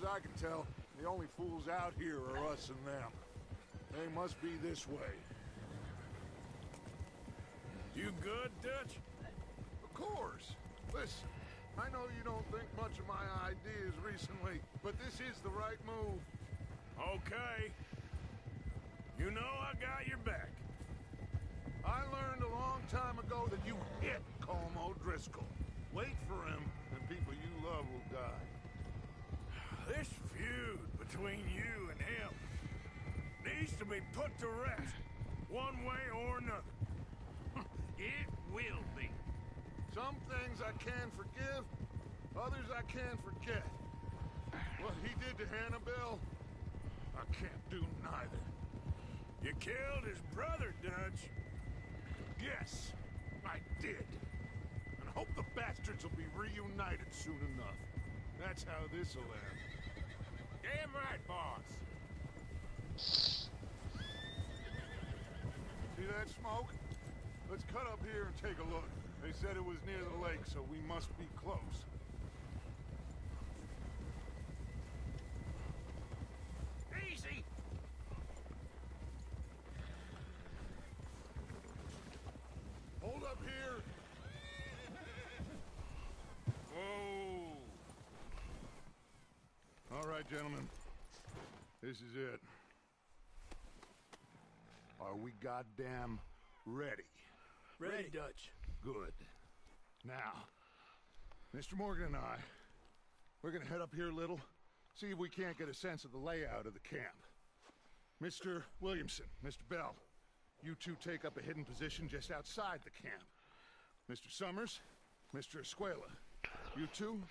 as I can tell, the only fools out here are us and them. They must be this way. You good, Dutch? Of course. Listen, I know you don't think much of my ideas recently, but this is the right move. Okay. You know I got your back. I learned a long time ago that you hit Colm O'Driscoll. Wait for him, and people you love will die. This feud between you and him needs to be put to rest, one way or another. It will be. Some things I can forgive, others I can't forget. What he did to Hannibal, I can't do neither. You killed his brother, Dutch. Yes, I did. And hope the bastards will be reunited soon enough. That's how this'll end. Damn right, boss. See that smoke? Let's cut up here and take a look. They said it was near the lake, so we must be close. Easy! Hold up here! Whoa! All right, gentlemen. This is it. Are we goddamn ready? Ready, Dutch. Good. Now, Mr. Morgan and I, we're gonna head up here a little, see if we can't get a sense of the layout of the camp. Mr. Williamson, Mr. Bell, you two take up a hidden position just outside the camp. Mr. Summers, Mr. Escuela, you two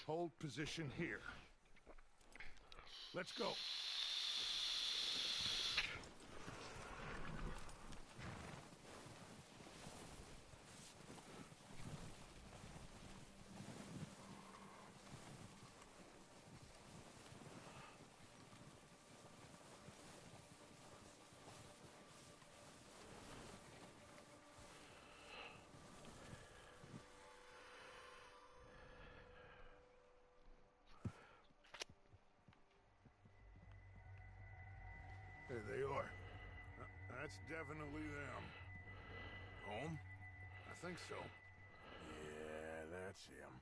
hold position here. Let's go. There they are. That's definitely them. Home? I think so. Yeah, that's him.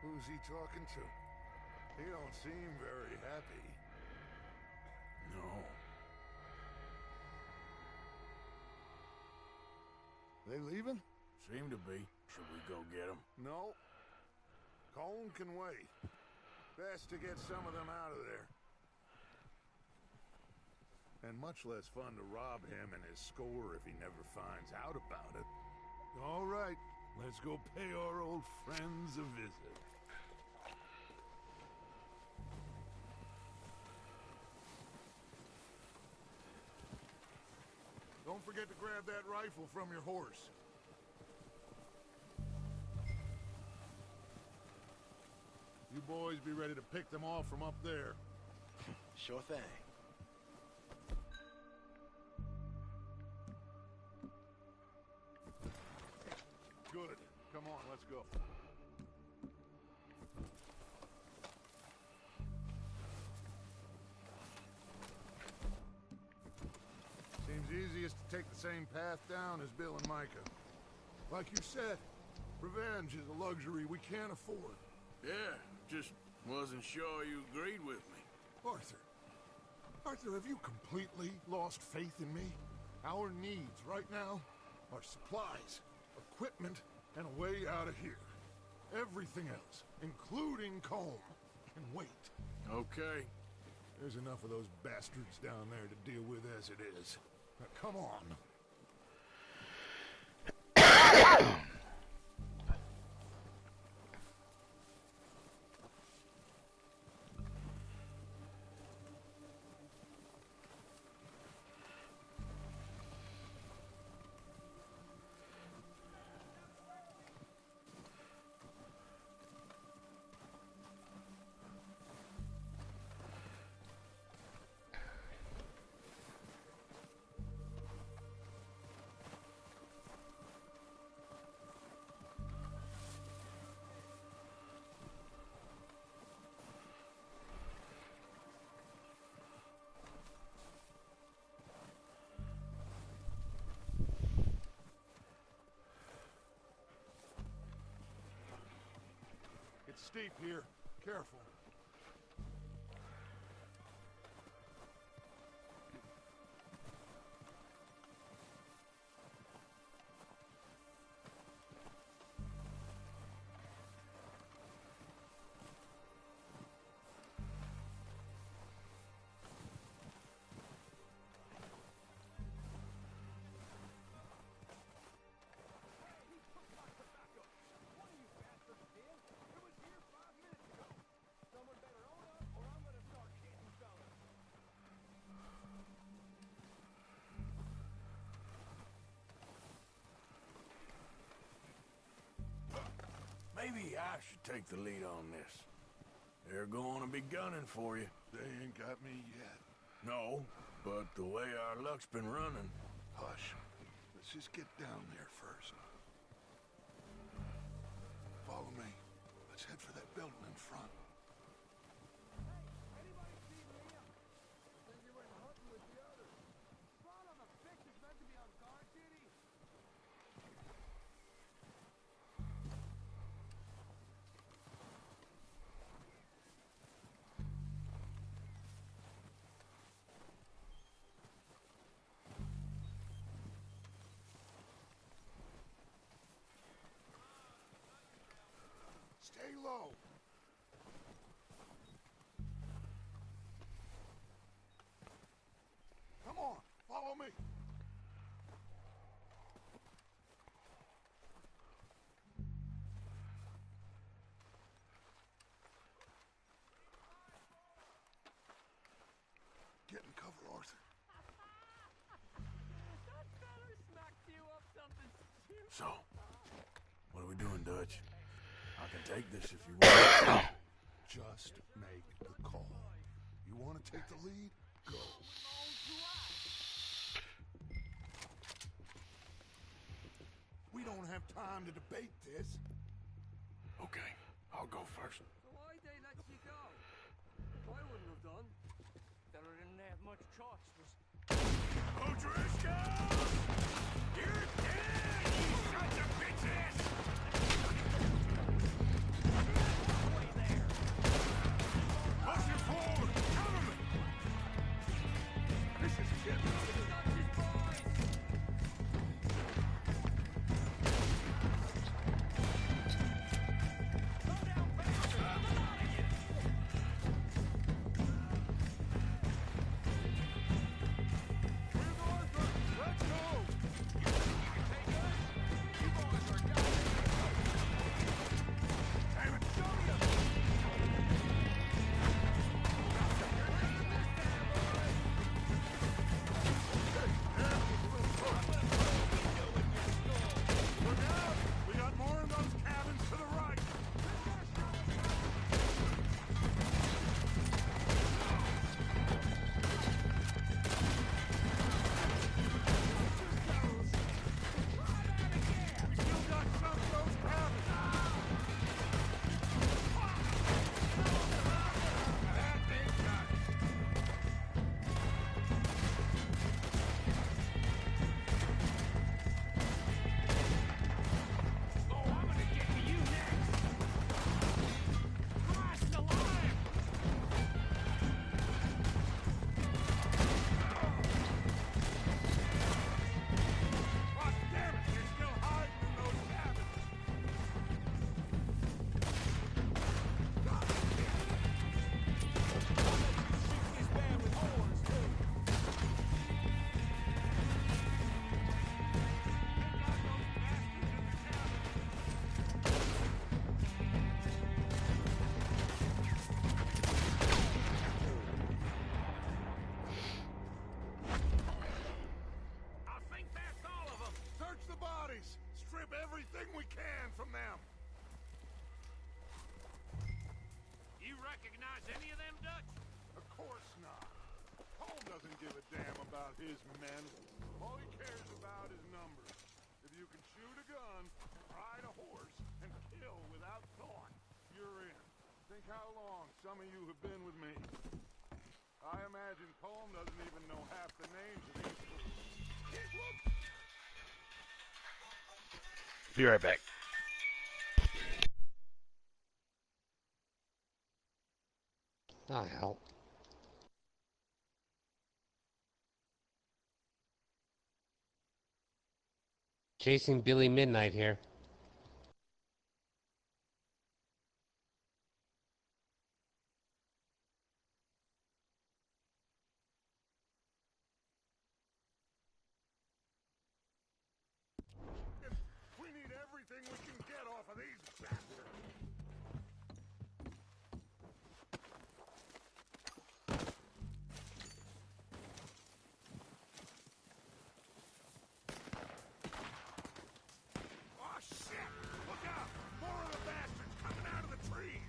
Who's he talking to? He don't seem very happy. No. They leaving? Seem to be. Should we go get him? No. Colm can wait. Best to get some of them out of there. And much less fun to rob him and his score if he never finds out about it. All right, let's go pay our old friends a visit. Don't forget to grab that rifle from your horse. You boys be ready to pick them off from up there. Sure thing. Good. Come on, let's go. Seems easiest to take the same path down as Bill and Micah. Like you said, revenge is a luxury we can't afford. Yeah, just wasn't sure you agreed with me. Arthur. Arthur, have you completely lost faith in me? Our needs right now are supplies, equipment, and a way out of here. Everything else, including Colm, can wait. Okay. There's enough of those bastards down there to deal with as it is. Now, come on. steep here. Careful. Maybe I should take the lead on this. They're going to be gunning for you. They ain't got me yet. No, but the way our luck's been running... Hush. Let's just get down there first. Follow me. Let's head for that building in front. Stay low. Come on, follow me. Get in cover, Arthur. So, what are we doing, Dutch? I can take this if you want. Just make the call. You want to take the lead? Go. We don't have time to debate this. Okay, I'll go first. Why'd they let you go? I wouldn't have done. Fella didn't have much choice. O'Driscoll! You're dead, you sons of bitches! Pushing forward! Cover me! This is getting everything we can from them. You recognize any of them, Dutch? Of course not. Cole doesn't give a damn about his men. All he cares about is numbers. If you can shoot a gun, ride a horse, and kill without thought, you're in. Think how long some of you have been with me. I imagine Colm doesn't even know half the names of these fools. Be right back. Oh, hell. Chasing Billy Midnight here. We need everything we can get off of these bastards. Oh, shit! Look out! More of the bastards coming out of the trees!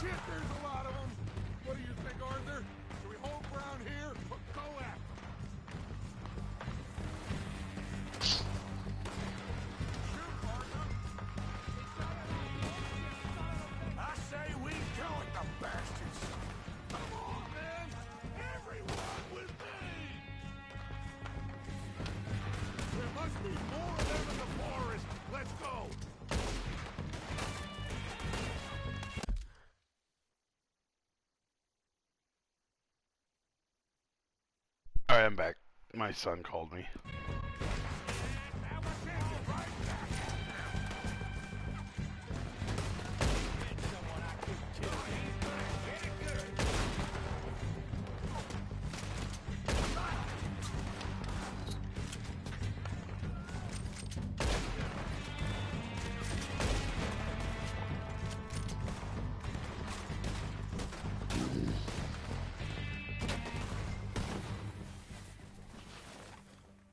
Shit, there's a lot of them! What do you think, Arthur? Do we hold ground here or go at them? Shoot, Arthur! I say we go at the bastards. Come on, man! Everyone with me! There must be more of them in the forest! Let's go! Alright, I'm back. My son called me.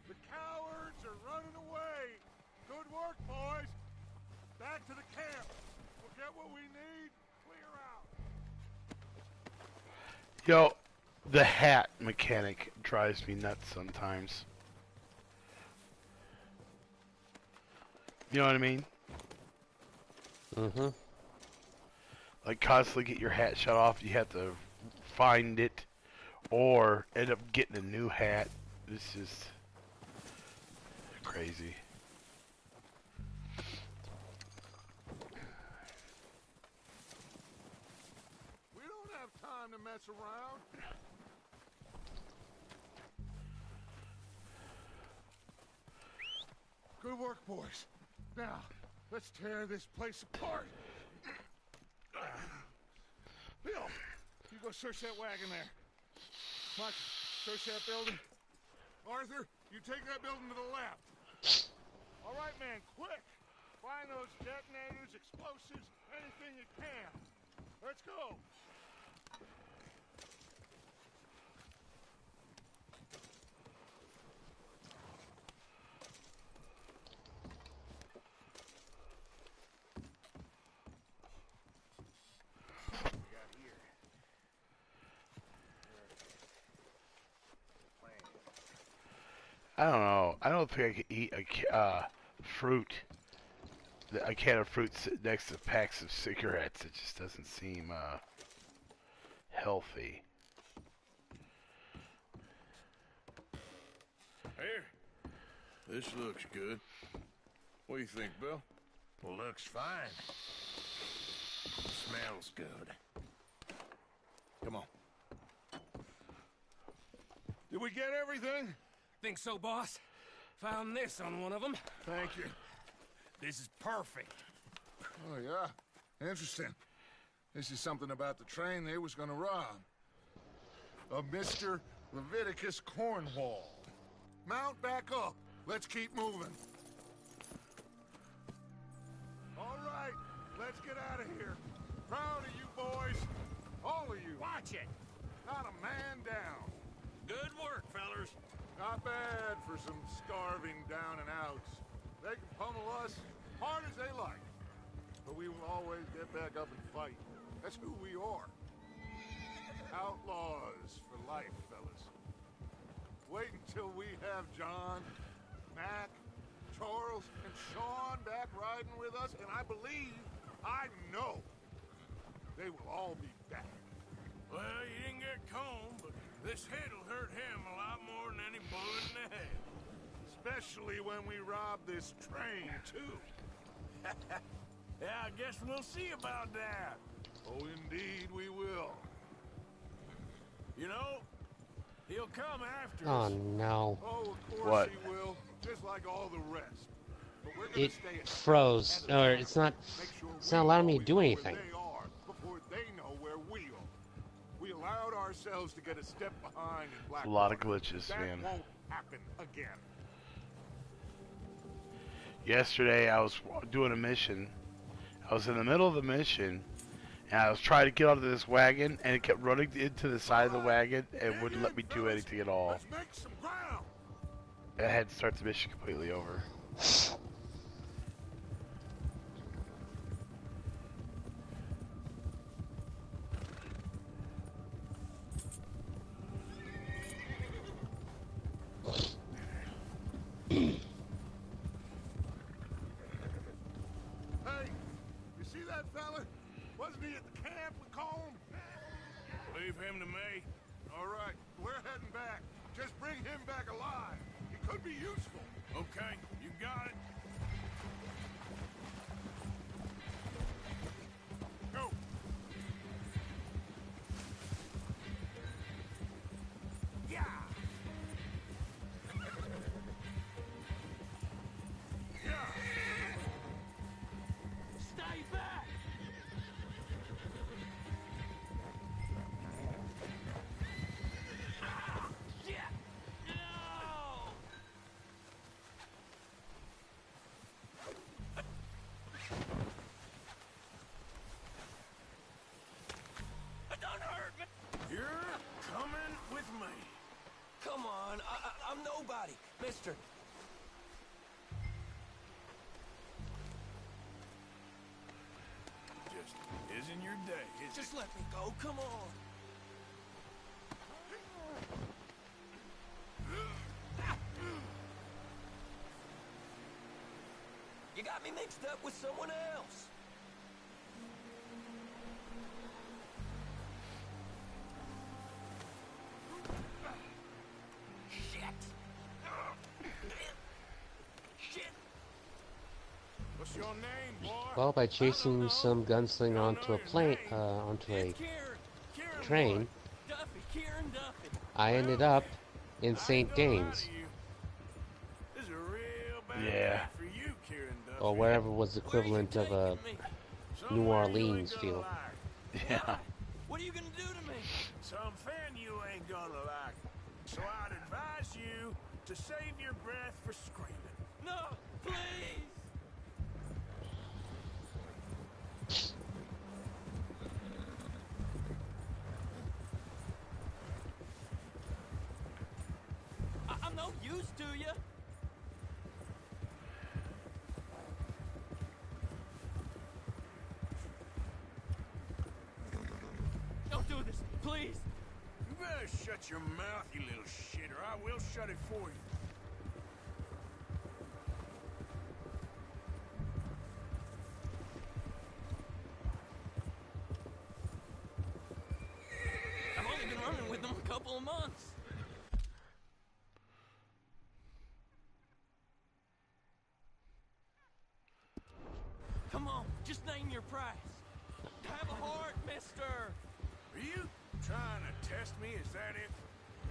The cowards are running away! Good work, boys! Back to the camp! We'll get what we need, clear out! Yo, the hat mechanic drives me nuts sometimes. You know what I mean? Mm-hmm. Like constantly get your hat shut off, you have to find it or end up getting a new hat. It's just crazy. We don't have time to mess around. Good work, boys. Now, let's tear this place apart. Bill, you go search that wagon there. Mike, search that building. Arthur, you take that building to the left. All right, man, quick. Find those detonators, explosives, anything you can. Let's go. I don't know. I don't think I could eat a can of fruit sit next to packs of cigarettes. It just doesn't seem healthy. Here. This looks good. What do you think, Bill? Looks fine. Smells good. Come on. Did we get everything? Think so, boss? Found this on one of them. Thank you. This is perfect. Oh, yeah? Interesting. This is something about the train they was gonna rob. Of Mr. Leviticus Cornwall. Mount back up. Let's keep moving. All right, let's get out of here. Proud of you boys. All of you. Watch it. Not a man down. Good work, fellers. Not bad for some starving down and outs. They can pummel us hard as they like. But we will always get back up and fight. That's who we are. Outlaws for life, fellas. Wait until we have John, Mac, Charles, and Sean back riding with us, and I believe, I know, they will all be back. Well, you didn't get Combe, but this hit'll hurt him a lot more than any bullet in the head. Especially when we rob this train, too. Yeah, I guess we'll see about that. Oh, indeed we will. You know, he'll come after Oh us. no. Oh, of course What? he will. Just like all the rest. But we're gonna It stay at froze. head of Or the it's not. Make sure It's we not allowing me to always do know where anything. They are before they know where we are. We allowed ourselves to get a step behind in A Blackwater. lot of glitches, That man. won't happen again. Yesterday, I was doing a mission. I was in the middle of the mission, and I was trying to get onto this wagon, and it kept running into the side of the wagon and wouldn't let me do anything at all. Let's make some ground. I had to start the mission completely over. Hey, you see that fella? Wasn't he at the camp with Colm? Leave him to me. All right, we're heading back. Just bring him back alive. He could be useful. Okay, you got it. Go. Yeah. Yeah. Stay back! Shit! No! Don't hurt me! You're coming with me. Come on, I'm nobody, mister. Just isn't your day, is Just it? let me go, come on. You got me mixed up with someone else. Shit! Shit! What's your name, boy? Well, by chasing some gunslinger onto a plane, onto a It's Kieran. Kieran train, Wood. Duffy, Kieran Duffy. I ended up in I St. ain't gonna lie Danes, to you. This is a real bad Yeah. day for you, Kieran Duffy. or wherever was equivalent Where of you a taking me? Somewhere New you Orleans ain't gonna feel. like. Yeah. What are you gonna do to me? Something you ain't gonna like. So I'd advise you to save your breath for screaming. No, please! I'm no use to you. Don't do this, please. You better shut your mouth, you little shit, or I will shut it for you. I've only been running with them a couple of months. Come on, just name your price. Have a heart, mister. Are you trying to test me? Is that it?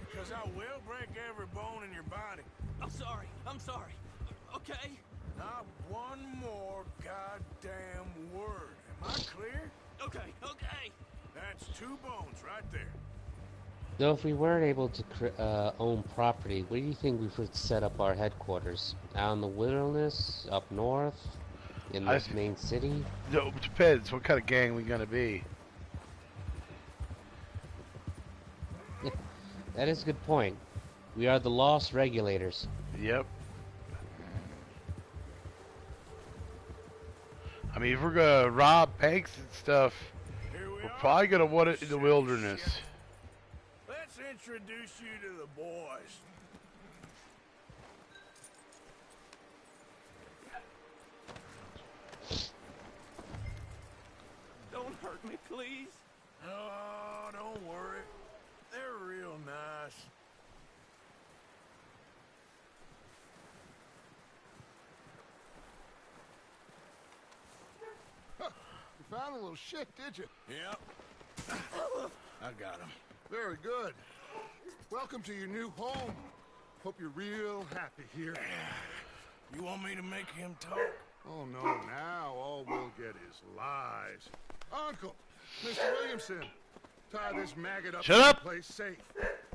Because I will break every bone in your body. I'm sorry. I'm sorry. Okay? Not one more goddamn word. Am I clear? Okay. Okay. That's 2 bones right there. Though if we weren't able to own property, where do you think we should set up our headquarters? Out in the wilderness? Up north? In I this th- main city? No, it depends. What kind of gang we gonna be? That is a good point. We are the lost regulators. Yep. I mean, if we're gonna rob banks and stuff, Here we we're are. probably gonna want it in the Shit, wilderness. shit. Let's introduce you to the boys. Don't hurt me, please. found a little shit, did you? Yep. I got him. Very good. Welcome to your new home. Hope you're real happy here. You want me to make him talk? Oh, no, now all we'll get is lies. Uncle, Mr. Williamson, tie this maggot up Shut up! someplace safe.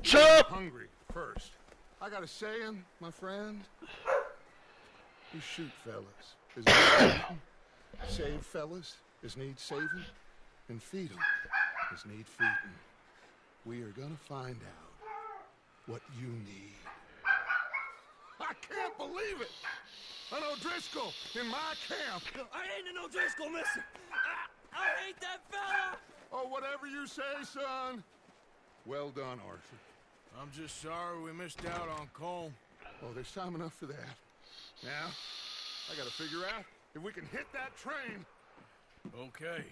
Shut I'm up! hungry first. I got a saying, my friend. You shoot fellas as need shooting, save fellas as need saving, and feed 'em as need feeding. We are gonna find out what you need. I can't believe it! An O'Driscoll in my camp! I ain't an O'Driscoll, mister! I hate that fella! Oh, whatever you say, son. Well done, Arthur. I'm just sorry we missed out on Colm. Oh, there's time enough for that. Now, I gotta figure out if we can hit that train. Okay.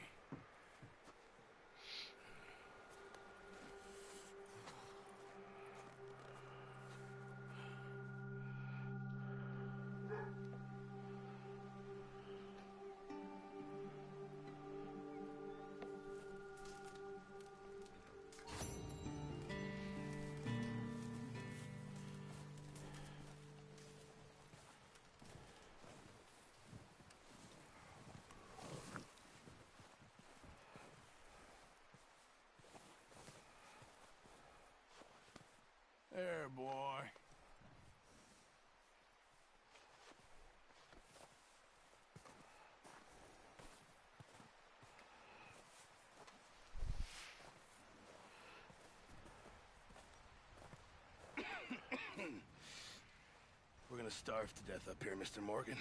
There, boy. We're gonna starve to death up here, Mr. Morgan.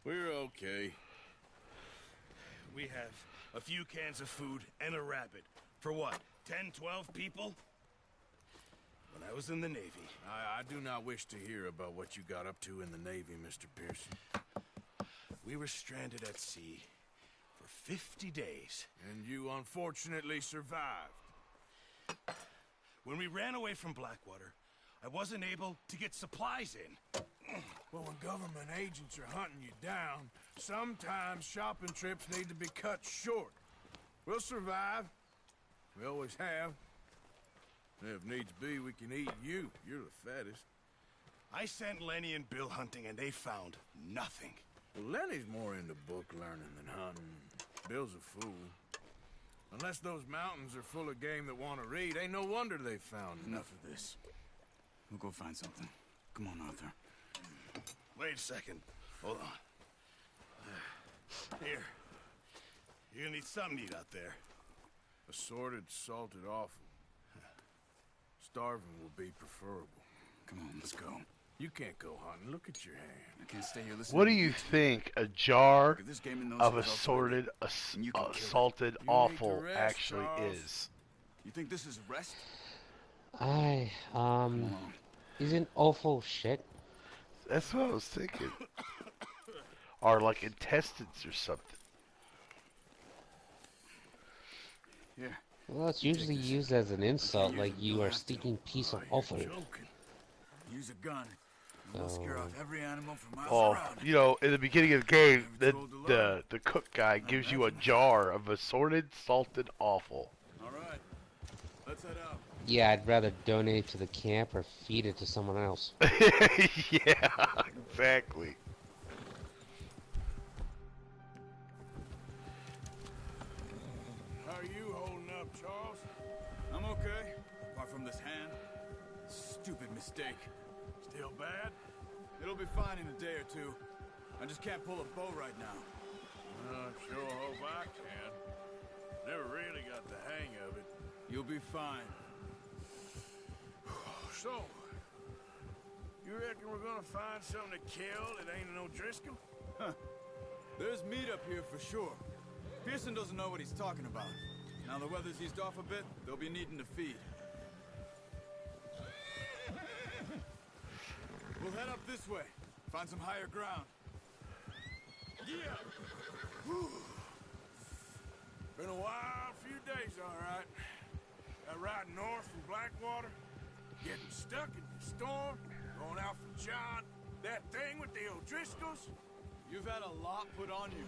We're okay. We have a few cans of food and a rabbit. For what, 10, 12 people? When I was in the Navy. I do not wish to hear about what you got up to in the Navy, Mr. Pearson. We were stranded at sea for 50 days. And you unfortunately survived. When we ran away from Blackwater, I wasn't able to get supplies in. Well, when government agents are hunting you down, sometimes shopping trips need to be cut short. We'll survive. We always have. If needs be, we can eat you. You're the fattest. I sent Lenny and Bill hunting, and they found nothing. Well, Lenny's more into book learning than hunting. Bill's a fool. Unless those mountains are full of game that want to read, ain't no wonder they found Enough of this. We'll go find something. Come on, Arthur. Wait a second. Hold on. Here. You're gonna need something to eat out there. Assorted, salted offal. Starving will be preferable. Come on, let's go. You can't go hunting. Look at your hand. I can't stay here listening. What do to you you think a jar Look at this game and those of results assorted, And you can kill it. salted You need to offal rest, actually Charles. is? You think this is rest? Isn't awful shit? That's what I was thinking. Or like intestines or something. Yeah. Well, it's usually used as an insult, like you are stinking piece of offal. Joking. Use a gun. And we'll scare off every animal for miles Well, around. you know, in the beginning of the game, the cook guy gives you a jar of assorted salted offal. All right. Let's head out. Yeah, I'd rather donate to the camp or feed it to someone else. Yeah, exactly. How are you holding up, Charles? I'm okay. Apart from this hand. Stupid mistake. Still bad? It'll be fine in a day or two. I just can't pull a bow right now. Sure hope I can. Never really got the hang of it. You'll be fine. So, you reckon we're gonna find something to kill that ain't an O'Driscoll? There's meat up here for sure. Pearson doesn't know what he's talking about. Now the weather's eased off a bit, they'll be needing to feed. We'll head up this way. Find some higher ground. Yeah! Whew. Been a wild few days, all right. That ride north from Blackwater, getting stuck in the storm, going out from John, that thing with the O'Driscolls. You've had a lot put on you.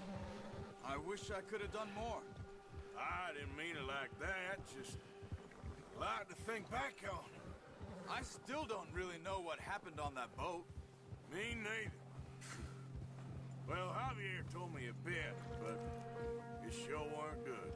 I wish I could have done more. I didn't mean it like that, just a lot to think back on. I still don't really know what happened on that boat. Me neither. Well, Javier told me a bit, but it sure weren't good.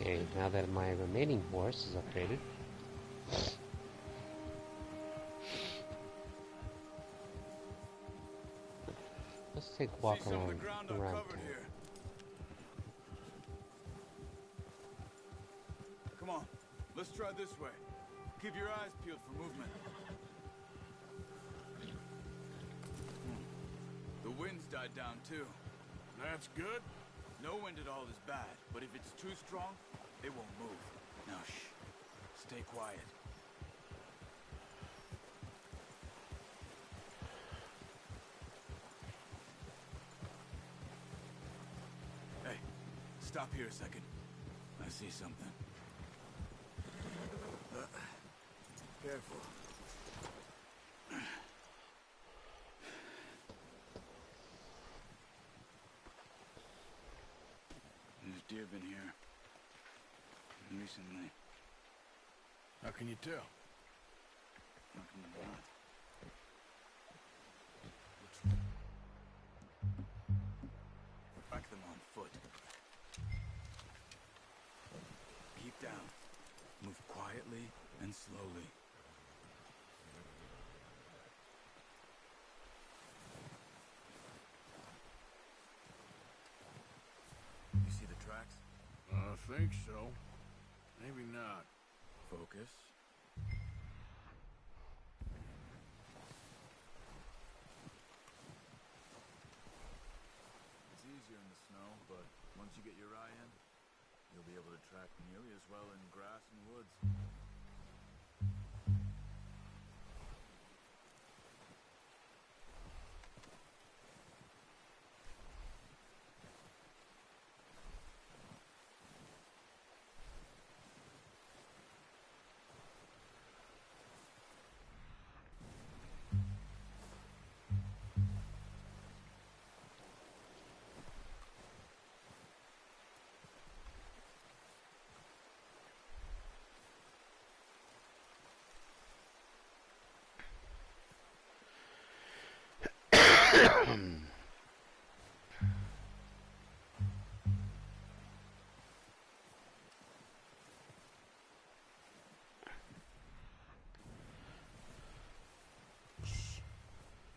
Okay, now that my remaining horse is upgraded. Let's take a walk See some of the around ground town. uncovered here. Come on, let's try this way. Keep your eyes peeled for movement. The wind's died down too. That's good. No wind at all is bad, but if it's too strong, it won't move. Now shh. Stay quiet. Hey, stop here a second. I see something. Careful. There's deer been here recently. How can you tell? How can you not? Track them on foot. Keep down. Move quietly and slowly. You see the tracks? I think so. Maybe not. Focus. It's easier in the snow, but once you get your eye in, you'll be able to track nearly as well in grass and woods.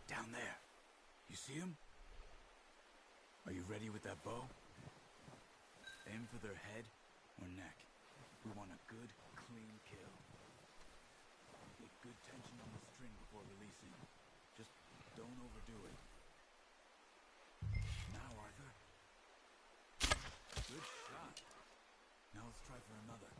Down there. You see him? Are you ready with that bow? Aim for their head or neck. We want a good, clean kill. Get good tension on the string before releasing. Just don't overdo it. Now, Arthur. Good shot. Now let's try for another.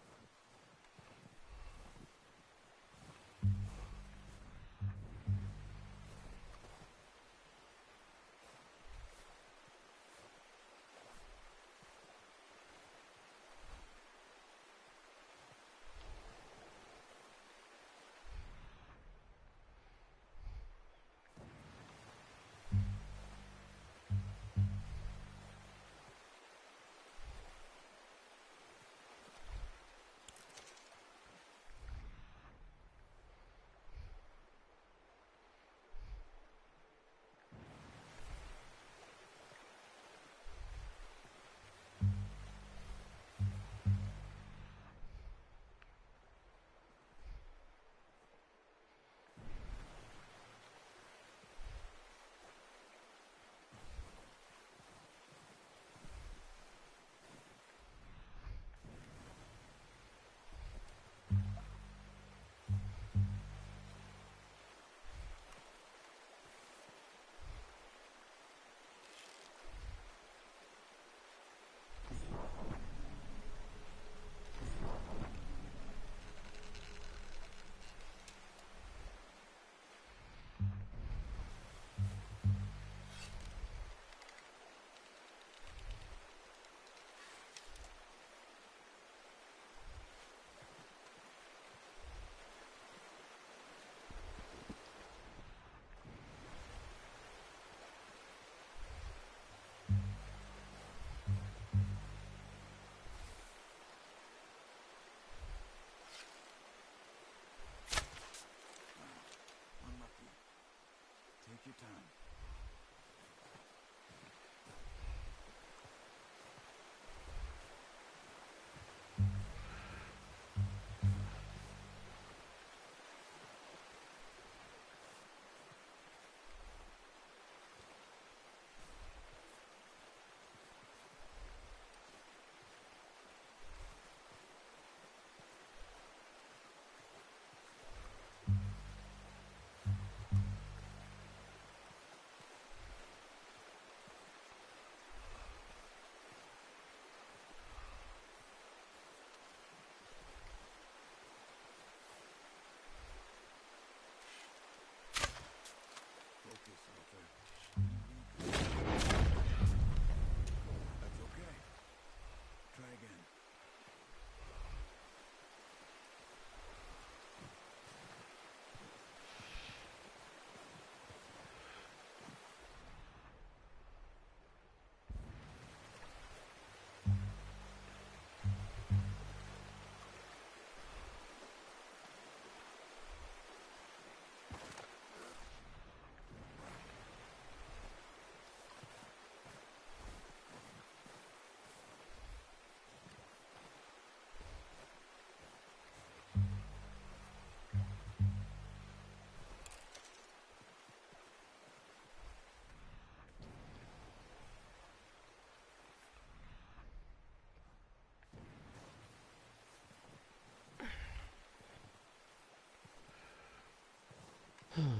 Got it.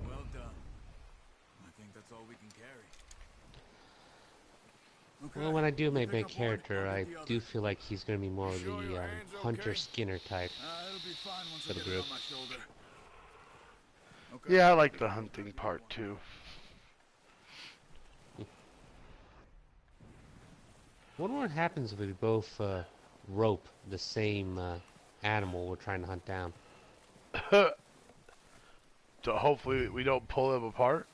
Well done. I think that's all we can carry. Okay. Well, when I do make my Pick up one, character, I'll I get the other. do feel like he's going to be more of Sure your the hand's okay? Hunter-Skinner type. It'll be fine once For I the get it group. on my shoulder. Okay. Yeah, I like the hunting part too. Wonder what happens if we both rope the same animal we're trying to hunt down. So hopefully we don't pull them apart.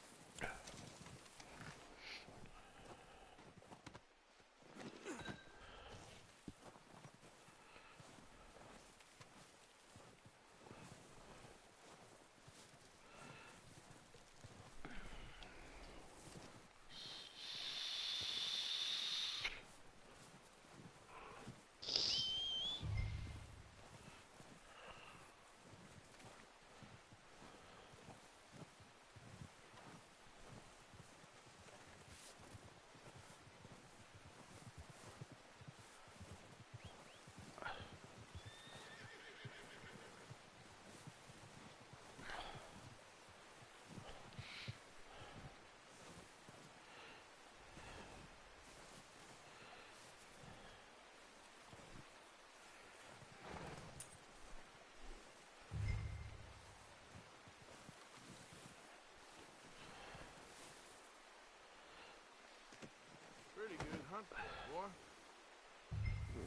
Pretty good hunt, boy.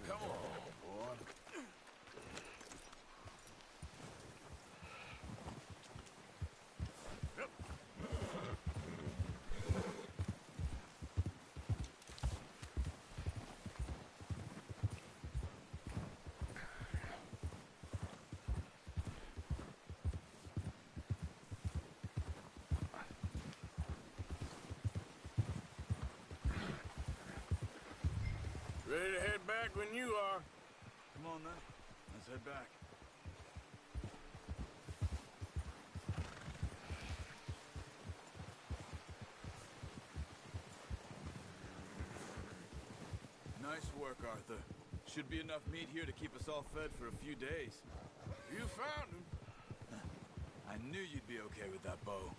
Come on, boy. Ready to head back when you are. Come on then. Let's head back. Nice work, Arthur. Should be enough meat here to keep us all fed for a few days. You found him. I knew you'd be okay with that bow.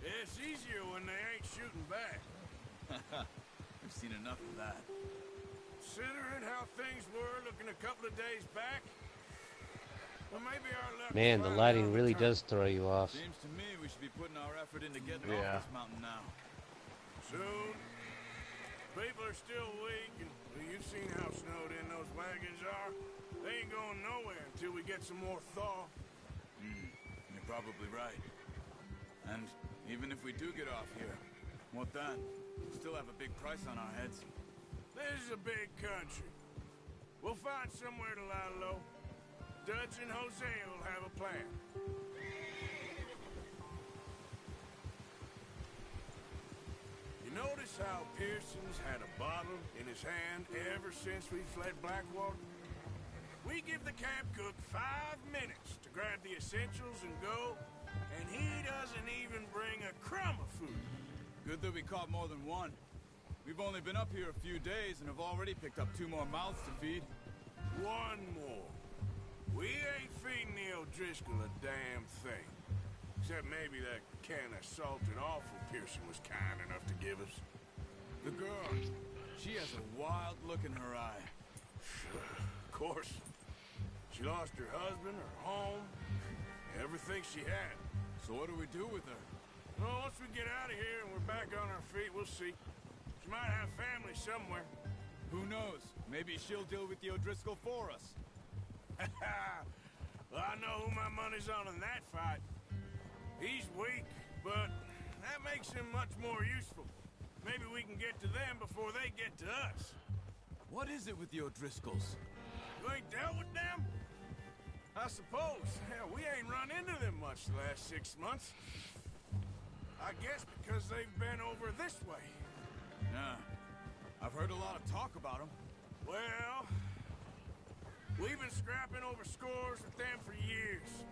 It's easier when they ain't shooting back. We've seen enough of that. Considering how things were looking a couple of days back, well, maybe our luck Man, the finally lighting on really turn. does throw you off. Seems to me we should be putting our effort into getting Yeah. off this mountain now. Soon. People are still weak, and well, you've seen how snowed in those wagons are. They ain't going nowhere until we get some more thaw. You're probably right. And even if we do get off here, what then? We still have a big price on our heads. This is a big country. We'll find somewhere to lie low. Dutch and Jose will have a plan. You notice how Pearson's had a bottle in his hand ever since we fled Blackwater? We give the camp cook 5 minutes to grab the essentials and go, and he doesn't even bring a crumb of food. Good that we caught more than one. We've only been up here a few days and have already picked up 2 more mouths to feed. 1 more. We ain't feeding the O'Driscoll a damn thing. Except maybe that can of salted offal Pearson was kind enough to give us. The girl, she has a wild look in her eye. Of course. She lost her husband, her home, everything she had. So what do we do with her? Well, once we get out of here and we're back on our feet, we'll see. She might have family somewhere. Who knows? Maybe she'll deal with the O'Driscoll for us. Well, I know who my money's on in that fight. He's weak, but that makes him much more useful. Maybe we can get to them before they get to us. What is it with the O'Driscolls? You ain't dealt with them? I suppose. Hell, we ain't run into them much the last 6 months. I guess because they've been over this way. Yeah. I've heard a lot of talk about them. Well, we've been scrapping over scores with them for years.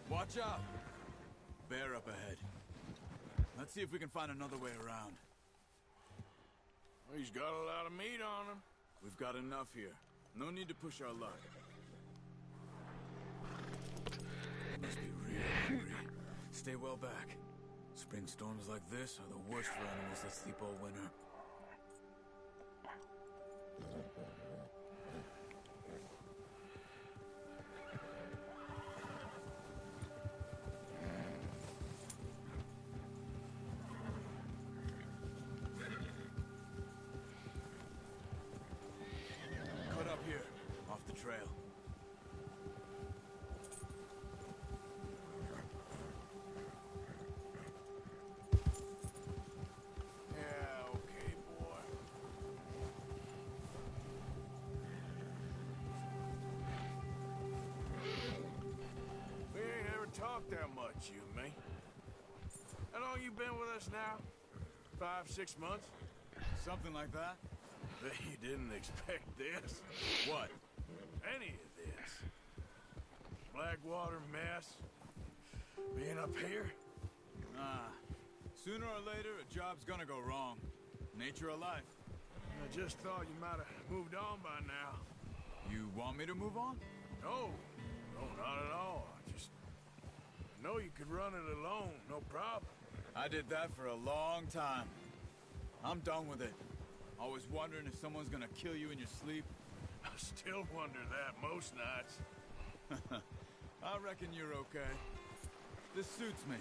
Watch out. Bear up ahead. Let's see if we can find another way around. He's got a lot of meat on him. We've got enough here. No need to push our luck. Must be really hungry. Stay well back. Spring storms like this are the worst for animals that sleep all winter. Cut up here, off the trail. Yeah, okay, boy. We ain't ever talked that much, you and me. How long you been with us now? 5, 6 months? Something like that? Bet you didn't expect this. What? Any of this. Blackwater mess. Being up here. Ah. Sooner or later, a job's gonna go wrong. Nature of life. I just thought you might have moved on by now. You want me to move on? No, not at all. I know you could run it alone, no problem. I did that for a long time. I'm done with it. Always wondering if someone's gonna kill you in your sleep. I still wonder that most nights. I reckon you're okay. This suits me.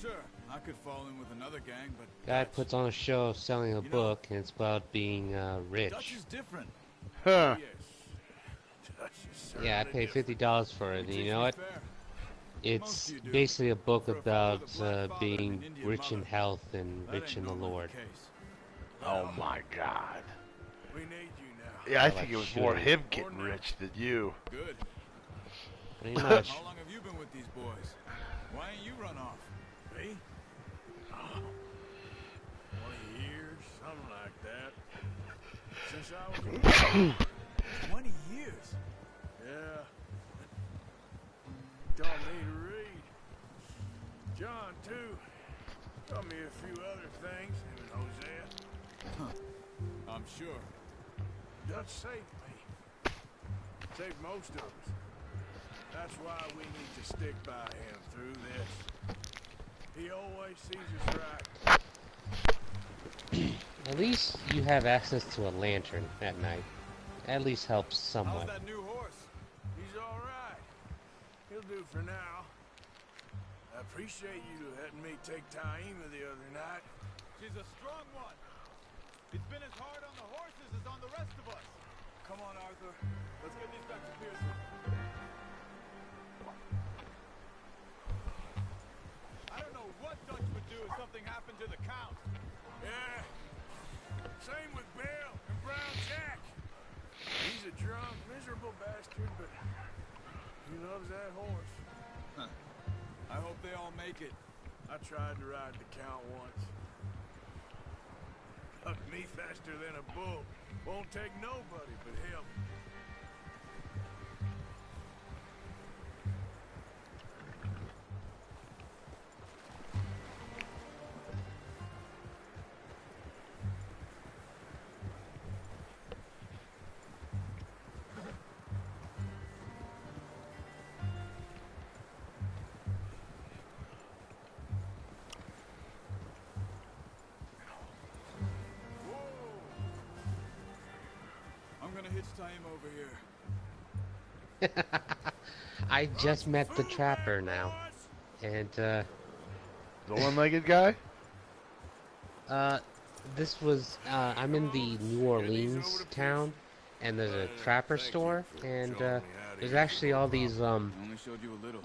Sure, I could fall in with another gang, but... Guy puts on a show selling a book, and it's about being Dutch rich. is different. Huh. Yes. Dutch is Yeah, I certainly paid $50 for it, and you know what? Fair. It's you do. basically a book For a fellow about with a black father and being an Indian rich in mother. health and That rich ain't in the normally Lord. case. Oh my God. We need you now. Yeah, I like think it was more shooting. him getting rich than you. Good. Pretty much. How long have you been with these boys? Why ain't you run off? Me? Oh, 20 years, something like that. Since I was a 20 years. Yeah. Taught me to read. John, too. Taught me a few other things, him and Hosea. I'm sure. Dutch saved me. Saved most of us. That's why we need to stick by him through this. He always sees us right. At least you have access to a lantern at night. At least helps How's somewhat. that new horse? He's all right. He'll do for now. I appreciate you letting me take Taima the other night. She's a strong one. It's been as hard on the horses as on the rest of us. Come on, Arthur. Let's get these back to Pearson. I don't know what Dutch would do if something happened to the Count. Yeah. Same with Bill and Brown Jack. He's a drunk, miserable bastard, but he loves that horse. I hope they all make it. I tried to ride the Count once. Bucked me faster than a bull. Won't take nobody but him. I'm gonna hitch Taima over here. I just met the trapper now. And, The one-legged guy? this was, I'm in the New Orleans town, and there's a trapper store, and, there's actually all these, Only showed you a little.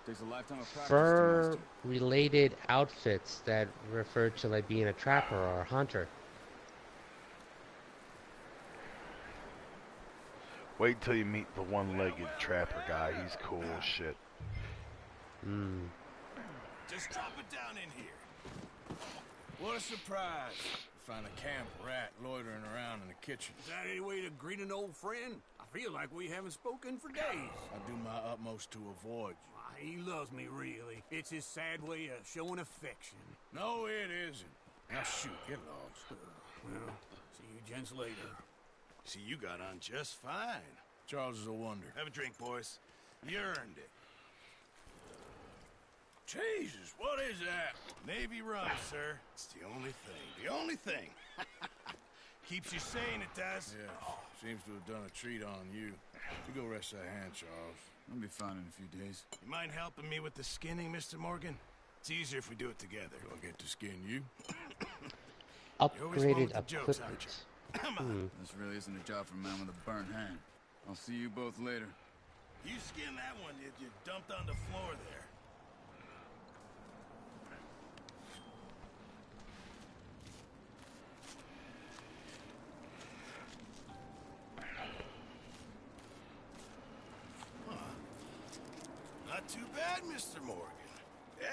Takes a lifetime of practice to master. fur-related outfits that refer to, like, being a trapper or a hunter. Wait till you meet the one-legged trapper guy. He's cool as shit. Just drop it down in here. What a surprise. Find a camp rat loitering around in the kitchen. Is that any way to greet an old friend? I feel like we haven't spoken for days. I do my utmost to avoid you. Why, he loves me, really. It's his sad way of showing affection. No, it isn't. Now shoot, get lost. Well, see you gents later. See, you got on just fine. Charles is a wonder. Have a drink, boys. You earned it. Jesus, what is that? Navy rum, sir. It's the only thing. The only thing. Keeps you sane, it does. Yeah, seems to have done a treat on you. You go rest that hand, Charles. I'll be fine in a few days. You mind helping me with the skinning, Mr. Morgan? It's easier if we do it together. Do I get to skin you? Upgraded the jokes, aren't equipment. Come on. This really isn't a job for a man with a burnt hand. I'll see you both later. You skinned that one you dumped on the floor there. Not too bad, Mr. Morgan. Yeah.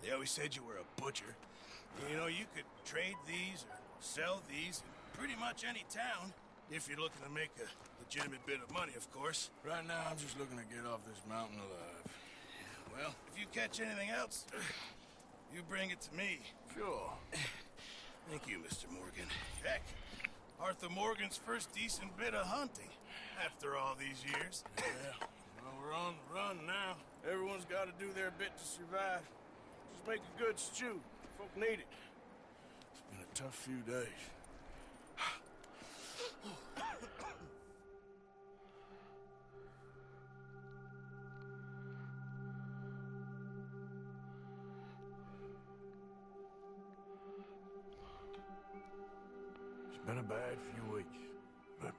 They always said you were a butcher. You know, you could trade these or sell these in pretty much any town. If you're looking to make a legitimate bit of money, of course. Right now, I'm just looking to get off this mountain alive. Well, if you catch anything else, you bring it to me. Sure. Thank you, Mr. Morgan. Heck, Arthur Morgan's first decent bit of hunting after all these years. Yeah. Well, we're on the run now. Everyone's got to do their bit to survive. Just make a good stew. Folk need it. It's been a tough few days. It's been a bad few weeks, but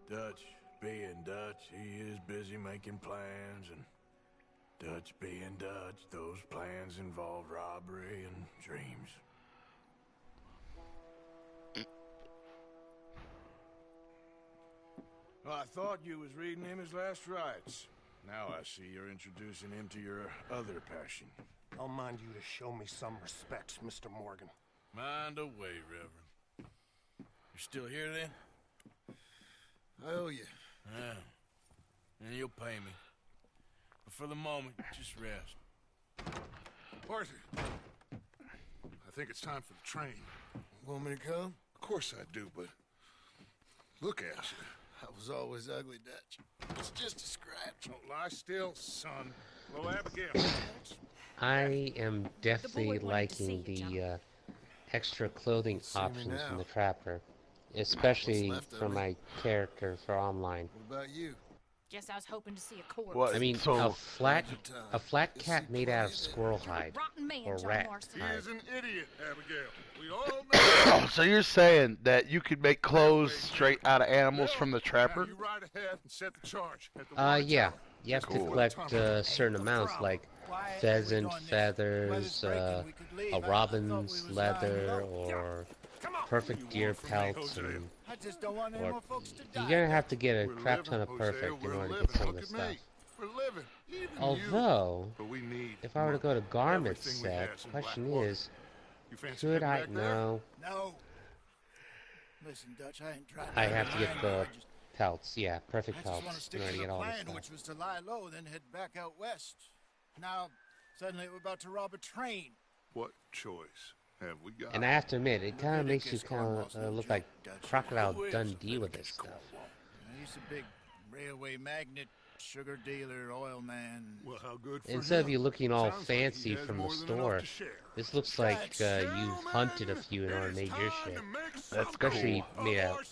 Dutch being Dutch, he is busy making plans, and Dutch being Dutch, those plans involve robbery and dreams. Well, I thought you was reading him his last rites. Now I see you're introducing him to your other passion. I'll mind you to show me some respect, Mr. Morgan. Mind away, Reverend. You're still here, then? I owe you. Yeah. And you'll pay me. But for the moment, just rest. Arthur, I think it's time for the train. Want me to come? Of course I do, but look at you. I was always ugly, Dutch. It's just a scratch. Don't lie still, son. Hello, Abigail. I am definitely liking the extra clothing options from the Trapper, especially for my character for online. What about you? Guess I was hoping to see a corpse. What? I mean, So- a flat cat made out of squirrel hide Rotten man, or John rat Marston. He hide. is an idiot, Abigail. We all know. So you're saying that you could make clothes straight out of animals from the Now Trapper? you ride ahead and set the charge at the water Yeah. tower. You have to Cool. collect certain amounts, like pheasant feathers, a robin's leather, or perfect deer pelts, and I just don't want any or more folks to you're die. gonna have to get a We're crap ton of living, Hosea, perfect in we're order to living. get some of Look the at me. stuff. We're living. Even you. Although, But we need if I were to go to money. garments Everything we set, had's in question Blackwater. is, You fancy could getting I? back there? No, No. Listen, Dutch, I ain't trying to... I have to get the I just pelts. Yeah, perfect want to pelts stick in order to to the get all this plan, stuff. which was to lie low, then head back out west. Now, suddenly we're about to rob a train. What choice have we got? And I have to admit, it kind of makes you Leviticus kind Cornwall's of no look joke, like Dutch. Crocodile Who is Dundee with this Leviticus stuff. Cornwall? He's a big railway magnate, sugar dealer, oil man. Well, how good for Instead of him. you looking all Sounds like he fancy has from the more than enough store, to share. this looks like you've hunted a few in order to make your shit. That's Especially cool. made out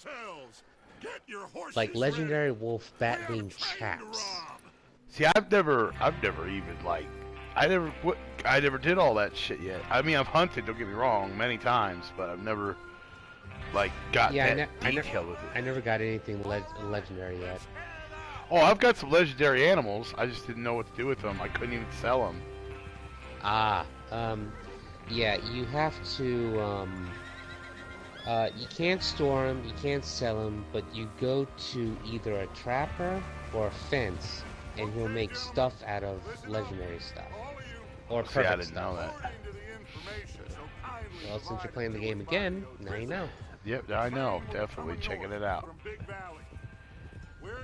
Get your horses like ready. legendary wolf We have a batwing train to chaps. rob. See, I've never even like, I never did all that shit yet. I mean, I've hunted, don't get me wrong, many times, but I've never, like, got Yeah, that detail with I it. never got anything legendary yet. Oh, I've got some legendary animals. I just didn't know what to do with them. I couldn't even sell them. Yeah, you have to, you can't store them, you can't sell them, but you go to either a trapper or a fence, and he'll make stuff out of legendary stuff. Or See, I perfect didn't know stuff. that. Well, since you're playing the game again, now you know. Yep, I know. Definitely checking it out.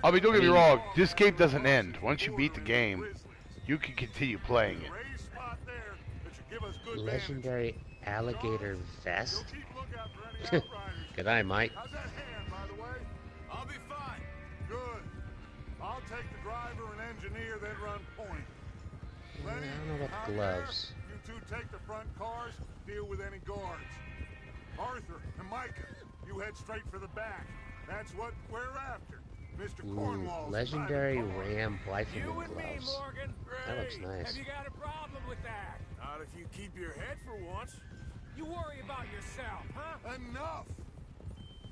I mean, don't get me wrong. This game doesn't end. Once you beat the game, you can continue playing it. Legendary alligator vest? Keep lookout for any outriders. Good eye, Mike. How's that hand, by the way? I'll be fine. Good. I'll take the driver and engineer, then run point. I Lenny, don't know about out the gloves. there, you two take the front cars, deal with any guards. Arthur and Micah, you head straight for the back. That's what we're after. Mr. Ooh, Cornwall's legendary private car. Ram You Blytherman and me, gloves. Morgan. That looks nice. Have you got a problem with that? Not if you keep your head for once. You worry about yourself, huh? Enough!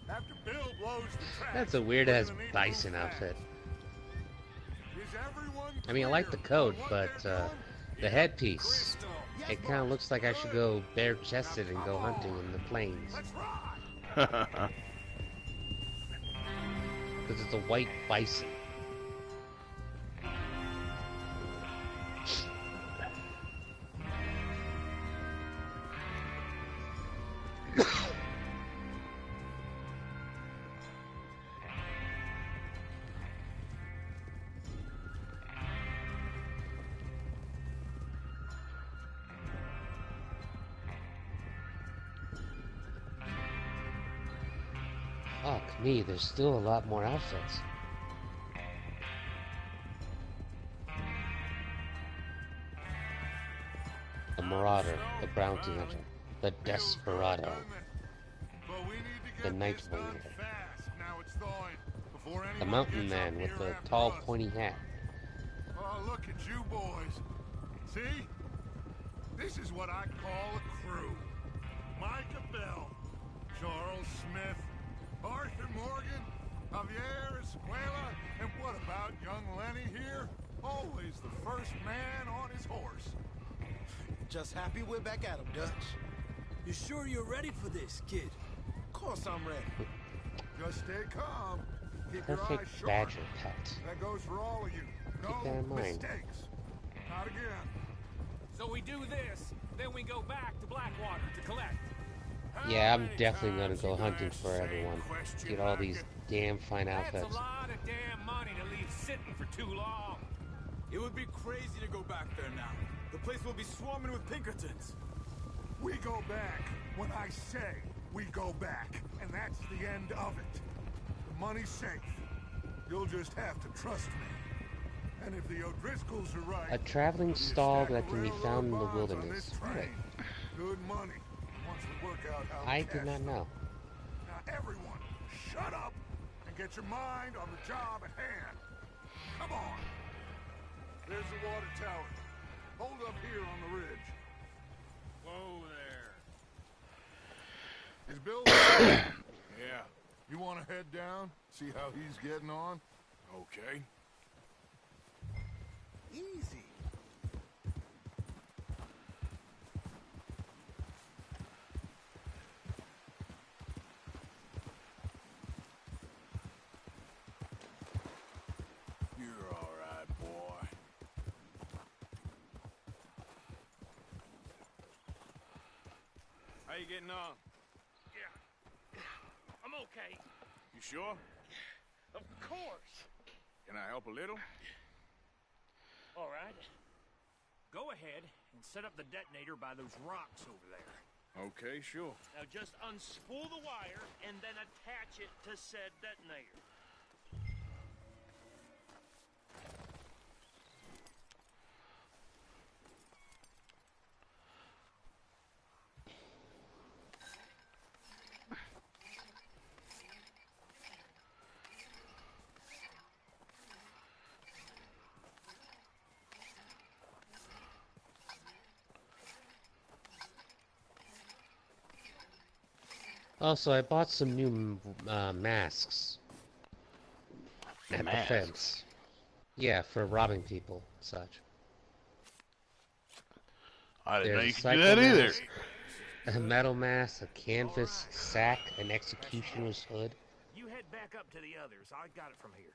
After Bill blows the tracks, That's a weird-ass we're gonna need to bison move outfit. fast. Is everyone I mean, I like the coat, clear on but what they're doing? the headpiece. It kind of looks like I should go bare-chested and go hunting in the plains. Let's ride! Because it's a white bison. Fuck me, there's still a lot more outfits. The Marauder, the Bounty Hunter, the Desperado, But we need to the get Night this done Winger, fast. Now it's thawing. Before the anyone Mountain gets up Man with here the after tall us. pointy hat. Oh, look at you boys. See? This is what I call a crew. Micah Bell, Charles Smith, Arthur Morgan, Javier Escuela, and what about young Lenny here? Always the first man on his horse. Just happy we're back at him, Dutch. You sure you're ready for this, kid? Of course I'm ready. Just stay calm. Keep your eyes Perfect sharp. badger pet. That goes for all of you. Keep No that in mind. mistakes. Not again. So we do this, then we go back to Blackwater to collect. Yeah, I'm definitely gonna go hunting for everyone. Get all these damn fine That's a outfits. lot of damn money to leave sitting for too long. It would be crazy to go back there now. The place will be swarming with Pinkertons. We go back when I say we go back, and that's the end of it. The money's safe. You'll just have to trust me. And if the O'Driscolls are right, A traveling there'll be a stall stack that of can be railroad found in the bonds on wilderness. this train. Good money. Once we work out how to I cash did not them. know. Now everyone, shut up and get your mind on the job at hand. Come on. There's the water tower. Hold up here on the ridge. Whoa there. Is Bill? Yeah, You want to head down? See how he's getting on? okay. Easy. You're all right, boy. How you getting on? Yeah. I'm okay. You sure? Of course. Can I help a little? All right. Go ahead and set up the detonator by those rocks over there. Okay, sure. Now just unspool the wire and then attach it to said detonator. Also, I bought some new masks at the Masks? fence. Yeah, for robbing people and such. I didn't know you There's could do that psycho either. mask, a metal mask, a canvas sack, an executioner's hood. You head back up to the others. I got it from here.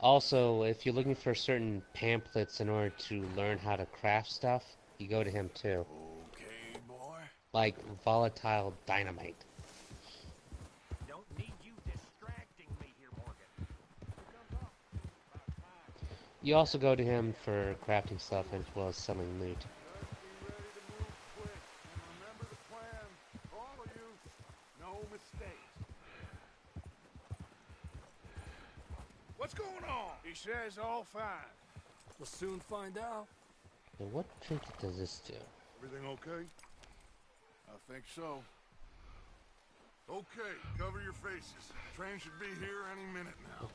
Also, if you're looking for certain pamphlets in order to learn how to craft stuff, you go to him too. Okay, boy. Like volatile dynamite. Don't need you distracting me here, Morgan. You also go to him for crafting stuff as well as selling loot. What's going on? He says all fine. We'll soon find out. Now, what trinket does this do? Everything okay? I think so. Okay, cover your faces. Train should be here any minute now.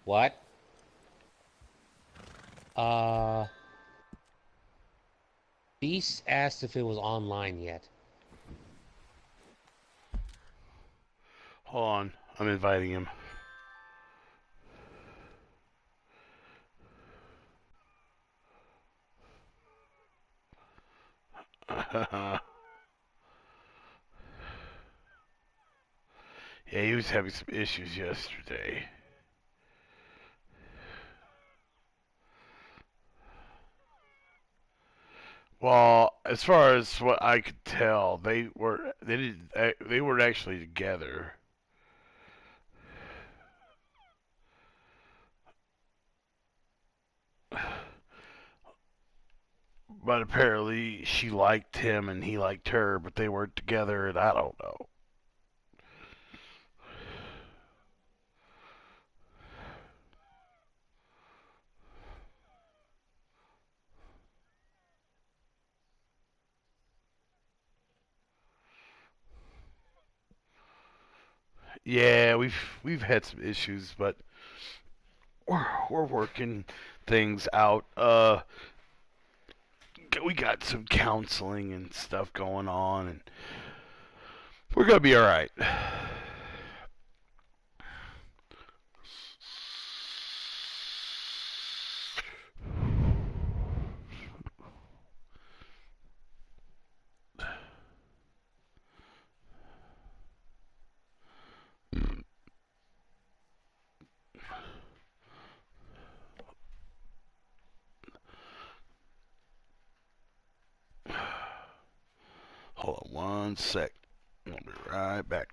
What? Beast asked if it was online yet. Hold on, I'm inviting him. Yeah, he was having some issues yesterday. Well, as far as what I could tell, they weren't actually together. But apparently she liked him and he liked her, but they weren't together, and I don't know. Yeah, we've had some issues, but we're working things out. We got some counseling and stuff going on, and we're gonna be all right. Hold on one sec. I'll be right back.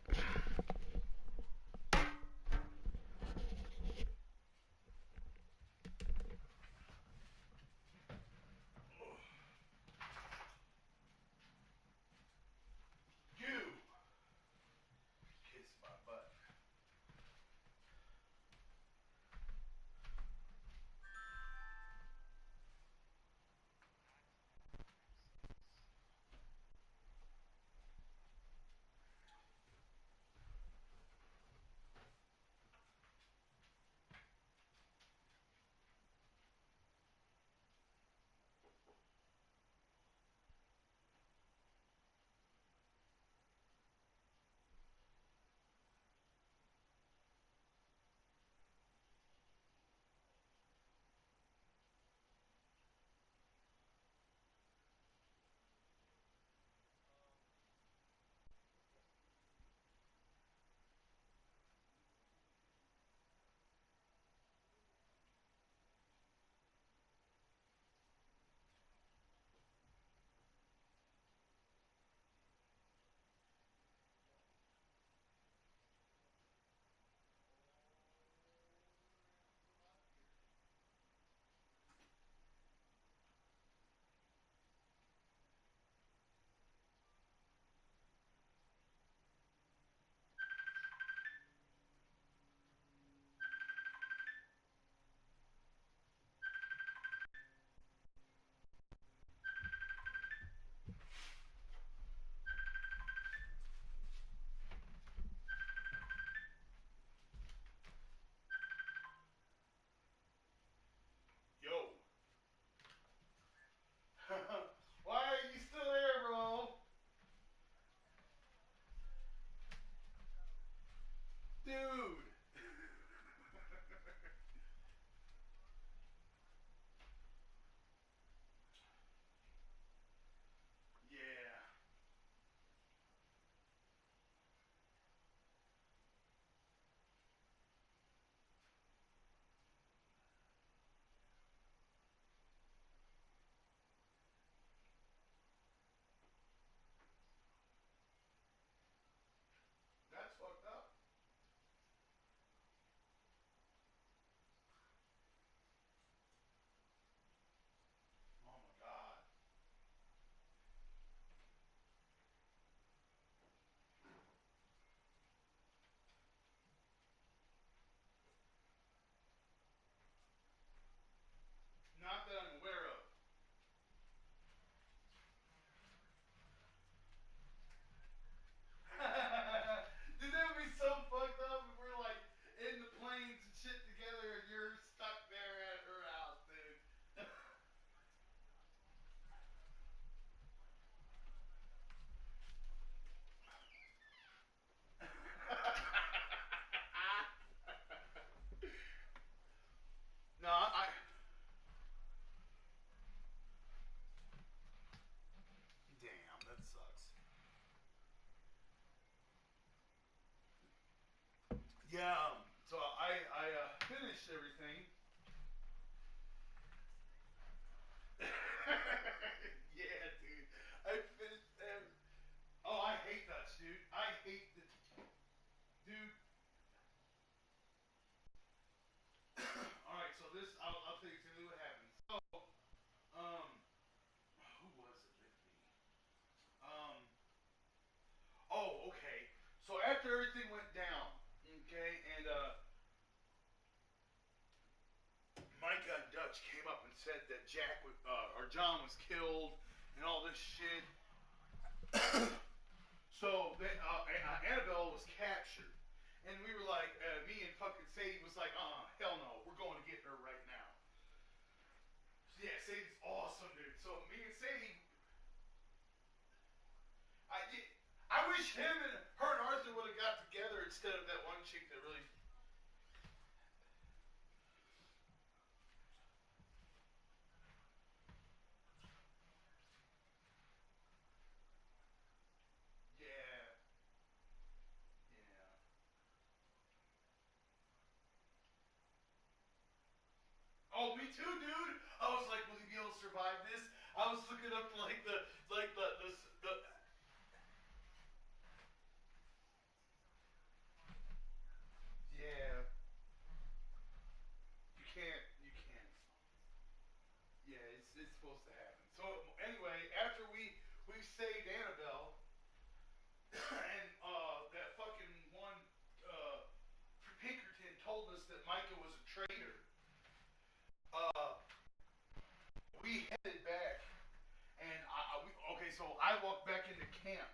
John was killed and all this shit. So Annabelle was captured, and we were like, me and fucking Sadie was like, hell no, we're going to get her right now. So, yeah, Sadie's awesome, dude. So me and Sadie, I wish her and Arthur would have got together instead of that one chick that really. Oh, me too, dude. I was like, will he be able to survive this? I was looking up like the yeah. You can't. Yeah, it's supposed to happen. So anyway, after we saved Annabelle, and that fucking one Pinkerton told us that Micah was a traitor. We headed back, and so I walked back into camp,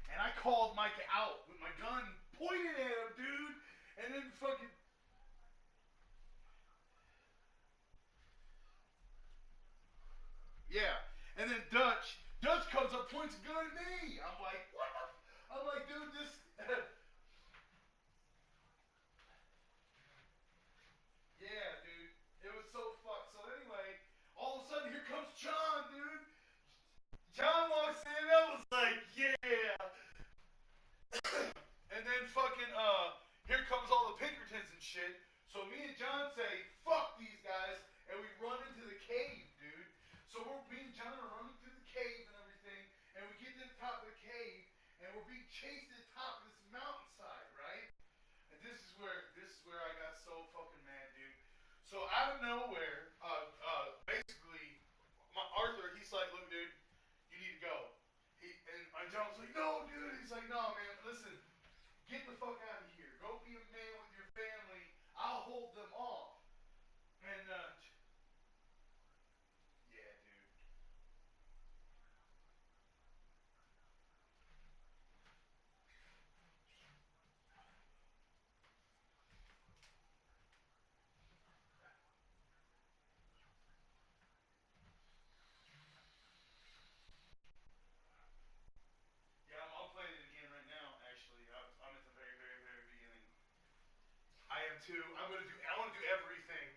and I called Micah out with my gun pointed at him, dude, and then fucking. Yeah, and then Dutch comes up, points a gun at me. I'm like, what the? I'm like, dude, this. Yeah, dude, it was so fucked. So anyway, all of a sudden, here comes John, dude. John walks in, I was like, yeah. And then fucking, here comes all the Pinkertons and shit. So me and John say, fuck these guys, and we run into the cave, dude. So me and John are running through the cave and everything, and we get to the top of the cave, and we're being chased to the top of this mountainside, right? And this is where I got so fucking mad, dude. So out of nowhere, basically, Arthur, he's like, look, dude, you need to go. And John was like, no, dude. He's like, no, man, listen, get the fuck out of here. Go be a man with your family. I'll hold them off. And, yeah, dude. Yeah, I'm playing it again right now, actually. I'm at the very, very, very beginning. I am too. I want to do everything.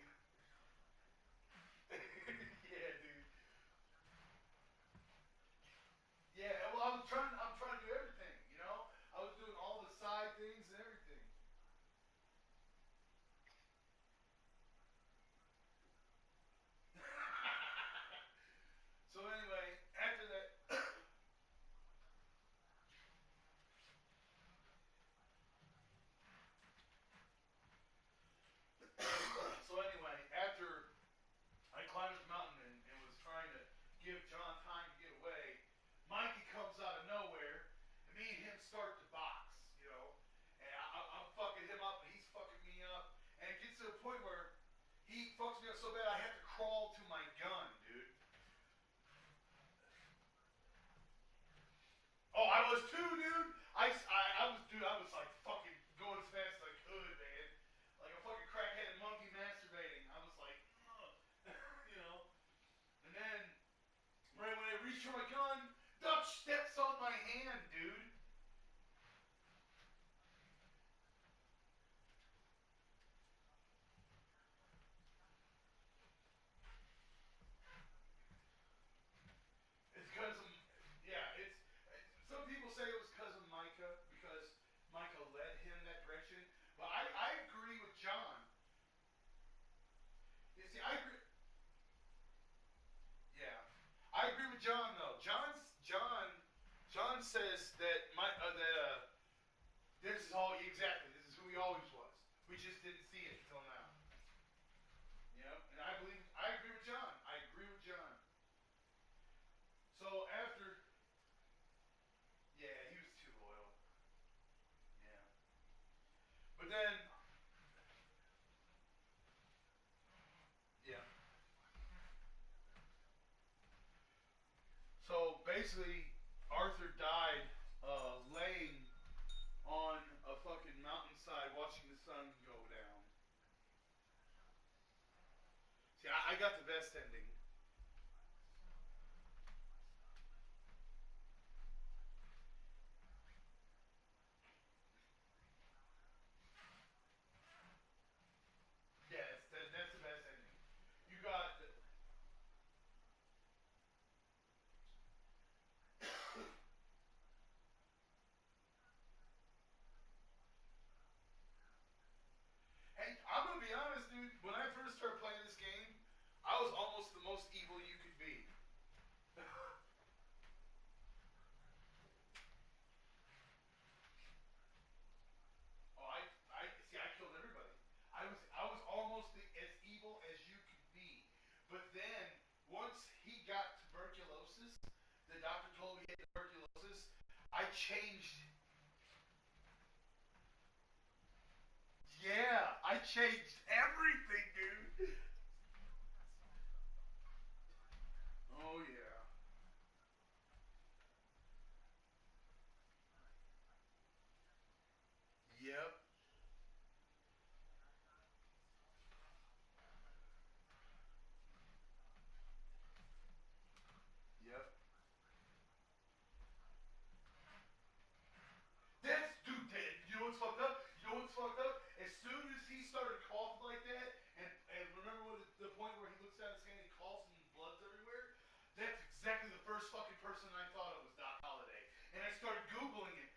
Yeah, dude. Yeah, well, I'm trying to do everything, you know? I was doing all the side things and everything. So anyway, after that, after I climbed this mountain and was trying to give John time to get away, Mikey comes out of nowhere, and me and him start to box, you know? And I'm fucking him up, and he's fucking me up, and it gets to the point where he fucks me up so bad I have to crawl to my gun, dude. Oh, I was too, dude. I was like fucking going as fast as I could, man. Like a fucking crackheaded monkey masturbating. I was like, ugh. You know. And then, right when I reach for my gun, Dutch steps on my hand, dude. It's because of, yeah, some people say it was because of Micah, because Micah led him that direction. But I agree with John. You see, I agree. Yeah, I agree with John though. John says that this is all exactly. This is who he always was. We just didn't see it until now. You know, and I agree with John. I agree with John. So after, yeah, he was too loyal. Yeah, but then, yeah, basically, Arthur died laying on a fucking mountainside watching the sun go down. See, I got the best ending. Yeah, that's the best ending. You got. Hey, I'm gonna be honest, dude. When I first started playing this game, I was almost the most evil you could be. Oh, I see. I killed everybody. I was almost as evil as you could be. But then once he got tuberculosis, the doctor told me he had tuberculosis. I changed. Yeah, I changed everything, dude. Oh yeah. Yep. Yep. That's dude. You know what's fucked up? You know what's fucked up? As soon as he started coughing like that, and remember what the point where he looks down his hand, he coughs and blood's everywhere. That's exactly the first fucking person I thought of was Doc Holliday, and I started googling it.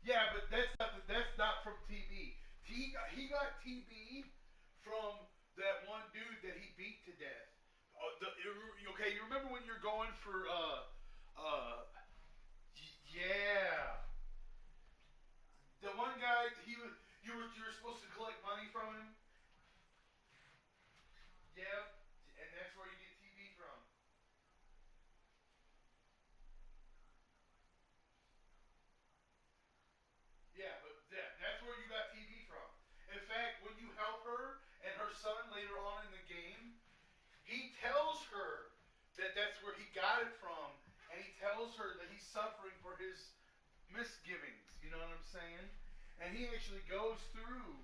Yeah, but that's not from TB. He got TB from that one dude that he beat to death. Okay, you remember when you're going for yeah, the one guy you were supposed to collect money from him. Yep, and that's where you get TB from. Yeah, but that's where you got TB from. In fact, when you help her and her son later on in the game, he tells her that that's where he got it from, and he tells her that he's suffering for his misgivings. You know what I'm saying? And he actually goes through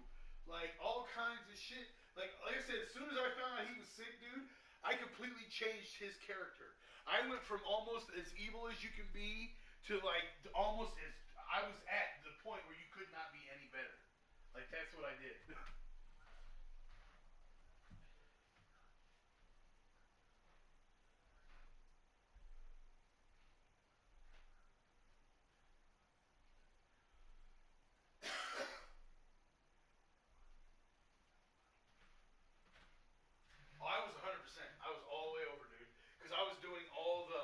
like all kinds of shit. Like I said, as soon as I found out he was sick, dude, I completely changed his character. I went from almost as evil as you can be to like almost as I was at the point where you could not be any better. Like that's what I did. Oh, I was 100%. I was all the way over, dude, because I was doing all the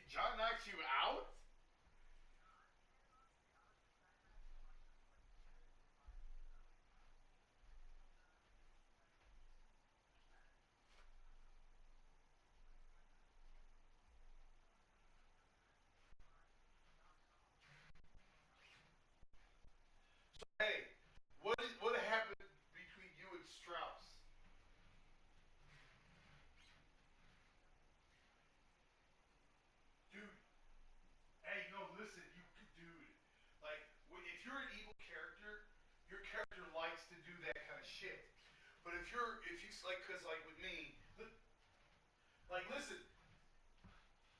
John knocks you out? Hey, what happened between you and Strauss? Dude, hey, no, listen, dude, like, if you're an evil character, your character likes to do that kind of shit. But if you, like, cause like with me, like, listen,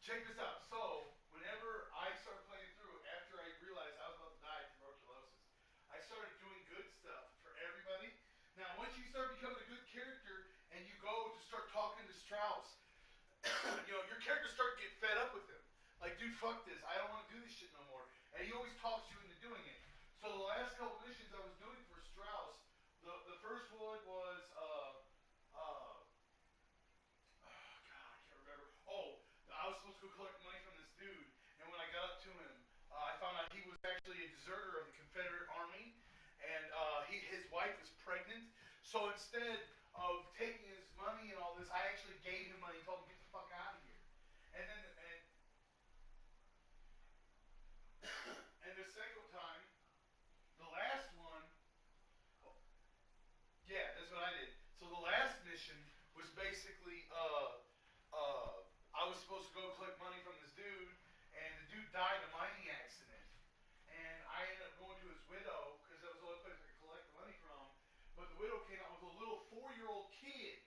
check this out. So, whenever I started playing through, after I realized I was about to die of tuberculosis, I started doing good stuff for everybody. Now, once you start becoming a good character and you go to start talking to Strauss, your character start to get fed up with him. Like, dude, fuck this. I don't want to do this shit no more. And he always talks you into doing it. So the last couple missions I was doing for Strauss, the first one was God, I can't remember. Oh, I was supposed to go collect money from this dude, and when I got up to him, I found out he was actually a deserter of the Confederate Army, and his wife was pregnant. So instead of taking his money and all this, I actually gave him money, told him get the fuck out of here. And then and the second time, the last one, yeah, that's what I did. So the last mission was basically I was supposed to go collect money from this dude, and the dude died in a mining accident. And I ended up going to his widow because that was the only place I could collect the money from. But the widow came out with a little 4-year-old kid,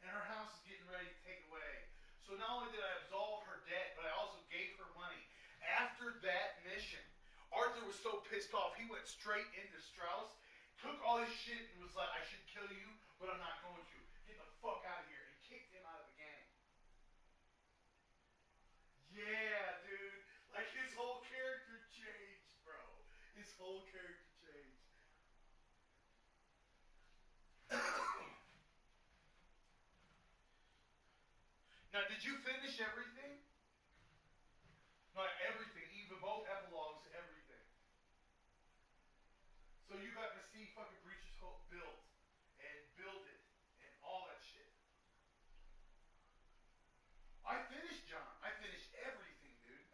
and her house is getting ready to take away. So not only did I absolve her debt, but I also gave her money. After that mission, Arthur was so pissed off, he went straight into Strauss, took all his shit, and was like, I should kill you, but I'm not going to. Get the fuck out of here, and kicked him out of the gang. Yeah, dude. Like, his whole character changed, bro. His whole character changed. Now, did you finish everything? Not everything, even both epilogues, everything. So you got to see fucking Breach's Hope built, and build it, and all that shit. I finished, John. I finished everything, dude.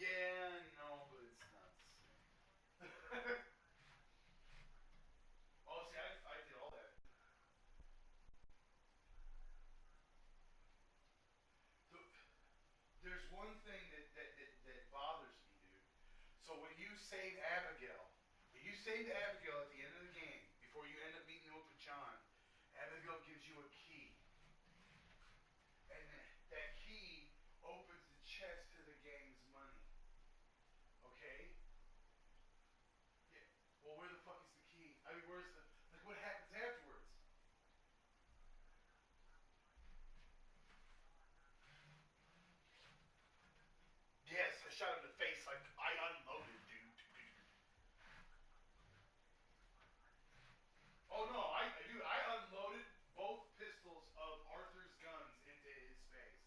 Yeah, no, but it's not the same. Oh, see, I did all that. There's one thing that bothers me, dude. So when you save Abigail, at the end of the game, before you end up meeting up with John, Abigail gives you a key. And that key opens the chest to the gang's money. Okay? Yeah. Well, where the fuck is the key? I mean, where's the... Like, what happens afterwards? Yes, I shot him in the face like I unloaded, dude. Oh no, dude, I unloaded both pistols of Arthur's guns into his face.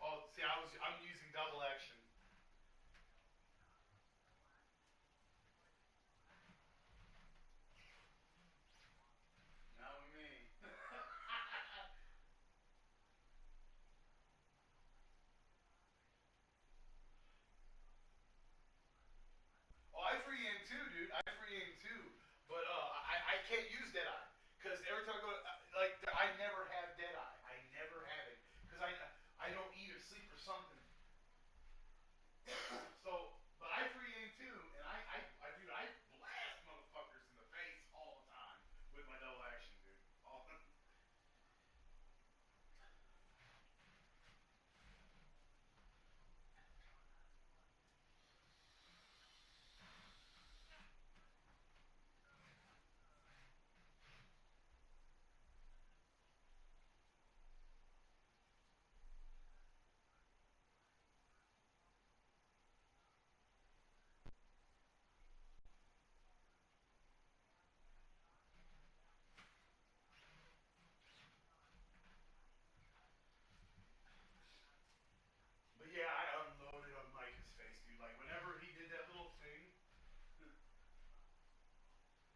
Oh, see, I'm using double action. Not with me. Oh, I free aim too, dude. I free aim too. But I can't use Deadeye because every time I go, like, I never have Deadeye. I never have it because I don't eat or sleep or something. So, but I free aim too, and dude, I blast motherfuckers in the face all the time with my double action, dude. All But yeah, I unloaded on Micah's face, dude. Like whenever he did that little thing.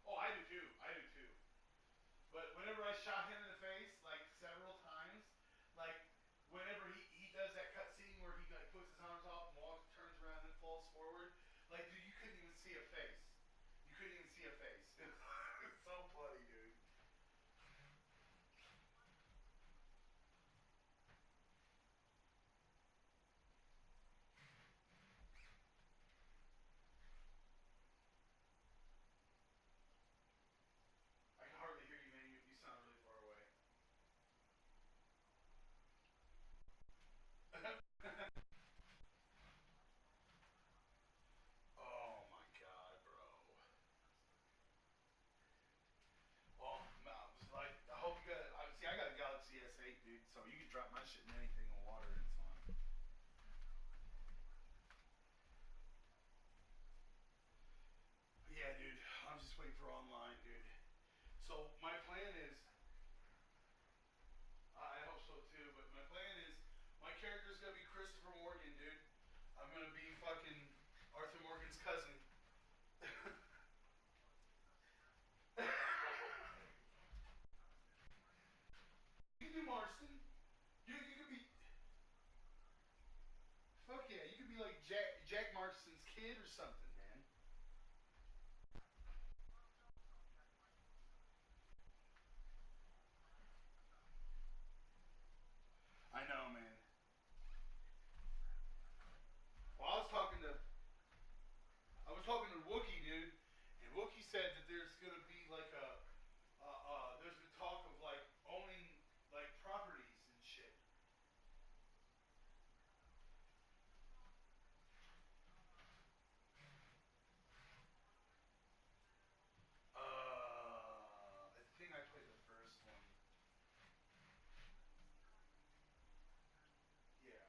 Oh, I do too. I do too. But whenever I shot him in the face, like several times, like whenever he does that cutscene where he like puts his arms off and walks, turns around and falls forward, like dude, you couldn't even see a face. You couldn't even see a face. It's so bloody, dude. I can hardly hear you, man. You sound really far away. Oh my god, bro. Well, like, I hope you got. See, I got a Galaxy S8, dude. So you can drop my shit in anything in water and it's fine. Yeah, dude. I'm just waiting for online, dude. So my plan is kid or something, man. I know, man. Well, I was talking to Wookie, dude, and Wookie said that there's gonna be like there's been talk of like owning like properties and shit. I think I played the first one. Yeah,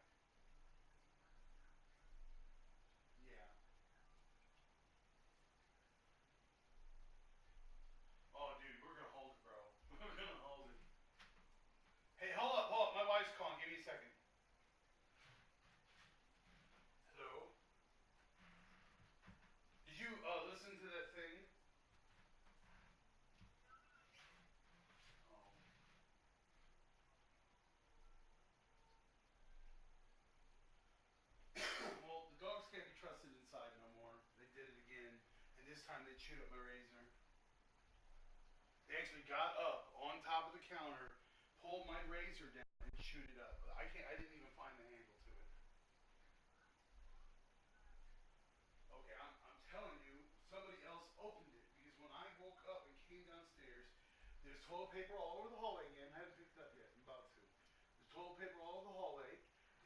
yeah. Oh, dude, we're gonna hold it, bro. We're gonna hold it. Hey, hold up. My wife's calling. Give me a second. Hello. Did you listen to that thing? Oh. Well, the dogs can't be trusted inside no more. They did it again, and this time they chewed up my razor. They actually got up on top of the counter, pulled my razor down, and chewed it up. I didn't even find the handle to it. Okay, I'm telling you, somebody else opened it because when I woke up and came downstairs, there's toilet paper all over the hallway again. I haven't picked it up yet. I'm about to. There's toilet paper all over the hallway.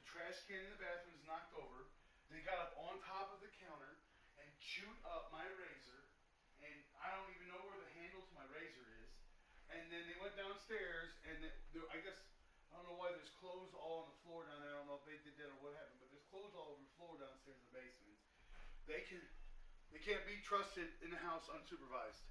The trash can in the bathroom is knocked over. They got up on top of the counter and chewed up my razor, and I don't even know where the handle to my razor is. And then they went downstairs, and I guess I don't know why there's clothes all on the floor down there. I don't know if they did that or what happened, but there's clothes all over the floor downstairs in the basement. They can't be trusted in the house unsupervised.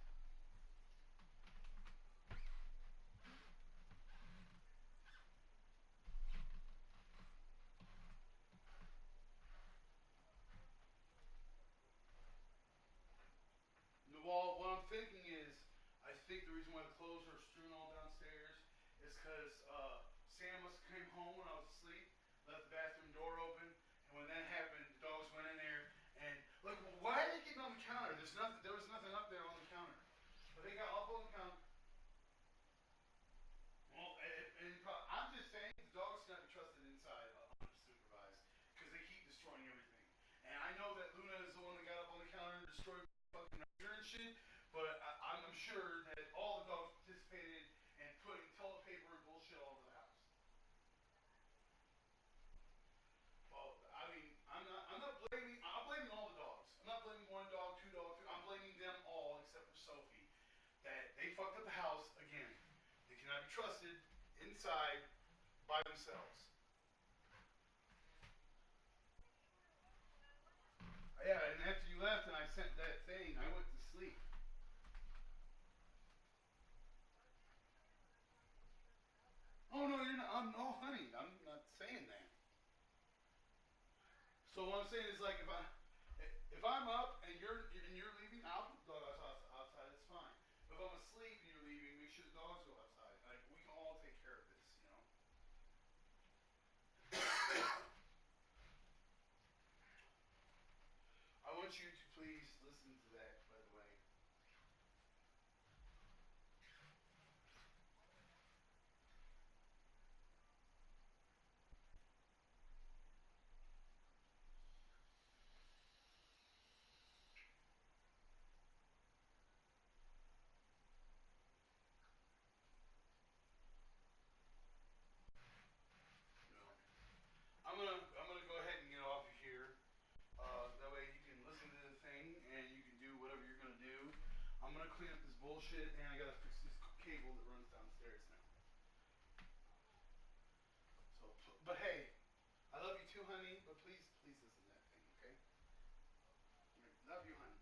Well, what I'm thinking is, I think the reason why the clothes are strewn all downstairs is because Sam must have came home when I was asleep, left the bathroom door open, and when that happened, the dogs went in there and like, why are they getting on the counter? There was nothing up there on the counter, but they got up on the counter. Well, I'm just saying the dogs cannot be trusted inside unsupervised because they keep destroying everything. And I know that Luna is the one that got up on the counter and destroyed fucking razor and shit, but I'm sure that all the dogs participated in putting toilet paper and bullshit all over the house. Well, I mean, I'm blaming all the dogs. I'm not blaming one dog, two dogs. I'm blaming them all except for Sophie. That they fucked up the house again. They cannot be trusted inside by themselves. Yeah, and after you left and I sent that thing, I went to sleep. Oh no, you're not. No, honey, I'm not saying that. So what I'm saying is like if I'm up and you're leaving, I'll put the dogs outside. It's fine. But if I'm asleep and you're leaving, make sure the dogs go outside. Like we can all take care of this, you know. I want you to please listen to that. By the way. No. I'm gonna go ahead and get off of here. That way you can listen to the thing and you can do whatever you're gonna do. I'm gonna clean up this bullshit and I gotta fix this cable that runs downstairs now. So, but hey, I love you too, honey. But please, please listen to that thing, okay? Love you, honey.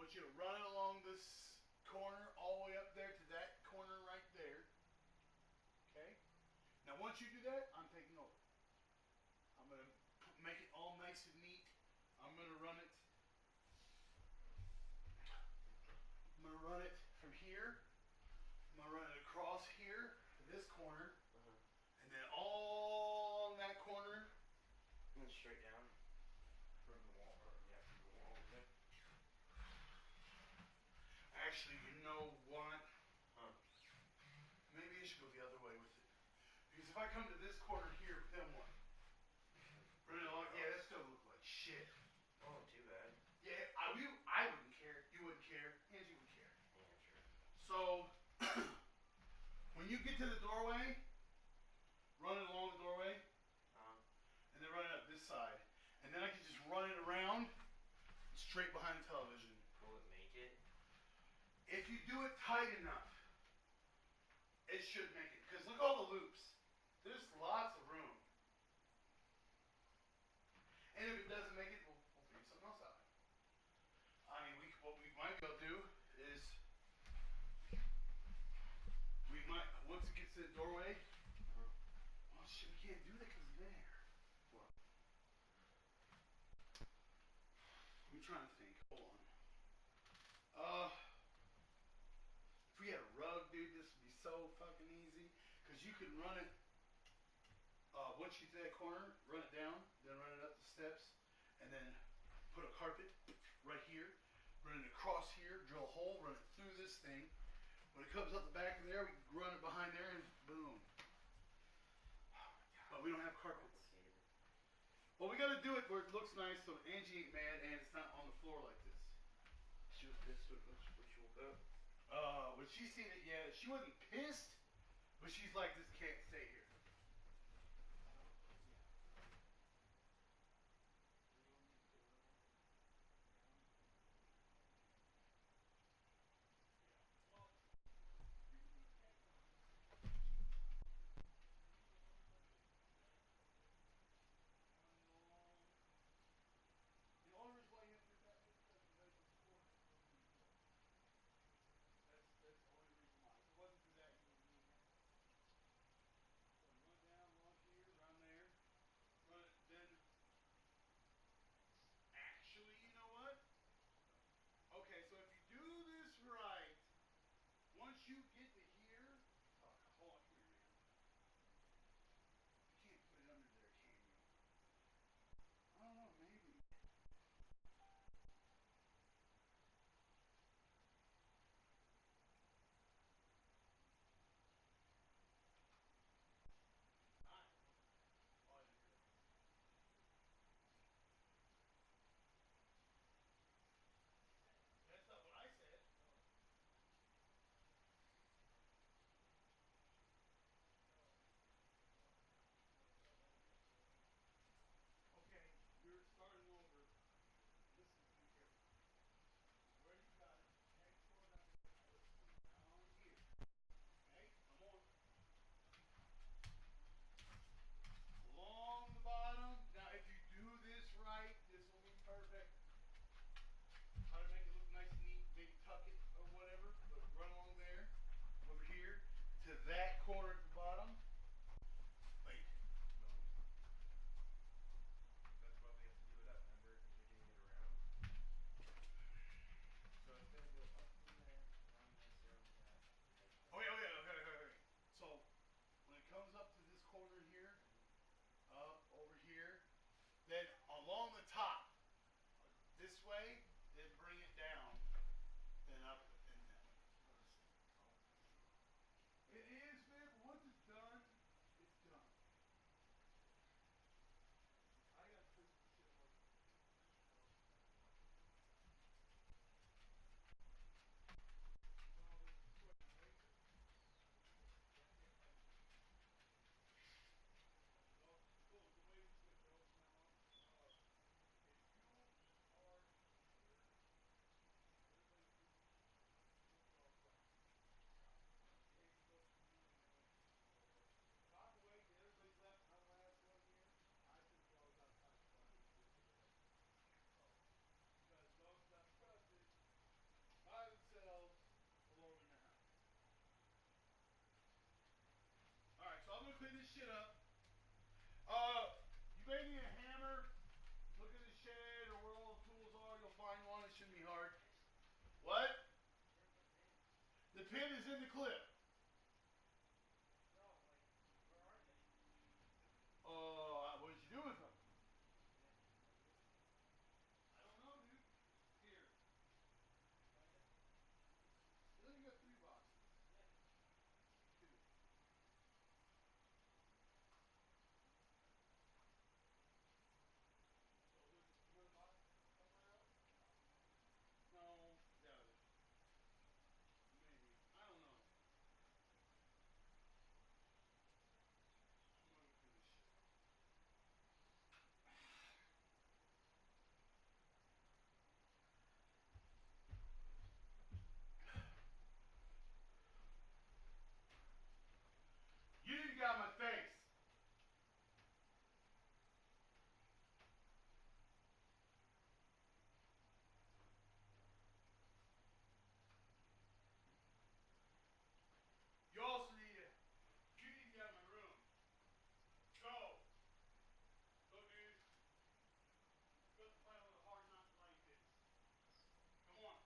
want you to run it along this corner all the way up there to that corner right there. Okay? Now once you do that, I'm taking over. I'm going to make it all nice and neat. I'm going to run it. I'm going to run it from here. I'm going to run it across here to this corner. And then all along that corner. And then straight down from the wall. Or, yeah, from the wall. Okay. Actually, you know what? Huh. Maybe I should go the other way with it. Because if I come to this corner here, then what? Run it along. Yeah, that's going to look like shit. Oh, too bad. Yeah, I wouldn't care. You wouldn't care. Angie wouldn't care. Yeah, sure. So, when you get to the doorway, run it along the doorway, and then run it up this side. And then I can just run it around straight behind the television. Will it make it? If you do it tight enough, it should make it. Because look at all the loops. There's lots of room. And if it doesn't make it, we'll figure something else out. I mean, what we might be able to do is, we might, once it gets to the doorway, oh shit, we can't do that because it's there. What? I'm trying to think. Hold on. If we had a rug, dude, this would be so fucking easy. Because you can run it, once you get to that corner, run it down, then run it up the steps, and then put a carpet right here, run it across here, drill a hole, run it through this thing. When it comes up the back of there, we can run it behind there, and boom. But we don't have carpets. Well, we got to do it where it looks nice so Angie ain't mad and it's not on the floor like this. She was pissed when she woke up. When she seen it, yeah, she wasn't pissed, but she's like, this can't stay here. shit up. You may need a hammer. Look in the shed or where all the tools are. You'll find one. It shouldn't be hard. What? The pin is in the clip. What did you do with them? I don't know, dude. Here. You only got 3 boxes. Two. You want a box somewhere else? No, doubt it. Maybe. I don't know. I'm gonna look through this shit. You need to get out of my face. You also need to. You need to get out of my room. Go. Go, dude. You have to find one of the hard knock blankets. Come on.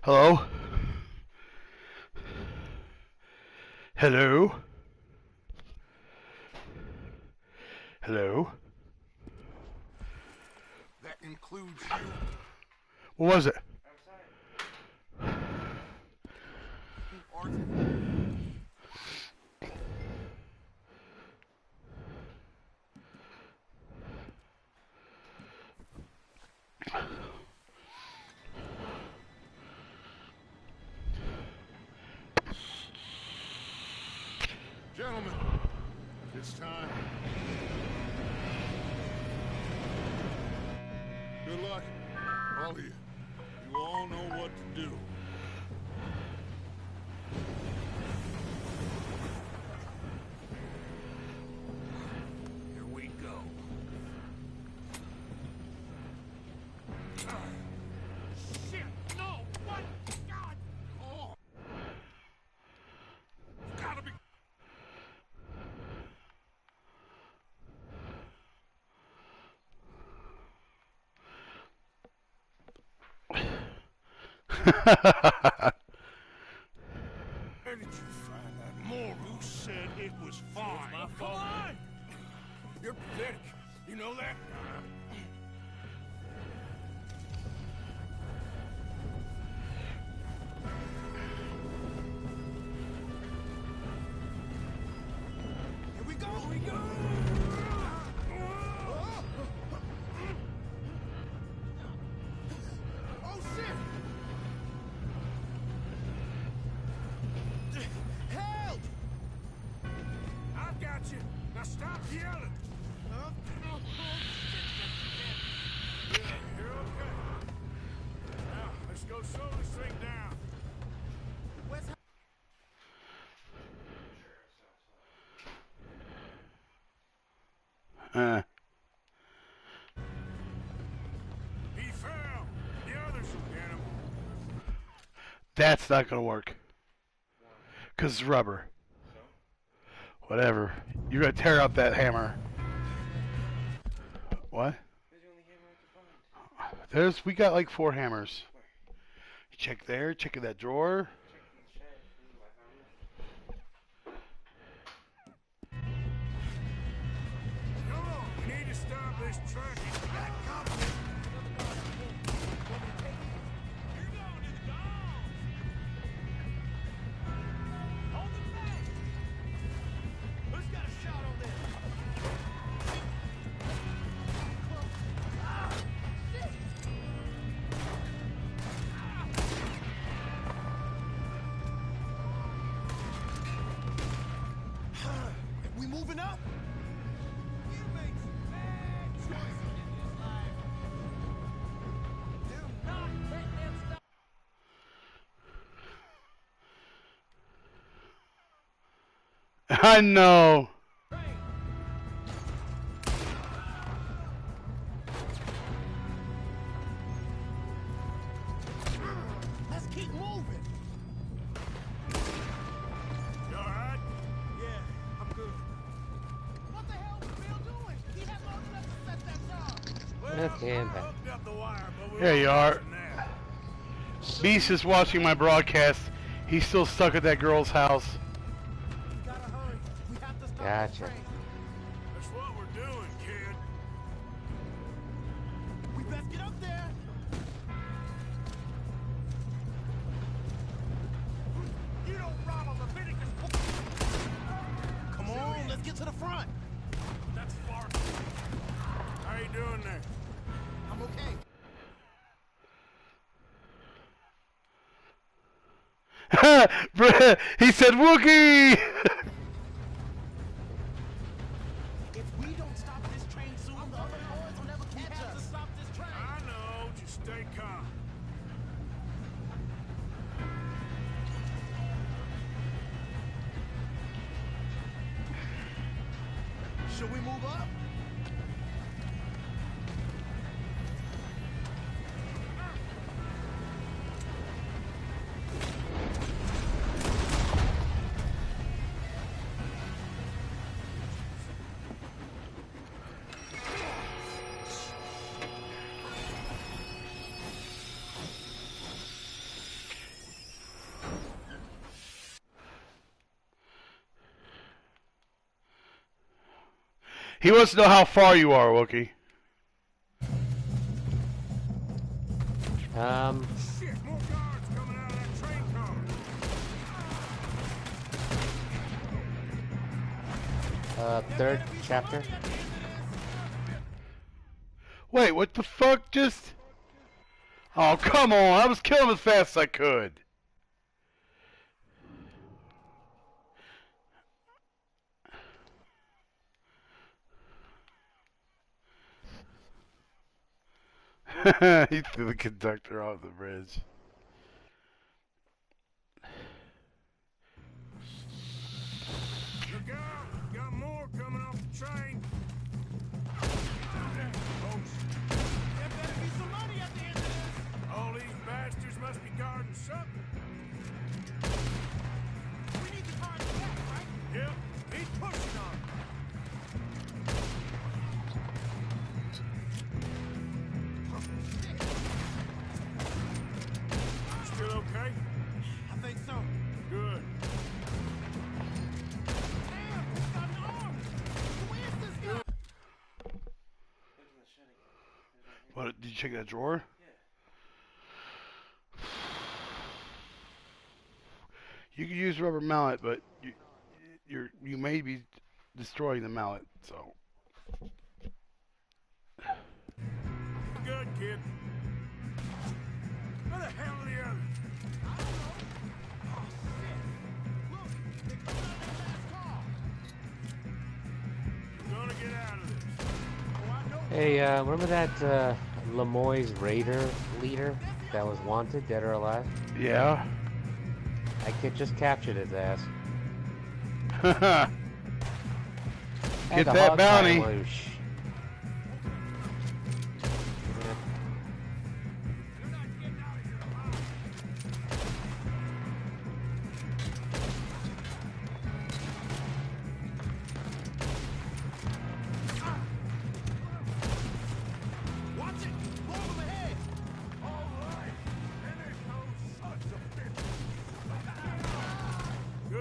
Hello? Hello? Hello? That includes you. What was it? Gentlemen, it's time. Good luck, all of you. You all know what to do. Here we go. Shit! No! What? God! Oh. Gotta be. Where did you find that moral? Who said it was fine? My fault. Come on! You're pathetic. You know that? Here we go! Here we go! He fell. The others will get him. That's not gonna work. Cause it's rubber. Whatever. You're gonna tear up that hammer. What? We got like 4 hammers. Check there, check in that drawer. Come on, we need to stop this track. Who's got a shot on this? We moving up? You make some bad choices in this life. Do not let them stop. I know. Let's keep moving. You alright? Yeah, I'm good. What the hell was Bill doing? He had long enough to set that job. Okay, I'm back. Hooked up the wire, but we There you are. lost now. Beast is watching my broadcast. He's still stuck at that girl's house. We gotta hurry. We have to stop Gotcha. this train. That's what we're doing, kid. We best get up there. You don't rob a Leviticus. Come on, let's get to the front. That's far. How you doing there? I'm okay. He said Wookie! If we don't stop this train soon, the other boys will never catch us. To stop this train. I know, just stay calm. Should we move up? He wants to know how far you are, Wookie. Shit, more guards coming out of that train car. Third chapter. Wait, what the fuck just... Oh, come on. I was killing him as fast as I could. He threw the conductor off the bridge. Look out! Got more coming off the train. There better be some money at the end of this. All these bastards must be guarding something. We need to guard the back, right? Yep, he's pushing on it. Still okay? I think so. Good. Damn, we got an army. Who is this guy? What, did you check that drawer? You could use rubber mallet, but you may be destroying the mallet, so. Good, kid. Where the hell are the others? I don't know. Oh, shit. Look, they're coming out of that last car. We're gonna get out of this. Oh, I know. Hey, remember that Lemoy's Raider leader that was wanted, dead or alive? Yeah. I just captured his ass. Get And the that hog bounty. tie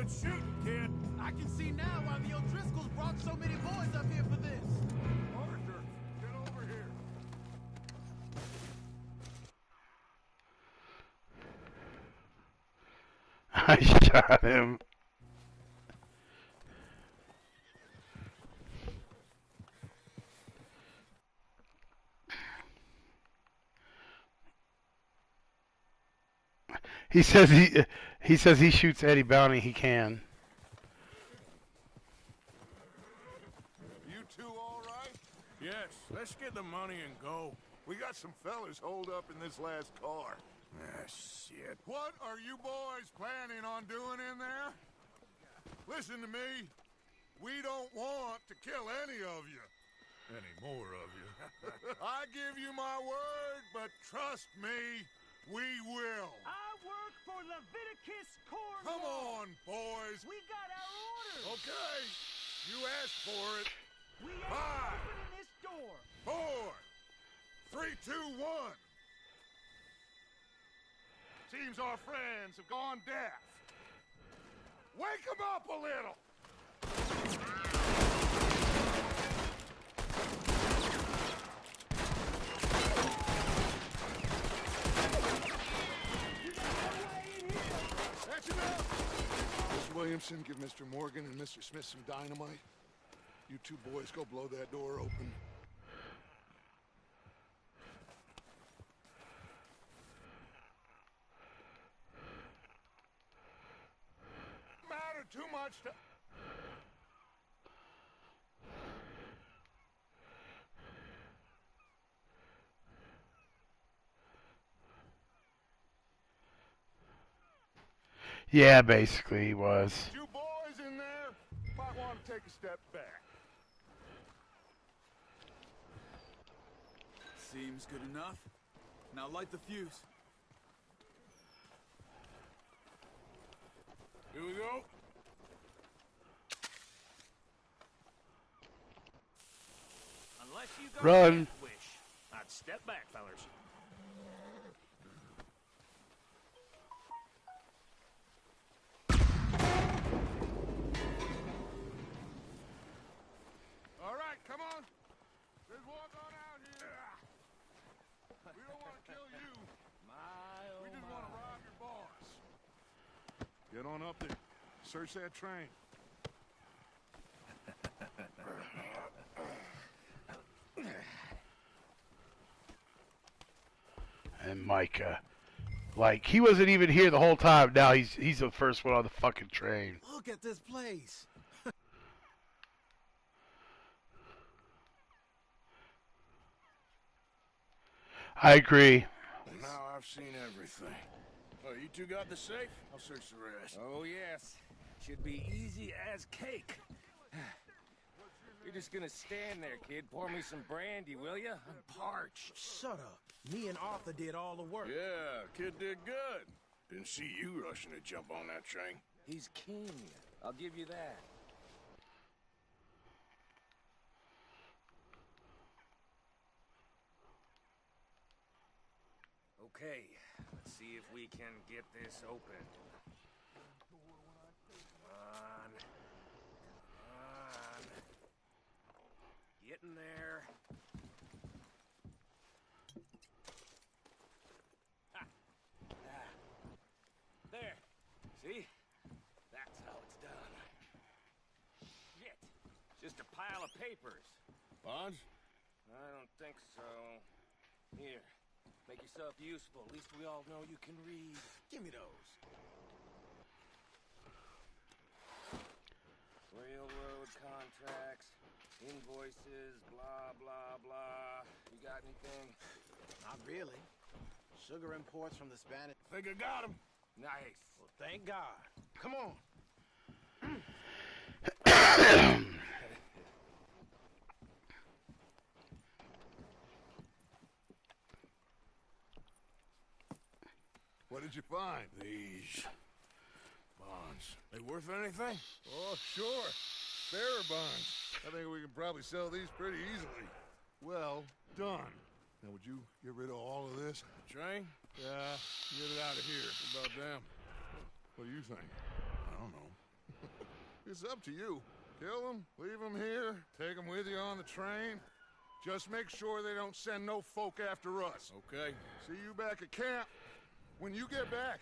quit shooting, kid. I can see now why the O'Driscolls brought so many boys up here for this. Arthur, get over here. I shot him. He says he shoots Eddie Bounty. He can. You two all right? Yes, let's get the money and go. We got some fellas holed up in this last car. Ah, shit. What are you boys planning on doing in there? Listen to me. We don't want to kill any of you. Any more of you. I give you my word, but trust me, we will. I work for Leviticus Corps. Come on, boys. We got our orders. Okay. You asked for it. We ain't 5, opening this door. 4, 3, 2, 1. Seems our friends have gone deaf. Wake them up a little. That's enough. Mr. Williamson, give Mr. Morgan and Mr. Smith some dynamite. You two boys go blow that door open. Matter too much to... Yeah, basically he was. You boys in there might want to take a step back. Seems good enough. Now light the fuse. Here we go. Unless you go Run. death wish. I'd step back, fellers. All right, come on. Let's walk on out here. We don't want to kill you. We just want to rob your boss. Get on up there. Search that train. And Micah. Like, he wasn't even here the whole time. Now he's the first one on the fucking train. Look at this place. I agree. Now I've seen everything. Oh, you two got the safe? I'll search the rest. Oh, yes. Should be easy as cake. You're just gonna stand there, kid. Pour me some brandy, will ya? I'm parched. Shut up. Me and Arthur did all the work. Yeah, kid did good. Didn't see you rushing to jump on that train. He's king. I'll give you that. Okay, let's see if we can get this open. Come on. Come on. Get in there. Ha. Ah. There. See? That's how it's done. Shit. Just a pile of papers. Bonds? I don't think so. Here. Make yourself useful. At least we all know you can read. Give me those. Railroad contracts, invoices, blah, blah, blah. You got anything? Not really. Sugar imports from the Spanish. Think I got him. Nice. Well, thank God. Come on. What did you find? These bonds. They worth anything? Oh, sure. Bearer bonds. I think we can probably sell these pretty easily. Well done. Now, would you get rid of all of this? Train? Yeah, get it out of here. What about them? What do you think? I don't know. It's up to you. Kill them, leave them here, take them with you on the train. Just make sure they don't send no folk after us. Okay. See you back at camp. When you get back,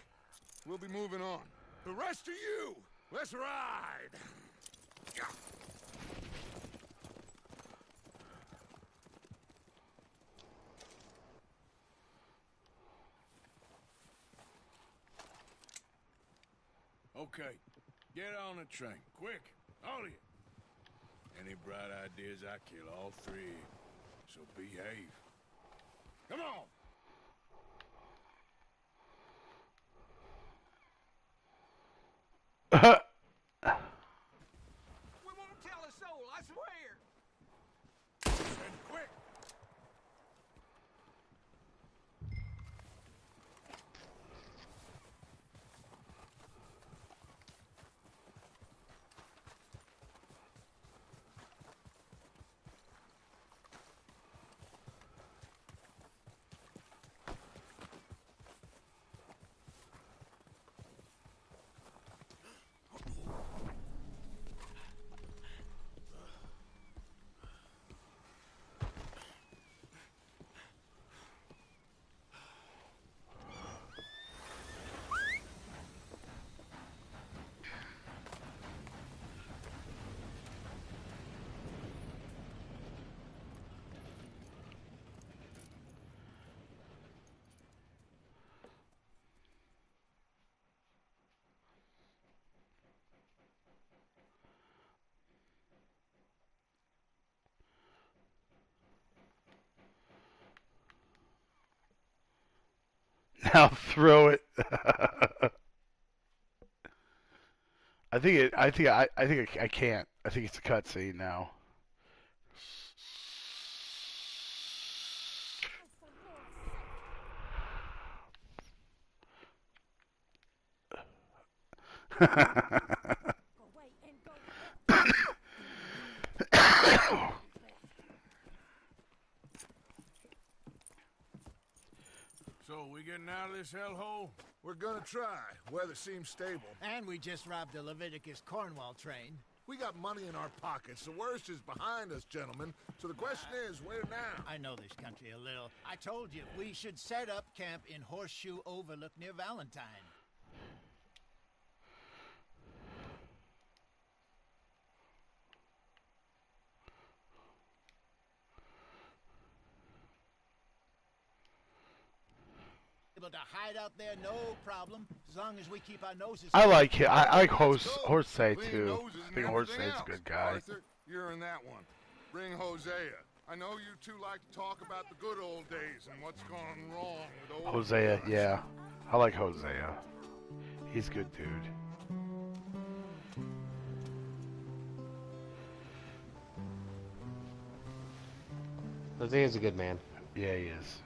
we'll be moving on. The rest of you, let's ride! Okay, get on the train, quick, all of you. Any bright ideas, I kill all three, so behave. Come on! We won't tell a soul, I swear. Said quick! Now throw it. I can't. I think it's a cutscene now. So, we getting out of this hellhole? We're gonna try. Weather seems stable. And we just robbed a Leviticus Cornwall train. We got money in our pockets. The worst is behind us, gentlemen. So the question is, where now? I know this country a little. I told you, we should set up camp in Horseshoe Overlook near Valentine. Able to hide out there, no problem, as long as we keep our noses. I like it. I like Horsey Clean too. noses I and think everything Horsey's a else. good guy. Arthur, you're in that one. Bring Hosea. I know you two like to talk about the good old days and what's gone wrong with old Hosea, guys. yeah. I like Hosea. He's a good dude. Hosea's a good man. Yeah, he is.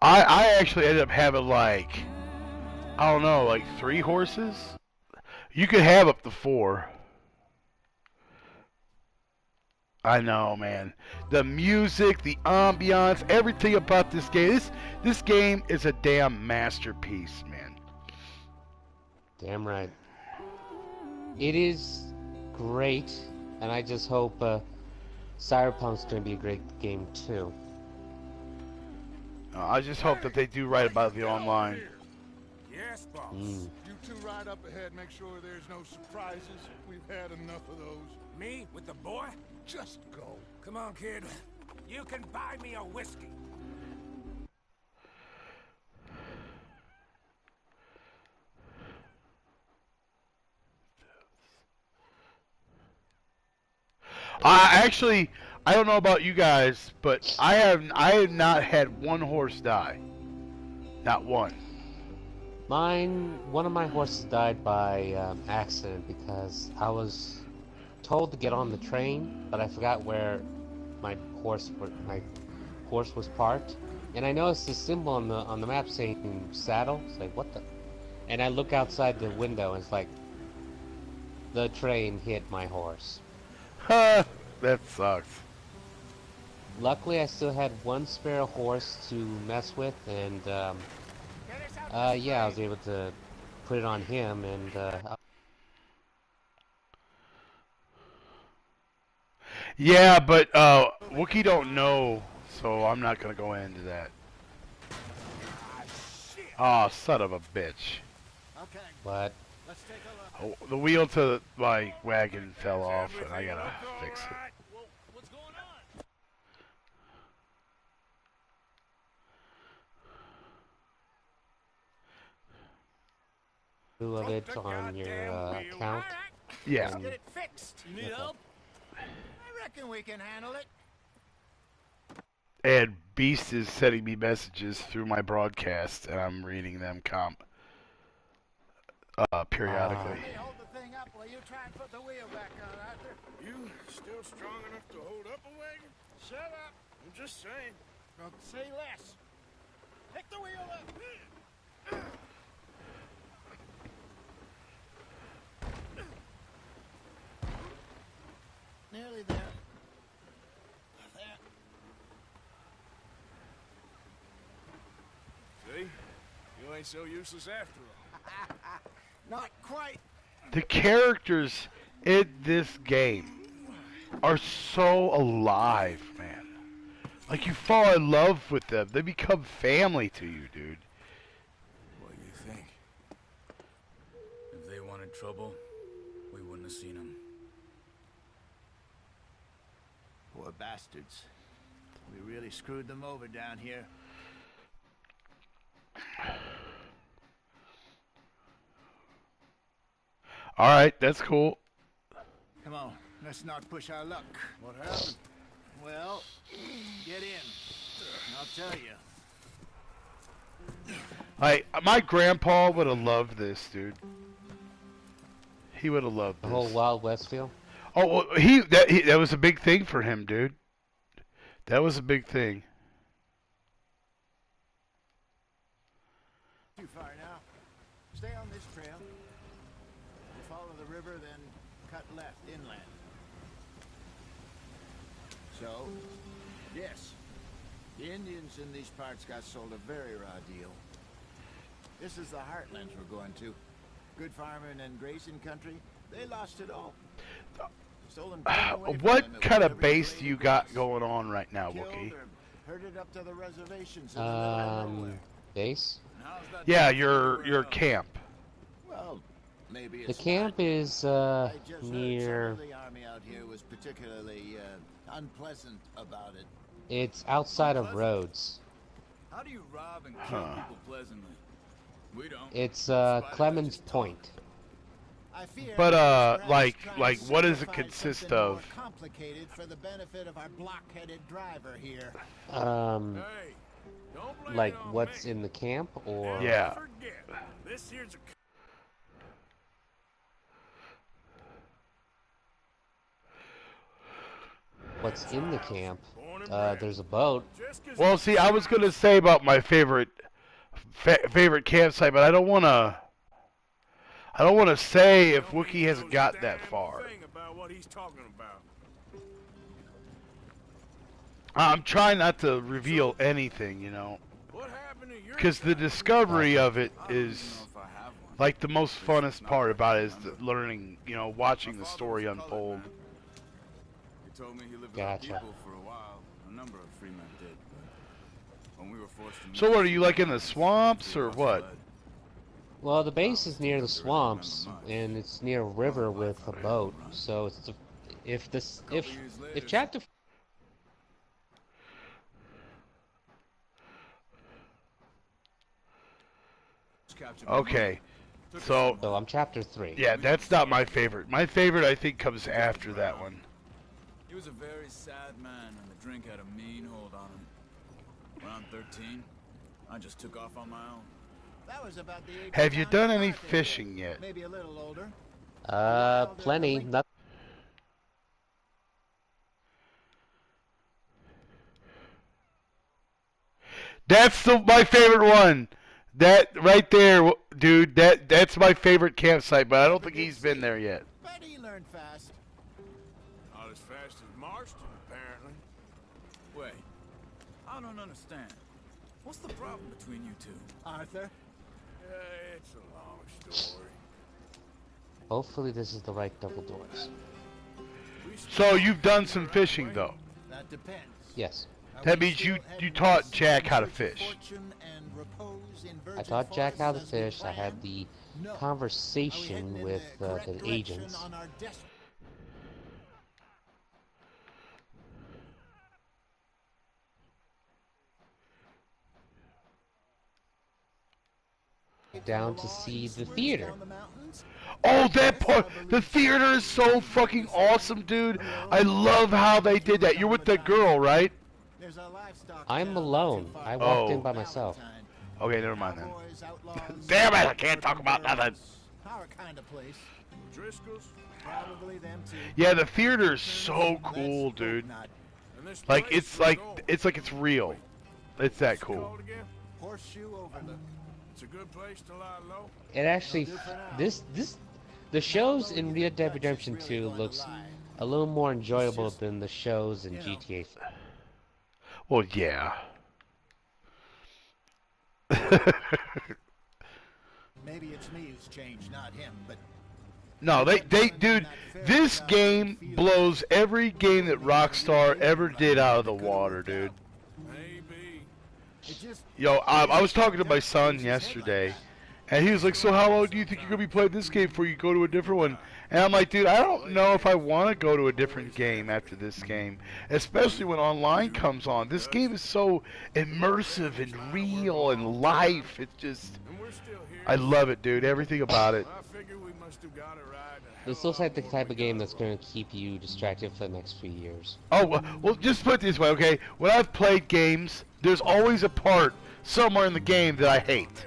I actually ended up having like, I don't know, like 3 horses. You could have up to 4. I know, man. The music, the ambiance, everything about this game. This game is a damn masterpiece, man. Damn right. It is great, and I just hope Cyberpunk's going to be a great game too. I just hope that they do right about the online. Yes, boss. You two ride up ahead, make sure there's no surprises. We've had enough of those. Me with the boy? Just go. Come on, kid. You can buy me a whiskey. I don't know about you guys, but I have not had one horse die. Not one. One of my horses died by accident because I was told to get on the train, but I forgot where my horse was parked, and I noticed the symbol on the map saying saddle. It's like, what the? And I look outside the window, and it's like the train hit my horse. Huh, that sucks. Luckily, I still had one spare horse to mess with, and yeah, I was able to put it on him, and yeah, but Wookiee don't know, so I'm not gonna go into that. Oh, son of a bitch! What? Oh, the wheel to my wagon fell off, and I gotta fix it. Of it on your account. Yeah. Let's get it fixed. You need help? I reckon we can handle it. And Beast is sending me messages through my broadcast, and I'm reading them periodically. Hey, hold the thing up while you try and put the wheel back on, Arthur. You still strong enough to hold up a wagon? Shut up. I'm just saying. Well, say less. Pick the wheel up. Nearly there. See? You ain't so useless after all. Not quite. The characters in this game are so alive, man. Like, you fall in love with them. They become family to you, dude. What do you think? If they wanted trouble, we wouldn't have seen them. Poor bastards. We really screwed them over down here. Alright, that's cool. Come on, let's not push our luck. What happened? Well, get in. I'll tell you. My grandpa would have loved this, dude. He would have loved the this. whole Wild West feel. Oh, well, that was a big thing for him, dude. That was a big thing. Too far now. Stay on this trail. We'll follow the river, then cut left inland. So, yes, the Indians in these parts got sold a very raw deal. This is the heartlands we're going to. Good farming and grazing country, they lost it all. Stolen away What from them kind at of every base blade do you of got grass. going on right now, Killed Wookiee? or herded up to the reservations in the middle of nowhere. Base? Yeah, your camp. Well, maybe The it's camp is I just heard near. some of the army out here was particularly unpleasant about it. It's outside of Rhodes. How do you rob and kill people pleasantly? We don't. It's Clemens Point. I fear But perhaps like trying to what does it simplify consist something more of? complicated for the benefit of our block-headed driver here. Hey, don't blame Like it on what's me. in the camp, or Yeah. Forget. This here's a what's in the camp? There's a boat. Well, see, I was gonna say about my favorite campsite, but I don't wanna say if Wookiee hasn't got that far. thing about what he's talking about. I'm trying not to reveal anything, you know, What happened to your because the discovery of it is like the most funnest part about it is the learning, you know, watching the story unfold. He told me he lived Gotcha. with people for a while. A number of free men did, but when we were forced to So, what are you like in the swamps or what? Well, the base is near the swamps, and it's near a river with a boat. So it's if chapter. Okay, so I'm chapter 3. yeah, that's not my favorite. My favorite, I think, comes after that one. was a very sad man, and the drink had a mean hold on him. Around 13, I just took off on my own. That was about the age Have of you John done any MacArthur. fishing yet? Maybe a little older. Plenty. Not. That's my favorite one. That right there, dude. That's my favorite campsite, but I don't think he's been there yet. But he learned fast. Not as fast as Marston, apparently. Wait, I don't understand. What's the problem between you two? Arthur? It's a long story. Hopefully, this is the right double doors. So you've done some fishing, though. That depends. Yes. That means you taught Jack how to fish. I taught Jack how to fish. I had the conversation with the agents. Down to see the theater. Oh, that part! The theater is so fucking awesome, dude. I love how they did that. You're with that girl, right? I'm alone. I walked in by myself. Okay, never mind then. Damn it! I can't talk about nothing. Our kind of place. Driscoll's, probably them too. Yeah, the theater is so cool, dude. Like it's like real. It's that cool. Horseshoe Overlook. It's a good place to lie low. It actually, the shows in Red Dead Redemption 2 looks a little more enjoyable than the shows in GTA 3. Well, yeah. Maybe it's me who's changed, not him, but No, dude, this game blows every game that Rockstar ever did out of the water, dude. Yo, I was talking to my son yesterday, and he was like, so how long do you think you're going to be playing this game before you go to a different one? And I'm like, dude, I don't know if I want to go to a different game after this game, especially when online comes on. This game is so immersive and real and life. It's just, I love it, dude, everything about it. This looks like the type of game that's going to keep you distracted for the next few years. Oh, well, just put it this way, okay? When I've played games, there's always a part somewhere in the game that I hate.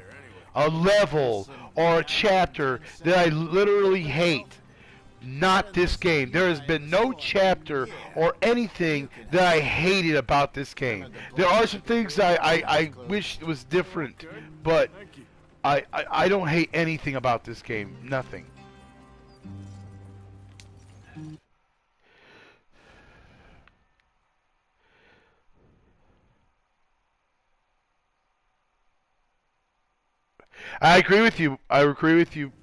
A level or a chapter that I literally hate. Not this game. There has been no chapter or anything that I hated about this game. There are some things I wish was different, but I don't hate anything about this game. Nothing. I agree with you. I agree with you,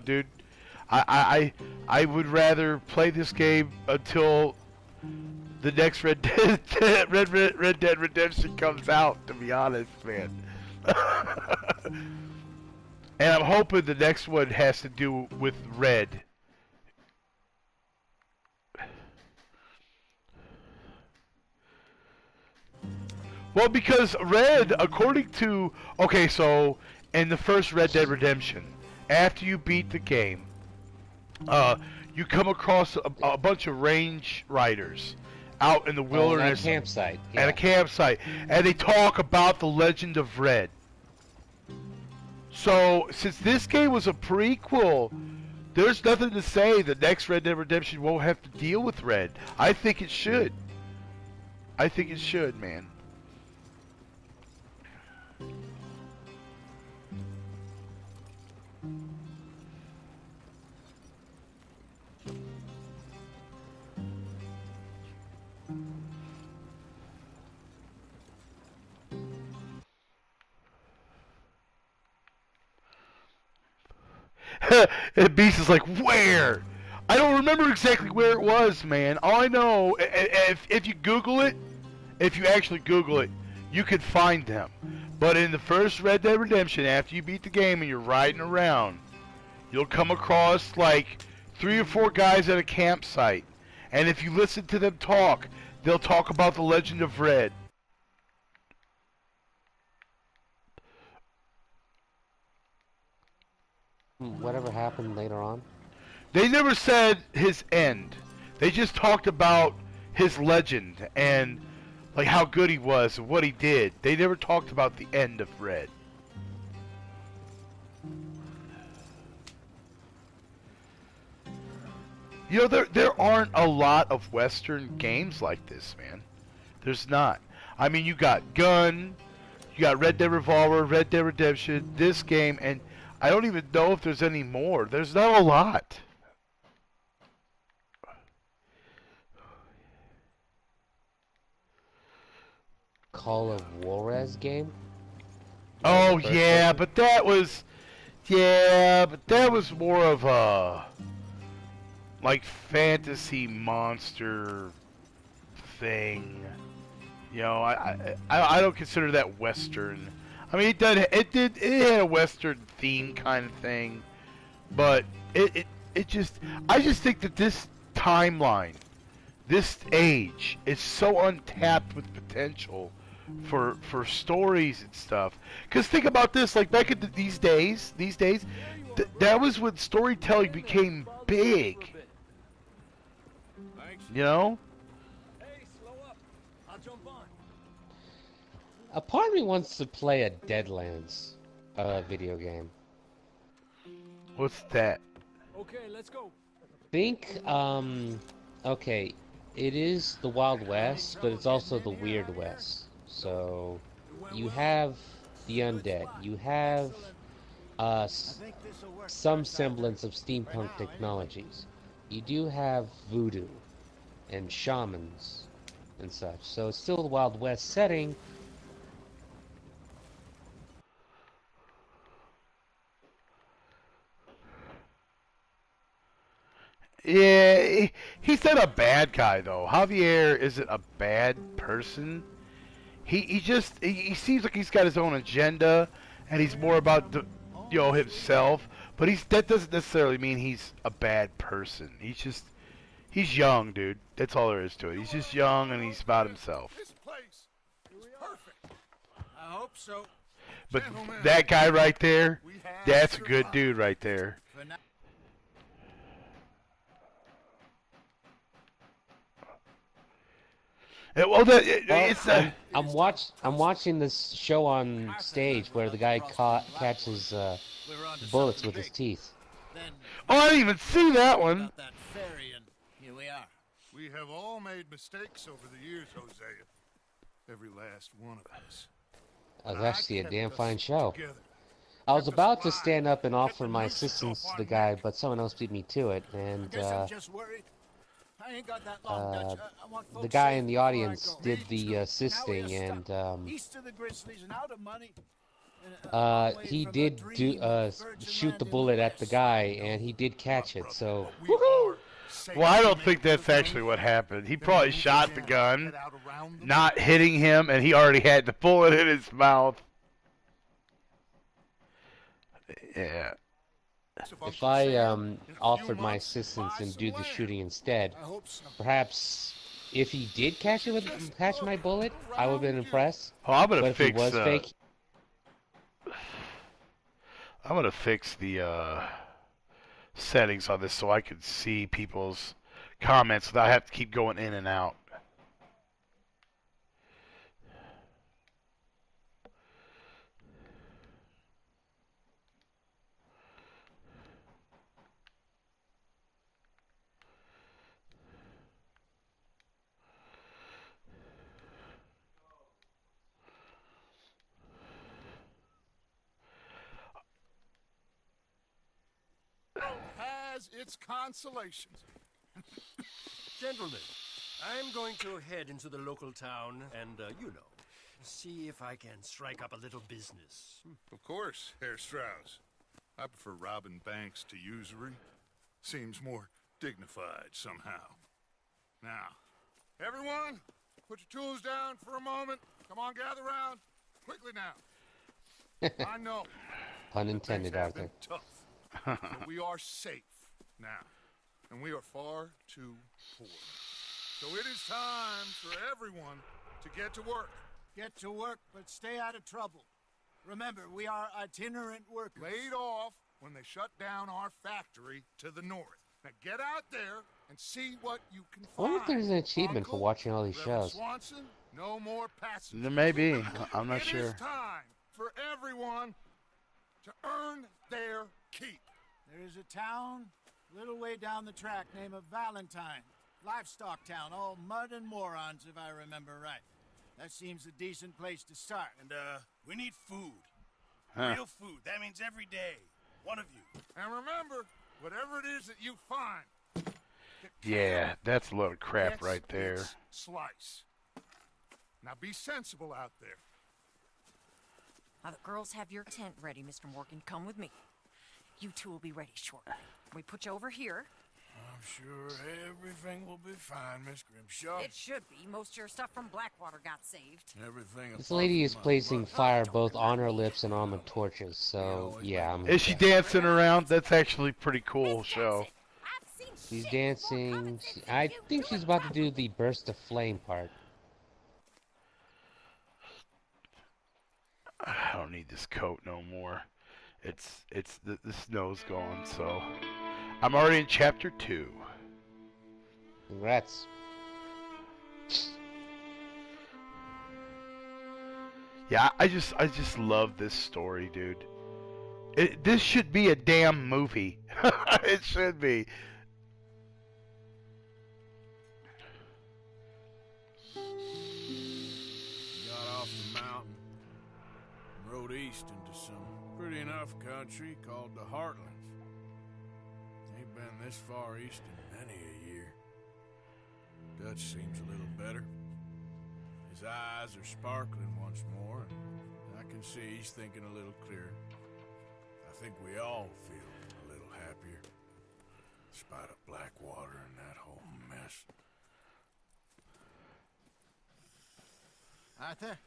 dude. I would rather play this game until the next Red Dead Redemption comes out. To be honest, man. And I'm hoping the next one has to do with Red. Well, because Red, according to so in the first Red Dead Redemption, after you beat the game, you come across a bunch of range riders out in the wilderness. At a campsite. Yeah. At a campsite. And they talk about the Legend of Red. So, since this game was a prequel, there's nothing to say the next Red Dead Redemption won't have to deal with Red. I think it should. I think it should, man. And Beast is like, where? I don't remember exactly where it was, man. All I know, if you Google it, if you actually Google it, you could find them. But in the first Red Dead Redemption, after you beat the game and you're riding around, you'll come across like 3 or 4 guys at a campsite. And if you listen to them talk, they'll talk about the Legend of Red. Whatever happened later on? They never said his end. They just talked about his legend and like how good he was and what he did. They never talked about the end of Red. You know, there aren't a lot of Western games like this, man. There's not. I mean, you got Gun, you got Red Dead Revolver, Red Dead Redemption, this game, and I don't even know if there's any more. There's not a lot. Call of Juarez game? Oh yeah, but that was more of a like fantasy monster thing. You know, I don't consider that Western. I mean, it had a Western theme kind of thing, but it just, I just think that this timeline, this age, is so untapped with potential for stories and stuff. Because think about this, like back in these days, that was when storytelling became big. You know? A part of me wants to play a Deadlands video game. What's that? Okay, let's go. Think, okay, it is the Wild West, but it's also the Weird West. So, you have the undead, you have some semblance of steampunk technologies. You do have voodoo and shamans and such. So it's still the Wild West setting. Yeah, he's not a bad guy though. Javier isn't a bad person. He seems like he's got his own agenda, and he's more about himself. But that doesn't necessarily mean he's a bad person. He's young, dude. That's all there is to it. He's just young and he's about himself. This place is perfect. I hope so. But that guy right there, that's a good dude right there. I'm watching this show on stage where the guy catches bullets with his teeth. Oh, I didn't even see that one. Here we are. We have all made mistakes over the years, Hosea. Every last one of us. That was actually a damn fine show. I was about to stand up and offer my assistance to the guy, but someone else beat me to it, and the guy in the audience did the assisting, and he did shoot the bullet at the guy, and he did catch it. So, woohoo! Well, I don't think that's actually what happened. He probably shot the gun, not hitting him, and he already had the bullet in his mouth. Yeah. If I offered my assistance and do the shooting instead, perhaps if he did catch my bullet, I would have been impressed. Oh, I'm gonna but fix. If he was fake, I'm gonna fix the settings on this so I can see people's comments without having to keep going in and out. Has its consolations. Gentlemen, I'm going to head into the local town and, see if I can strike up a little business. Of course, Herr Strauss. I prefer robbing banks to usury. Seems more dignified somehow. Now, everyone, put your tools down for a moment. Come on, gather round. Quickly now. I know. Pun intended, Arthur. Tough, but we are safe now, and we are far too poor. So it is time for everyone to get to work. Get to work, but stay out of trouble. Remember, we are itinerant workers. Laid off when they shut down our factory to the north. Now get out there and see what you can I wonder find. if there's an achievement for Uncle, watching all these Reverend shows. Swanson, no more passengers. There may be. I'm not It sure. is time for everyone to earn their keep. There is a town a little way down the track named Valentine. Livestock town, all mud and morons, if I remember right. That seems a decent place to start. And, we need food. Huh. Real food. That means every day. One of you. And remember, whatever it is that you find, Yeah, that's a load of crap gets right there. its slice. Now be sensible out there. Now the girls have your tent ready, Mr. Morgan. Come with me. You two will be ready shortly. We put you over here. I'm sure everything will be fine, Miss Grimshaw. It should be. Most of your stuff from Blackwater got saved. Everything. This lady is placing fire both on her lips and on the torches, so yeah. Is she dancing around? That's actually pretty cool show. She's dancing. I think she's about to do the burst of flame part. I don't need this coat no more. The snow's gone, so I'm already in chapter 2. Congrats. Yeah, I just love this story, dude. This should be a damn movie. It should be. Got off the mountain and rode east into some pretty enough country called the Heartlands. Ain't been this far east in many a year. Dutch seems a little better. His eyes are sparkling once more, and I can see he's thinking a little clearer. I think we all feel a little happier, in spite of Blackwater and that whole mess. Arthur?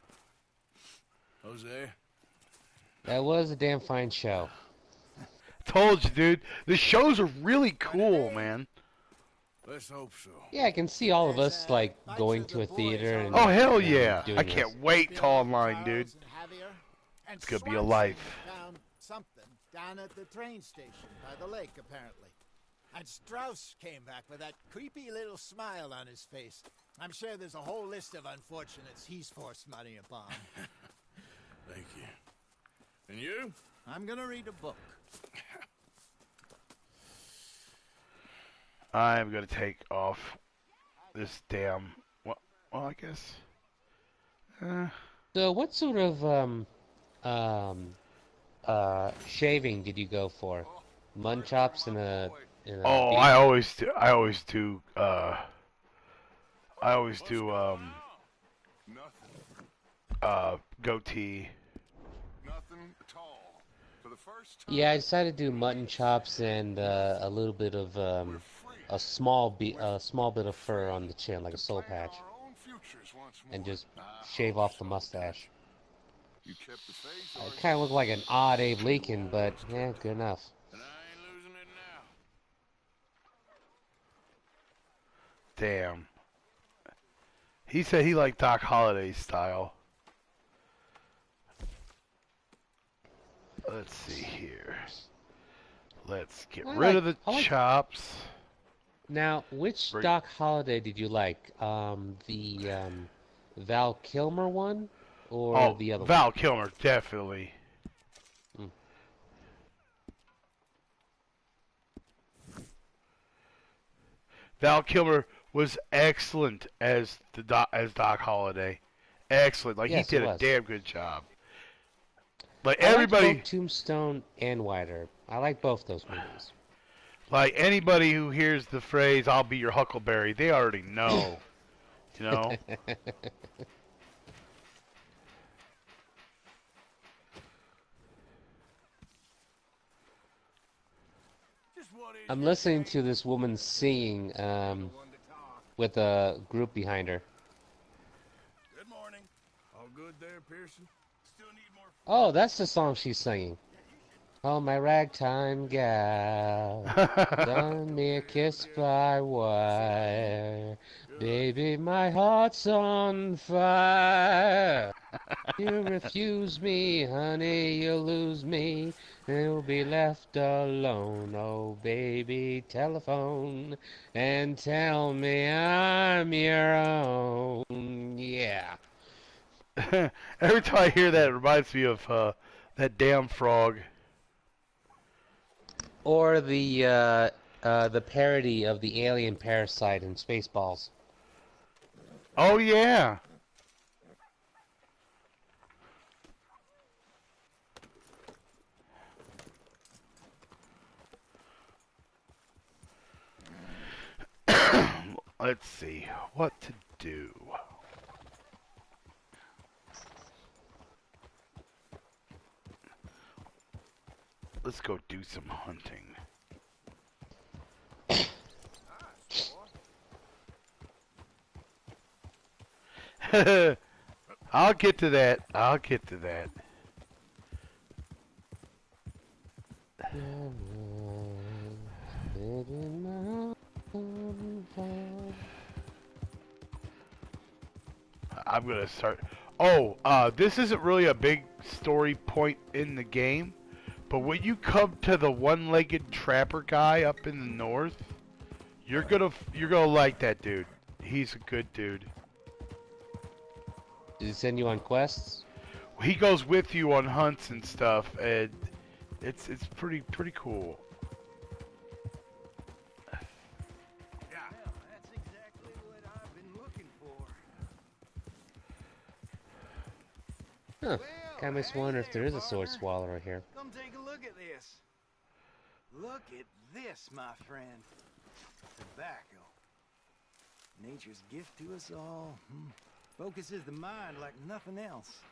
Jose? That was a damn fine show. Told you, dude. The shows are really cool, man. Let's hope so. Yeah, I can see all of us like going to a theater and. Oh hell and yeah! doing I this. can't wait to online, dude. And It's gonna be a Swanson life. Found something down at the train station by the lake, apparently. And Strauss came back with that creepy little smile on his face. I'm sure there's a whole list of unfortunates he's forced money upon. Thank you. And you? I'm gonna read a book. I'm gonna take off this damn. Well, I guess. So, what sort of shaving did you go for? Mutton chops and a. Oh, I always do. I always do. Goatee. Nothing at all. For the first time. Yeah, I decided to do mutton chops and a little bit of a small bit of fur on the chin, like a soul patch, and just shave off the mustache. You kept the face. I kind of look like an odd Abe Lincoln, but yeah, good enough. Damn. He said he liked Doc Holliday style. Let's see here. Let's get rid of the chops. Now, which Doc Holliday did you like? The Val Kilmer one, or the other Val one? Kilmer, definitely. Val Kilmer was excellent as Doc Holliday. Excellent. Like, Yes, he did he a was. damn good job. Like, I liked everybody, both Tombstone and White Earp. I like both those movies. like anybody who hears the phrase "I'll be your Huckleberry," they already know. You know. I'm listening to this woman singing with a group behind her. Good morning. All good there, Pearson? Still need more. Oh, that's the song she's singing. Oh, my ragtime gal, done me a kiss by wire. Baby, my heart's on fire. You refuse me, honey, you'll lose me. You'll be left alone. Oh, baby, telephone and tell me I'm your own. Yeah. Every time I hear that, it reminds me of that damn frog. Or the parody of the alien parasite in Spaceballs. Oh yeah. Let's see what to do. Let's go do some hunting. I'll get to that. I'll get to that. I'm gonna start. Oh, this isn't really a big story point in the game, but when you come to the one-legged trapper guy up in the north, you're gonna like that dude. He's a good dude. Does he send you on quests? He goes with you on hunts and stuff, and it's pretty cool. That's exactly what I've been looking for. Huh. Kinda makes me wonder if there is a sword swallower here. Come take a look at this. Look at this, my friend. Tobacco. Nature's gift to us all. Focuses the mind like nothing else.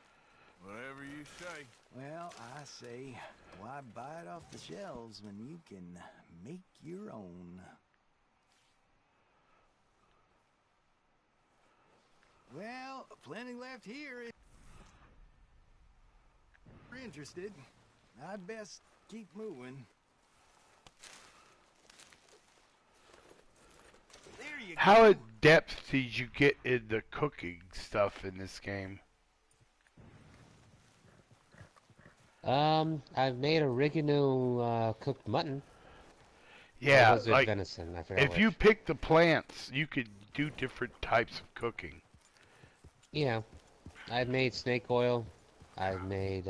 Whatever you say. Well, I say, why buy it off the shelves when you can make your own? Well, plenty left here. If you're interested, I'd best keep moving. There you How go. in depth did you get in the cooking stuff in this game? I've made oregano cooked mutton. Yeah, Or was it like venison? I forgot if which. you pick the plants, you could do different types of cooking. Yeah, I've made snake oil. I've made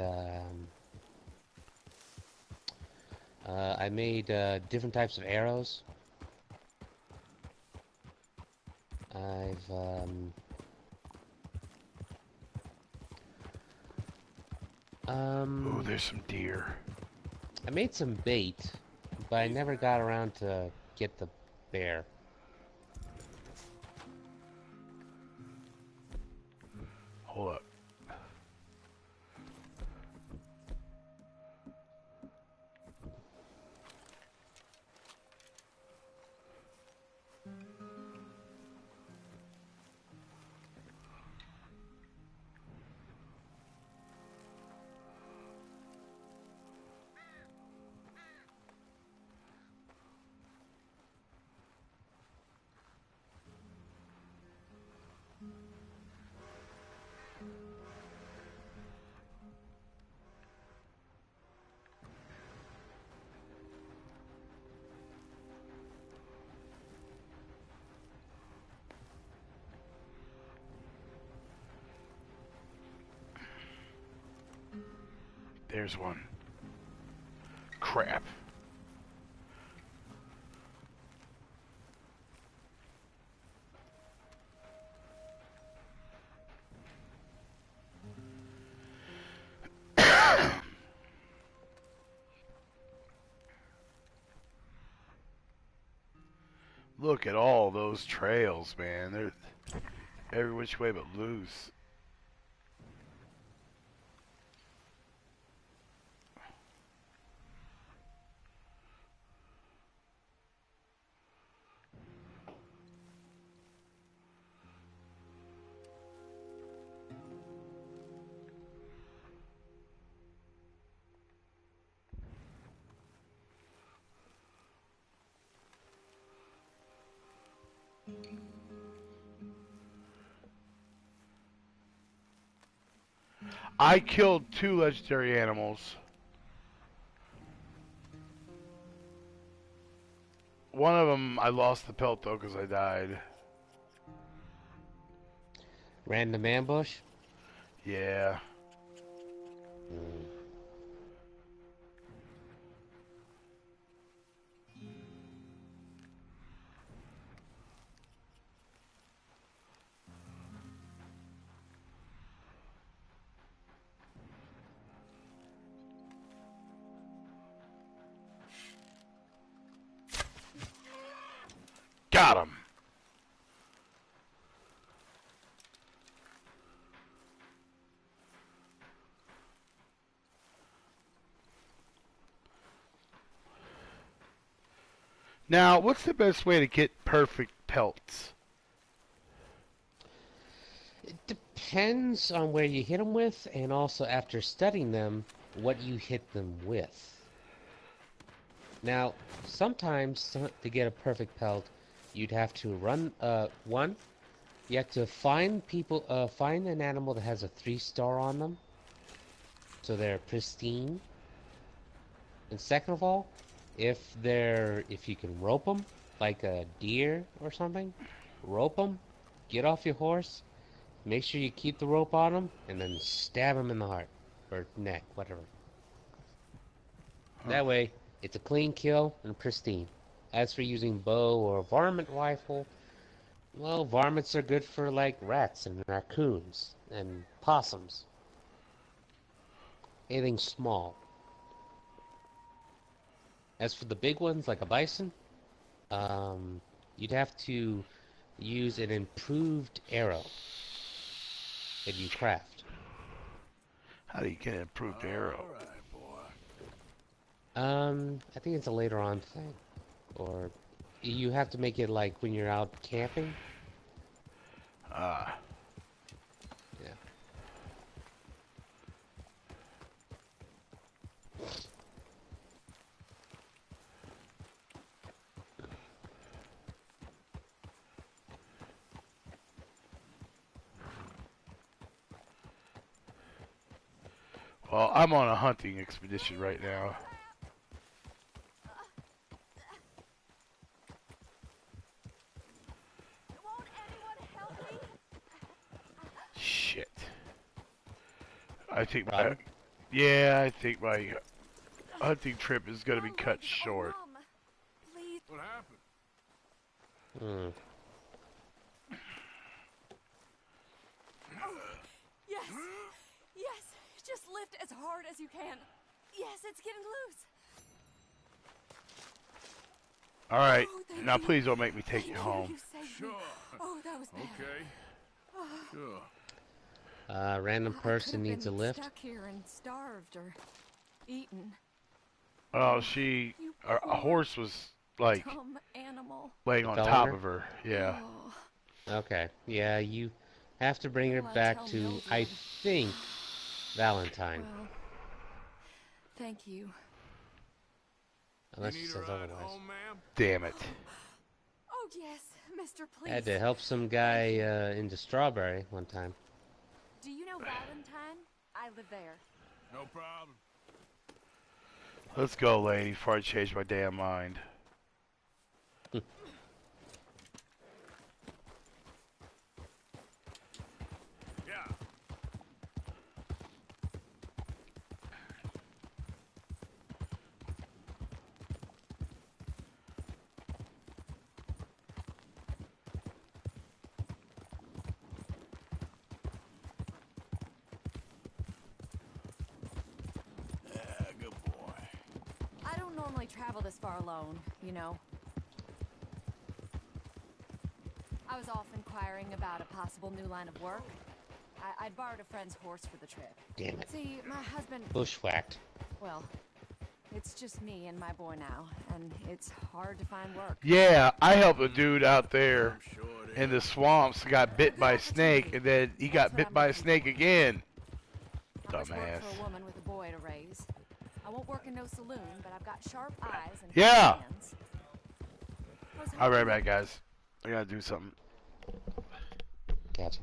different types of arrows. I've Ooh, there's some deer. I made some bait, but I never got around to get the bear. Hold up. There's one. Crap. Look at all those trails, man. They're every which way but loose. I killed 2 legendary animals. One of them, I lost the pelt though because I died. Random ambush? Yeah. Got him. Now, what's the best way to get perfect pelts? It depends on where you hit them with, and also after studying them, what you hit them with. Now, sometimes to get a perfect pelt, you'd have to run, one, you have to find an animal that has a 3-star on them, so they're pristine. And second of all, if you can rope them, like a deer or something, rope them, get off your horse, make sure you keep the rope on them, and then stab them in the heart, or neck, whatever. That way, it's a clean kill and pristine. As for using bow or varmint rifle, well, varmints are good for like rats and raccoons and possums. Anything small. As for the big ones, like a bison, you'd have to use an improved arrow that you craft. How do you get an improved arrow? I think it's a later on thing. Or you have to make it like when you're out camping. Ah. Yeah. Well, I'm on a hunting expedition right now. Shit. I think my hunting trip is gonna be cut short. What happened? Yes. Yes. Just lift as hard as you can. Yes, it's getting loose. Alright, Oh, now you. please don't make me take you home. You saved me. Oh, that was bad. Okay. Sure. Random person needs a lift. Stuck here and starved or eaten. Oh, a horse was like Dumb animal. laying on Fell top on her? of her. Yeah. Okay. Yeah, you have to bring her Well, I back tell to, Mildred. I think, Valentine. Well, thank you. Unless she says otherwise. Damn it. Oh, yes, Mr. Please. I had to help some guy into Strawberry one time. Do you know Valentine? I live there. No problem. Let's go, lady, before I change my damn mind. I don't normally travel this far alone, you know. I was off inquiring about a possible new line of work. I'd borrowed a friend's horse for the trip. Damn it. See, my husband... Bushwhacked. Well, it's just me and my boy now, and it's hard to find work. Yeah, I helped a dude out there in the swamps who got bit by a snake, and then he got bit by a snake again. Not much work Dumbass. for a woman with a boy to raise. I won't work in no saloon, but I've got sharp eyes and Yeah. hands. I'll be right back, guys. I gotta do something. Gotcha.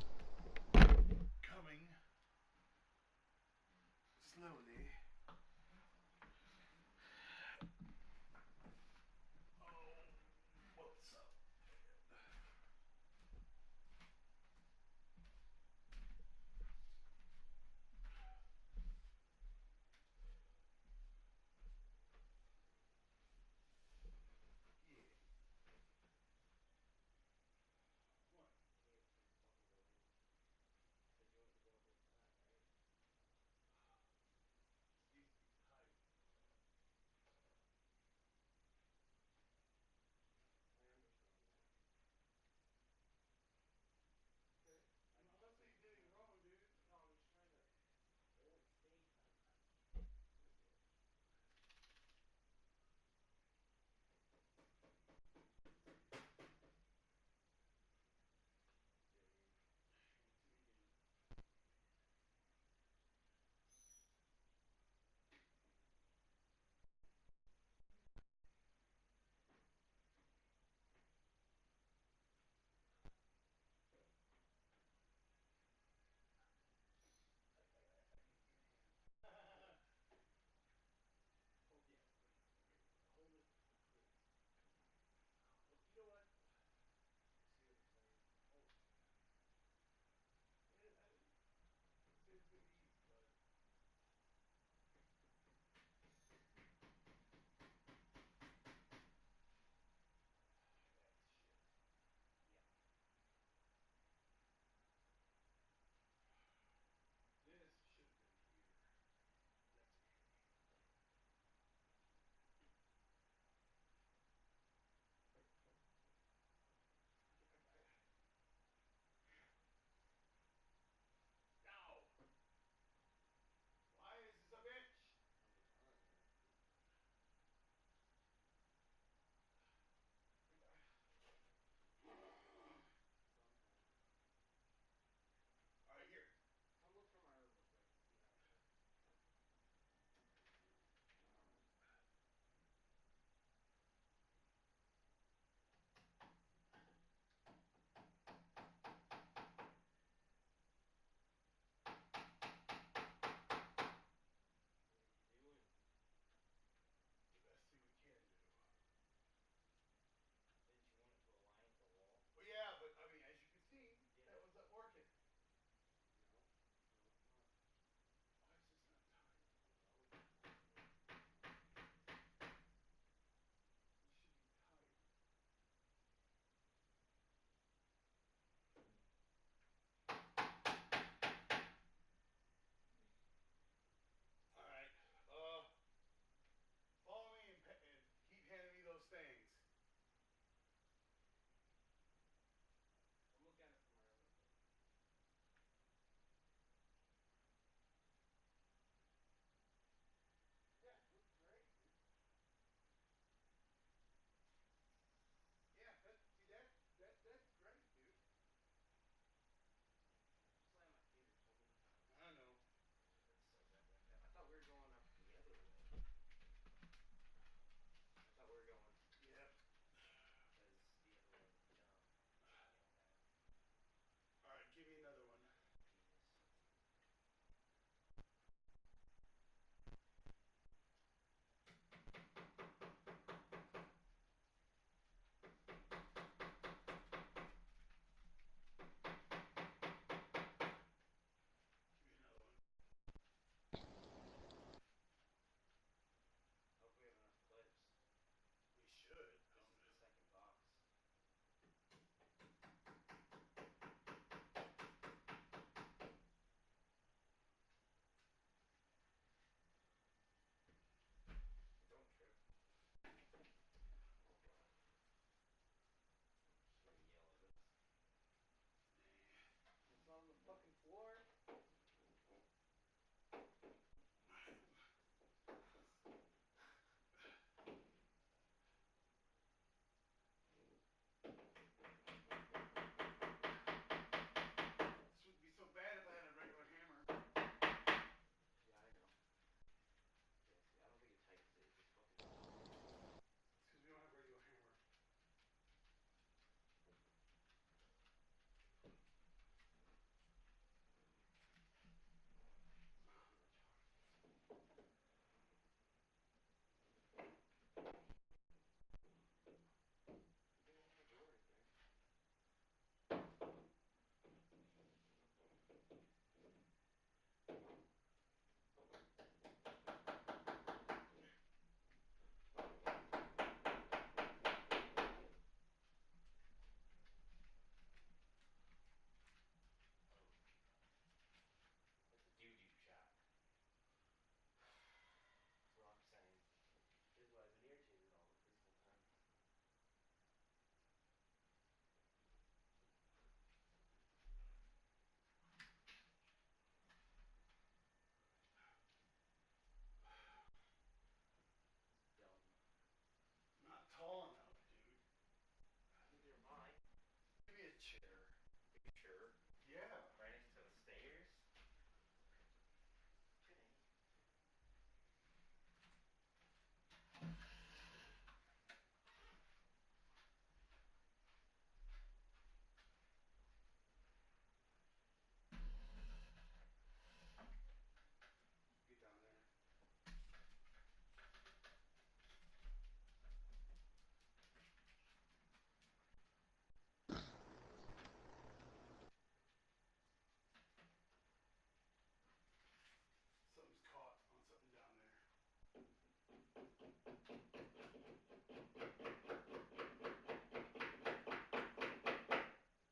not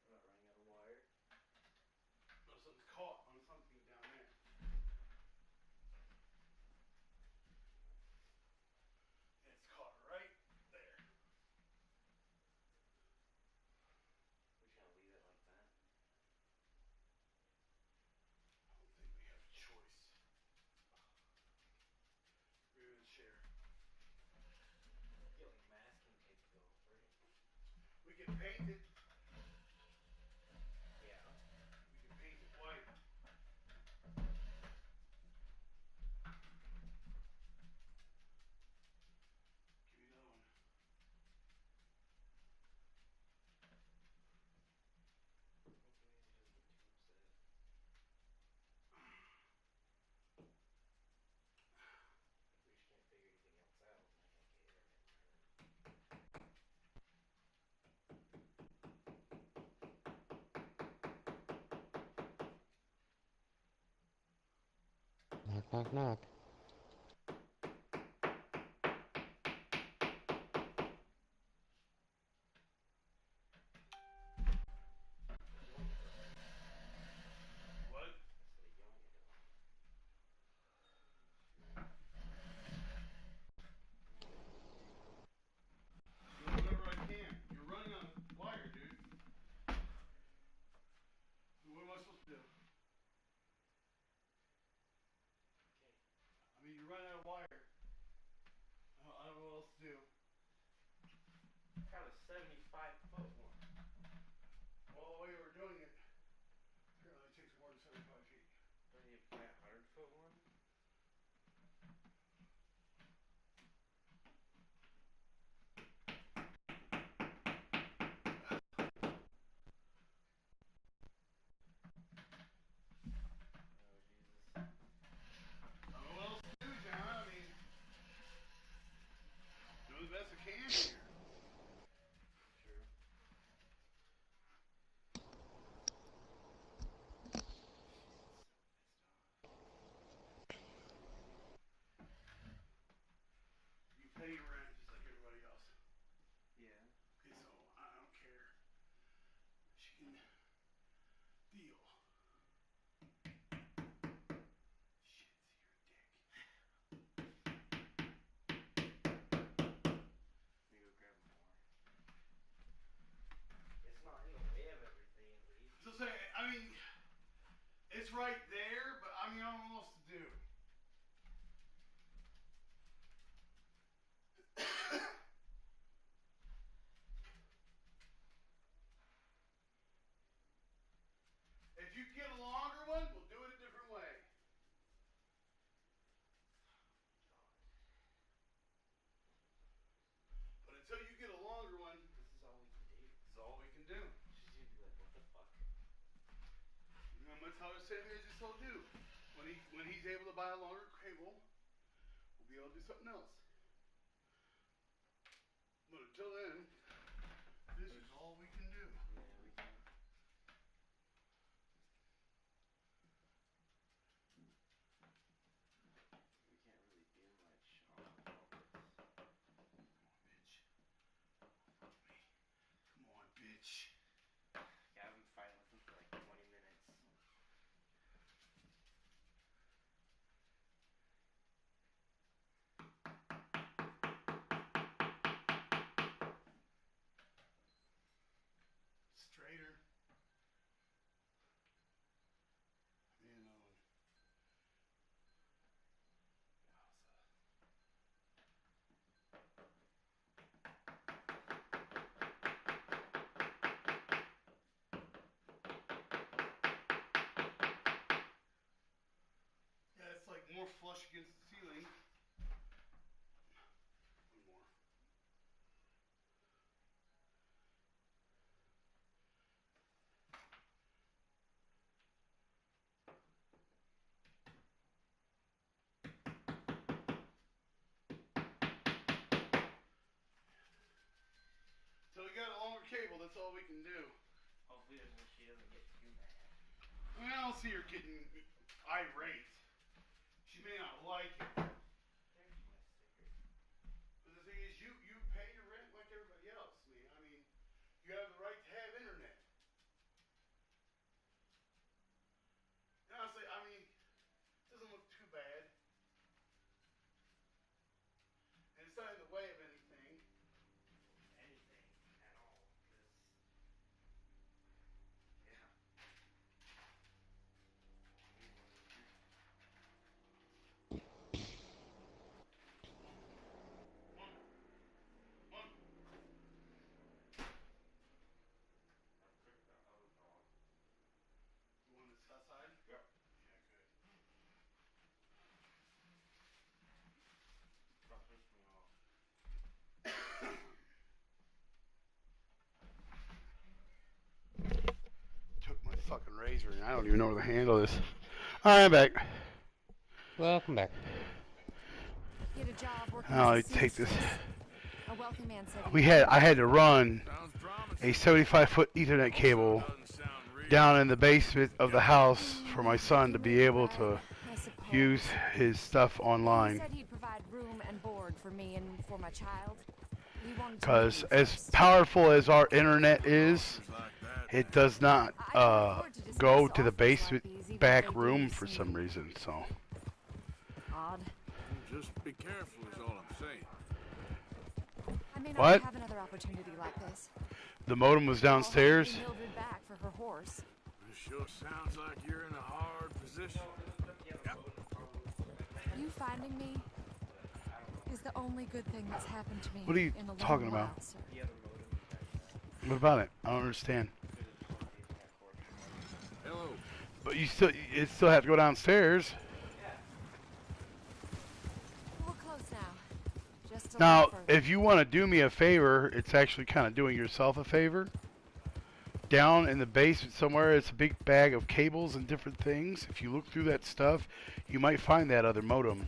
running out of wire. No, something's caught on something down there. It's caught right there. We just gonna leave it like that. I don't think we have a choice. We're in a chair. Yo, your masking tape go off, right? We can paint it. Yeah. We can paint it white. Give me another one. Hopefully he doesn't get too upset. If we just can't figure anything else out, then I can't get internet running. Knock, knock, knock. What? That's the Yonga door. Do whatever I can. You're running on wire, dude. What am I supposed to do? Okay. I mean, you're running out of wire. I don't know what else to do. Got a 75-foot one. Well, the way we're doing it, apparently it takes more than 75 feet. Don't you have a 100-foot one? Oh, Jesus. I don't know what else to do, John. I mean, doing the best I can here. True. You pay your rent just like everybody else. Yeah. Okay, so I don't care. She can deal. Shit, you're a dick. Let me go grab more. It's not in the way of everything, at least. So say, I mean, it's right there, but I mean, I don't know what else to do. If you get a longer one, we'll do it a different way. But until you get a longer one, This is all we can do. this is all we can do. She's gonna be like, what the fuck? And I'm gonna tell her the same thing I just told you. When he's able to buy a longer cable, we'll be able to do something else. But until then, this is all we can do. Yeah, we can. We can't really do much on all this. Come on, bitch. Fuck me. Come on, bitch. Yeah, I've been fighting with him for like 20 minutes. Straighter. Me and Owen. Yeah, it's like more flush against the ceiling. One more. So we got a longer cable, that's all we can do. Hopefully she doesn't get too mad. I mean, I don't see her getting irate. She may not like it. There's my sticker. stand in the way of anything. Anything at all. Yeah. The one that's outside? Yep. Yeah, good. That pissed me off. Took my fucking razor and I don't even know where the handle is. Alright, I'm back. Welcome back. Get a job working I'll as a take this. seamstress. A wealthy man said I had to run a 75-foot Ethernet cable down in the basement of the house for my son to be able to use his stuff He online. said he'd provide room and board for me and for my child. He wanted to Because meet me as first. powerful as our internet is, it does not go to the basement back room for some reason. So Odd. Just be careful is all I'm saying. I may not What? have another opportunity like this. the modem was downstairs. I'll have Mildred back for her horse. It sure sounds like you're in a hard position. You finding me is the only good thing that's happened to me. What are you in a long talking about? while, sir. What about it? I don't understand. Hello. But you still have to go downstairs. We're close now. Just a Now, little further. if you want to do me a favor, it's actually kind of doing yourself a favor. Down in the basement somewhere, it's a big bag of cables and different things. If you look through that stuff, you might find that other modem.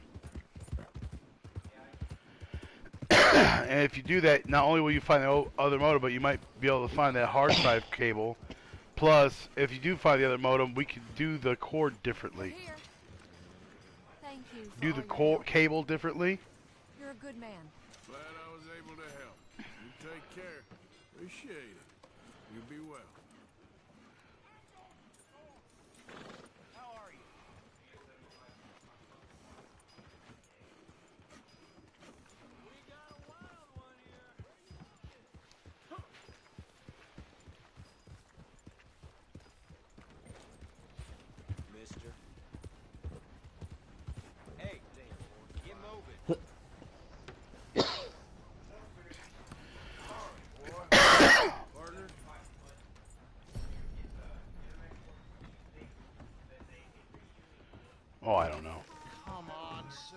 And if you do that, not only will you find the other modem, but you might be able to find that hard drive cable. Plus, if you do find the other modem, we can do the cord differently. Here. Thank you. For Do all the your help. cable differently. You're a good man. Glad I was able to help. You take care. Appreciate it. You be well. Mister. Hey, get moving. Partner? Oh, I don't know. Come on, sir.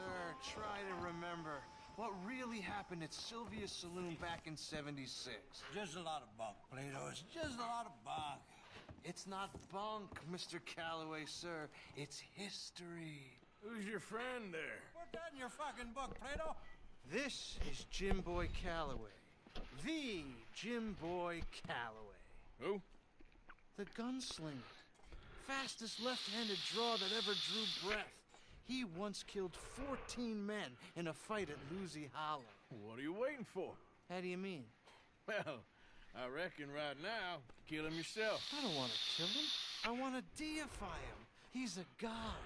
Try to remember. What really happened at Sylvia's Saloon back in '76? Just a lot of bunk, Plato. It's just a lot of bunk. It's not bunk, Mr. Calloway, sir. It's history. Who's your friend there? Put that in your fucking book, Plato. This is Jim Boy Calloway. The Jim Boy Calloway. Who? The gunslinger. Fastest left-handed draw that ever drew breath. He once killed 14 men in a fight at Lucy Hollow. What are you waiting for? How do you mean? Well, I reckon right now, kill him yourself. I don't want to kill him. I want to deify him. He's a god.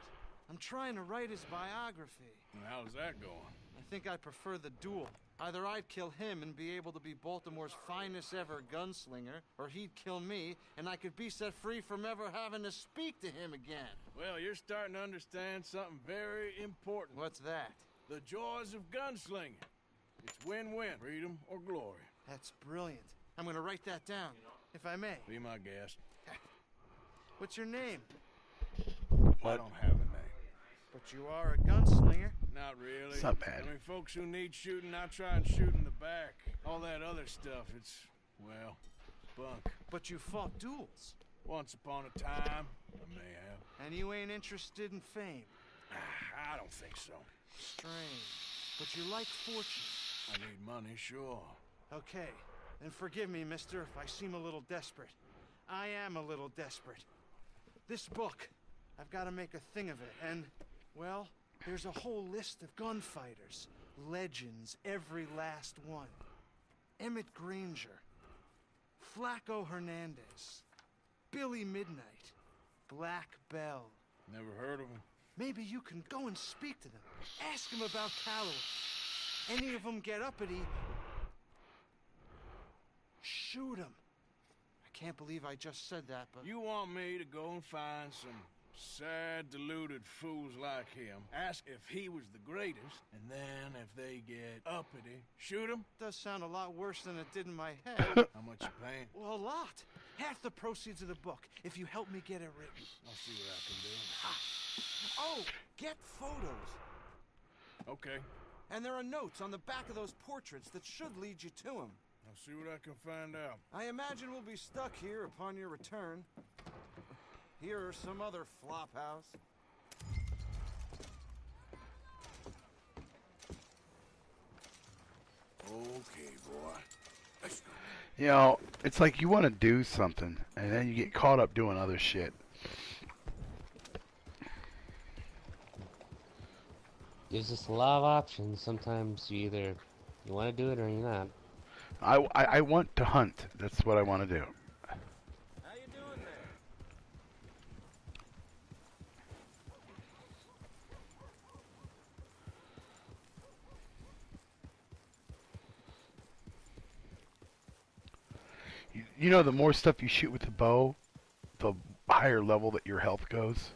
I'm trying to write his biography. And how's that going? I think I prefer the duel. Either I'd kill him and be able to be Baltimore's finest ever gunslinger, or he'd kill me and I could be set free from ever having to speak to him again. Well, you're starting to understand something very important. What's that? The joys of gunslinging. It's win-win, freedom or glory. That's brilliant. I'm going to write that down, if I may. Be my guest. What's your name? I don't have a name. But you are a gunslinger. Not really. It's not bad. I mean, folks who need shooting, I try and shoot in the back. All that other stuff, it's, well, bunk. But you fought duels. Once upon a time, I may have. And you ain't interested in fame. I don't think so. Strange. But you like fortune. I need money, sure. Okay. Then forgive me, mister, if I seem a little desperate. I am a little desperate. This book, I've got to make a thing of it. And, well, there's a whole list of gunfighters. Legends, every last one. Emmett Granger. Flaco Hernandez. Billy Midnight. Black Bell. Never heard of him. Maybe you can go and speak to them. Ask them about Calloway. any of them get uppity, shoot them. I can't believe I just said that, but... You want me to go and find some sad, deluded fools like him, ask if he was the greatest, and then if they get uppity, shoot him? Does sound a lot worse than it did in my head. How much you paying? Well, a lot. Half the proceeds of the book, if you help me get it written. I'll see what I can do. Oh, get photos. Okay. And there are notes on the back of those portraits that should lead you to him. I'll see what I can find out. I imagine we'll be stuck here upon your return. Here or some other flop house. Okay, boy. Let's go. You know, it's like you want to do something, and then you get caught up doing other shit. Gives us a lot of options. Sometimes you want to do it or you're not. I want to hunt. That's what I want to do. How you doing there? You know, the more stuff you shoot with the bow, the higher level that your health goes.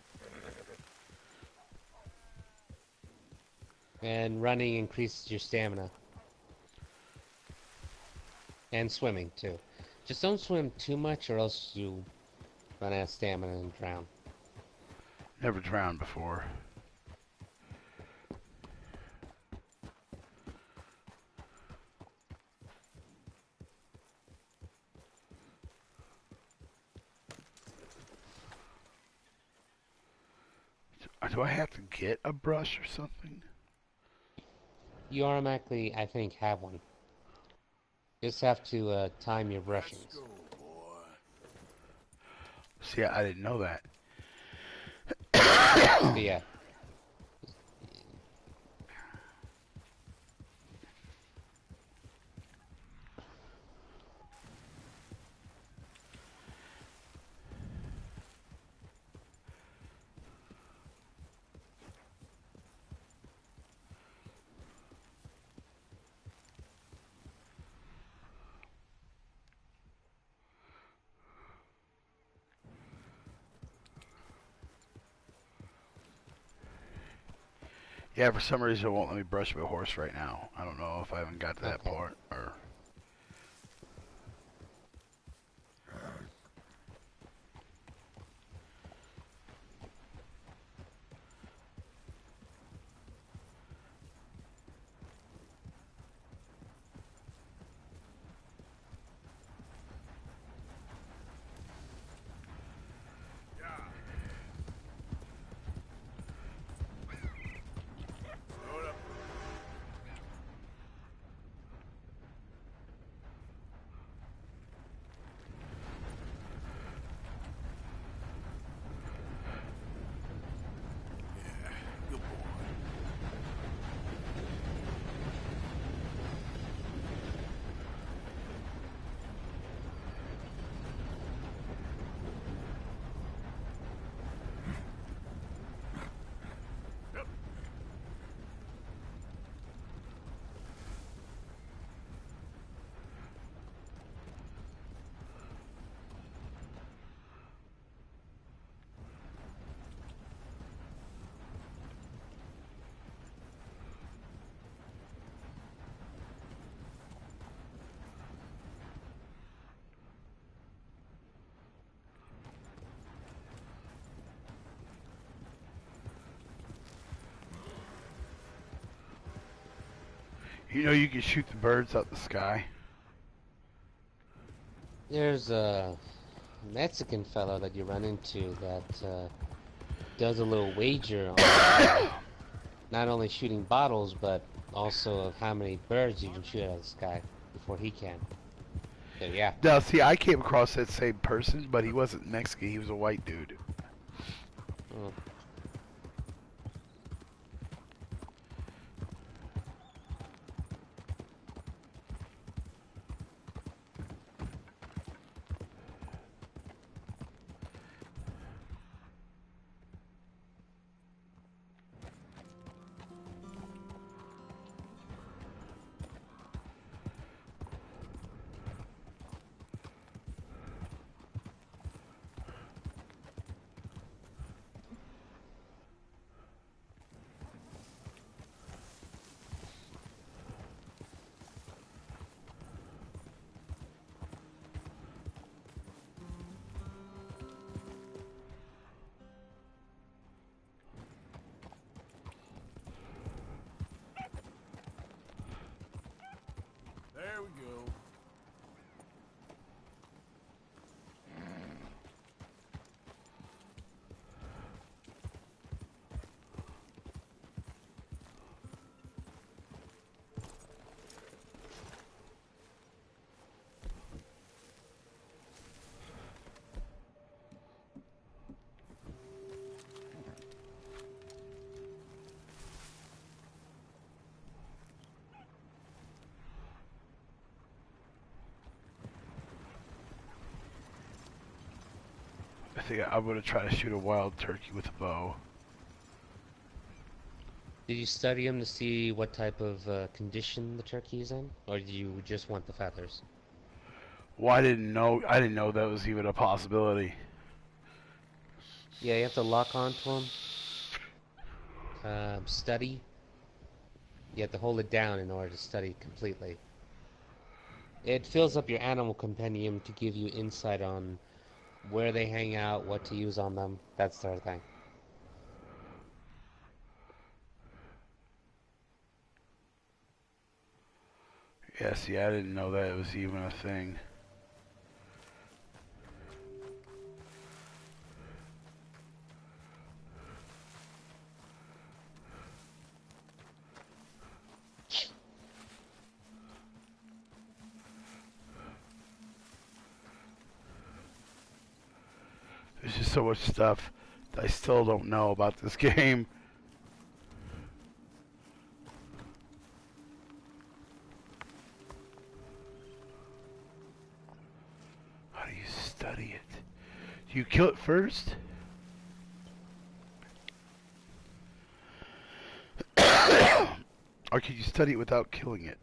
And running increases your stamina. And swimming, too. Just don't swim too much or else you run out of stamina and drown. Never drowned before. Do I have to get a brush or something? You automatically, I think, have one. Just have to time your brushings. Let's go, boy. See, I didn't know that. But yeah. Yeah, for some reason it won't let me brush my horse right now. I don't know if I haven't got to that part or... Load up. Yeah, good boy. Yep. You know you can shoot the birds out the sky? There's a Mexican fellow that you run into that does a little wager on not only shooting bottles, but also of how many birds you can shoot out of the sky before he can. So yeah. Now, see, I came across that same person, but he wasn't Mexican. He was a white dude. Oh. we go. I think I'm gonna try to shoot a wild turkey with a bow. Did you study them to see what type of condition the turkey is in, or do you just want the feathers? Well, I didn't know that was even a possibility. Yeah, you have to lock onto them. Study. You have to hold it down in order to study completely. It fills up your animal compendium to give you insight on where they hang out, what to use on them, that sort of thing. Yeah, see, I didn't know that it was even a thing. There's just so much stuff that I still don't know about this game. How do you study it? Do you kill it first? Or can you study it without killing it?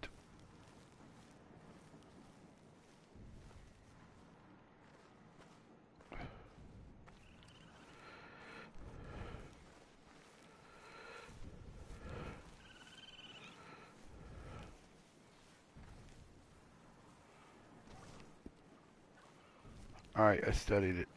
Alright, I studied it.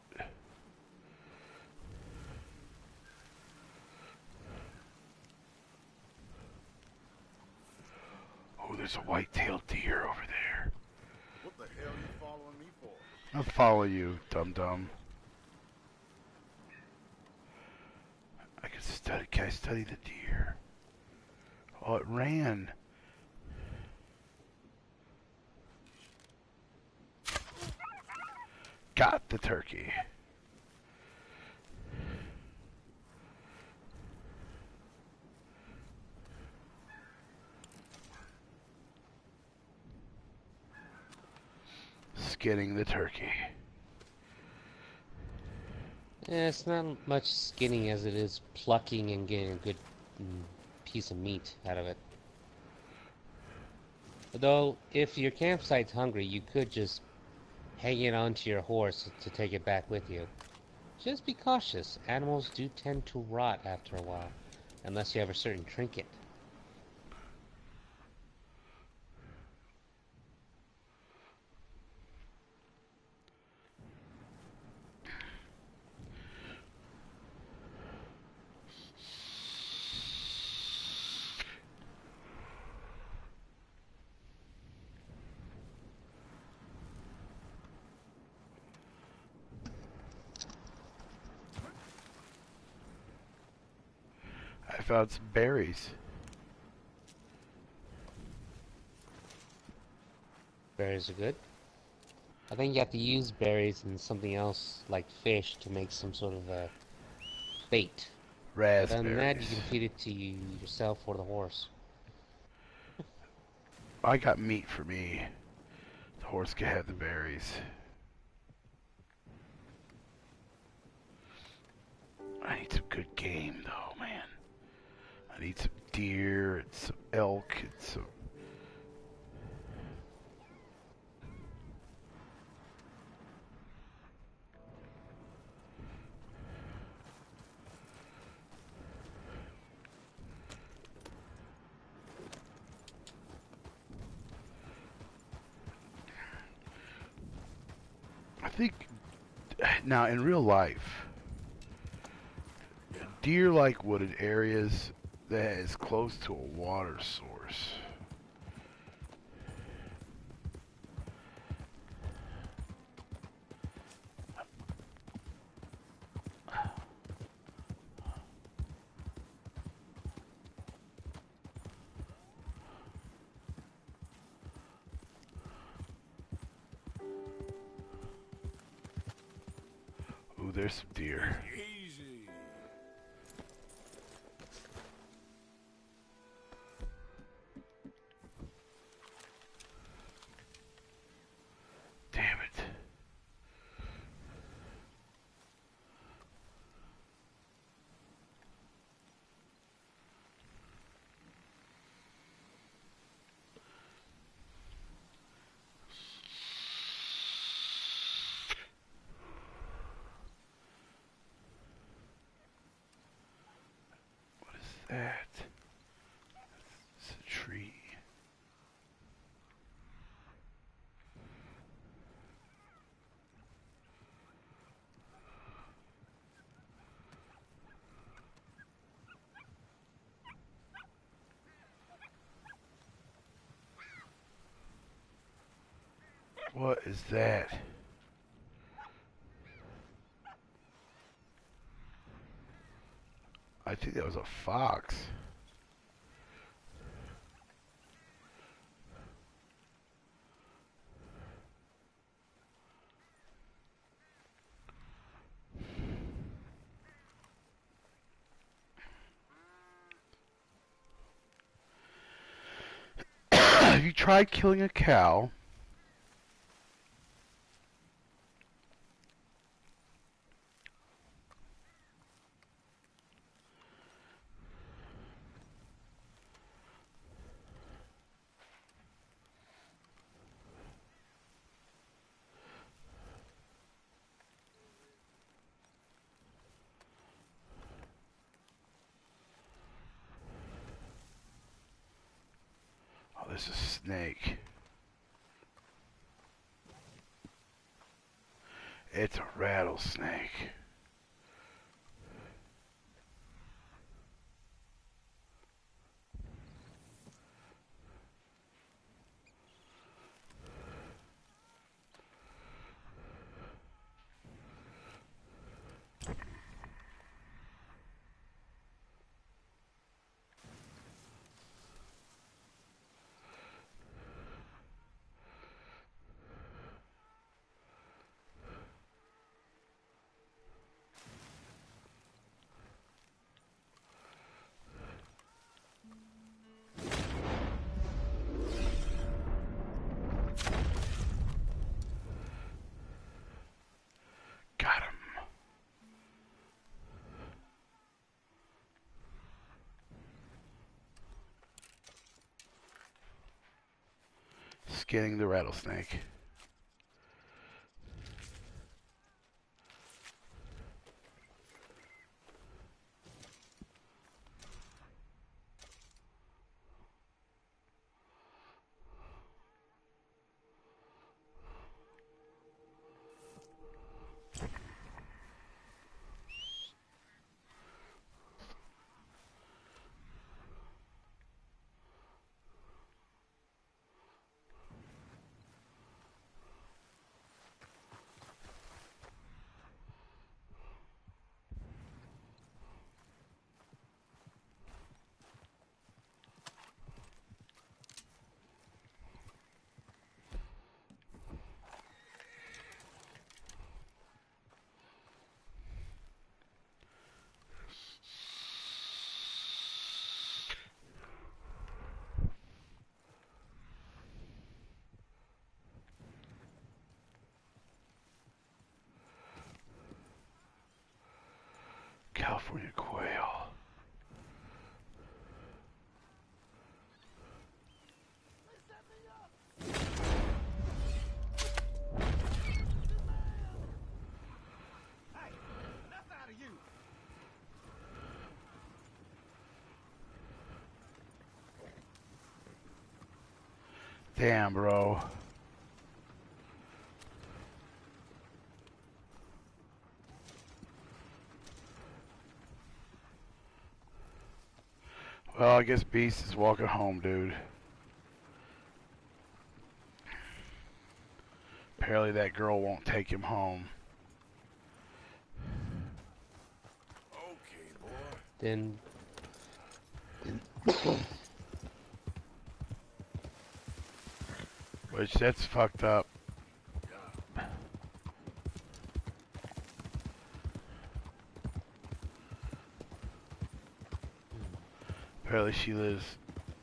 Oh, there's a white-tailed deer over there. What the hell are you following me for? I'll follow you, dum-dum. Can I study the deer? Oh, it ran. Got the turkey. Skinning the turkey. Yeah, it's not much skinning as it is plucking and getting a good piece of meat out of it. Though, if your campsite's hungry, you could just hang it onto your horse to take it back with you. Just be cautious. Animals do tend to rot after a while, unless you have a certain trinket. I found some berries. Berries are good. I think you have to use berries and something else, like fish, to make some sort of a bait. Raspberries. Other than that, you can feed it to yourself or the horse. I got meat for me. The horse can have the berries. I need some good game, though, man. I need some deer and some elk and some... I think now in real life, deer like wooded areas that is close to a water source. there's some deer. Easy. Damn it. What is that? It's a tree. What is that? I think that was a fox. Have you tried killing a cow? Oh, there's a snake. It's a rattlesnake. Got him. Skinning the rattlesnake. California quail. Damn, bro. Well, I guess Beast is walking home, dude. Apparently that girl won't take him home. Okay, boy. Then Which, that's fucked up. Apparently she lives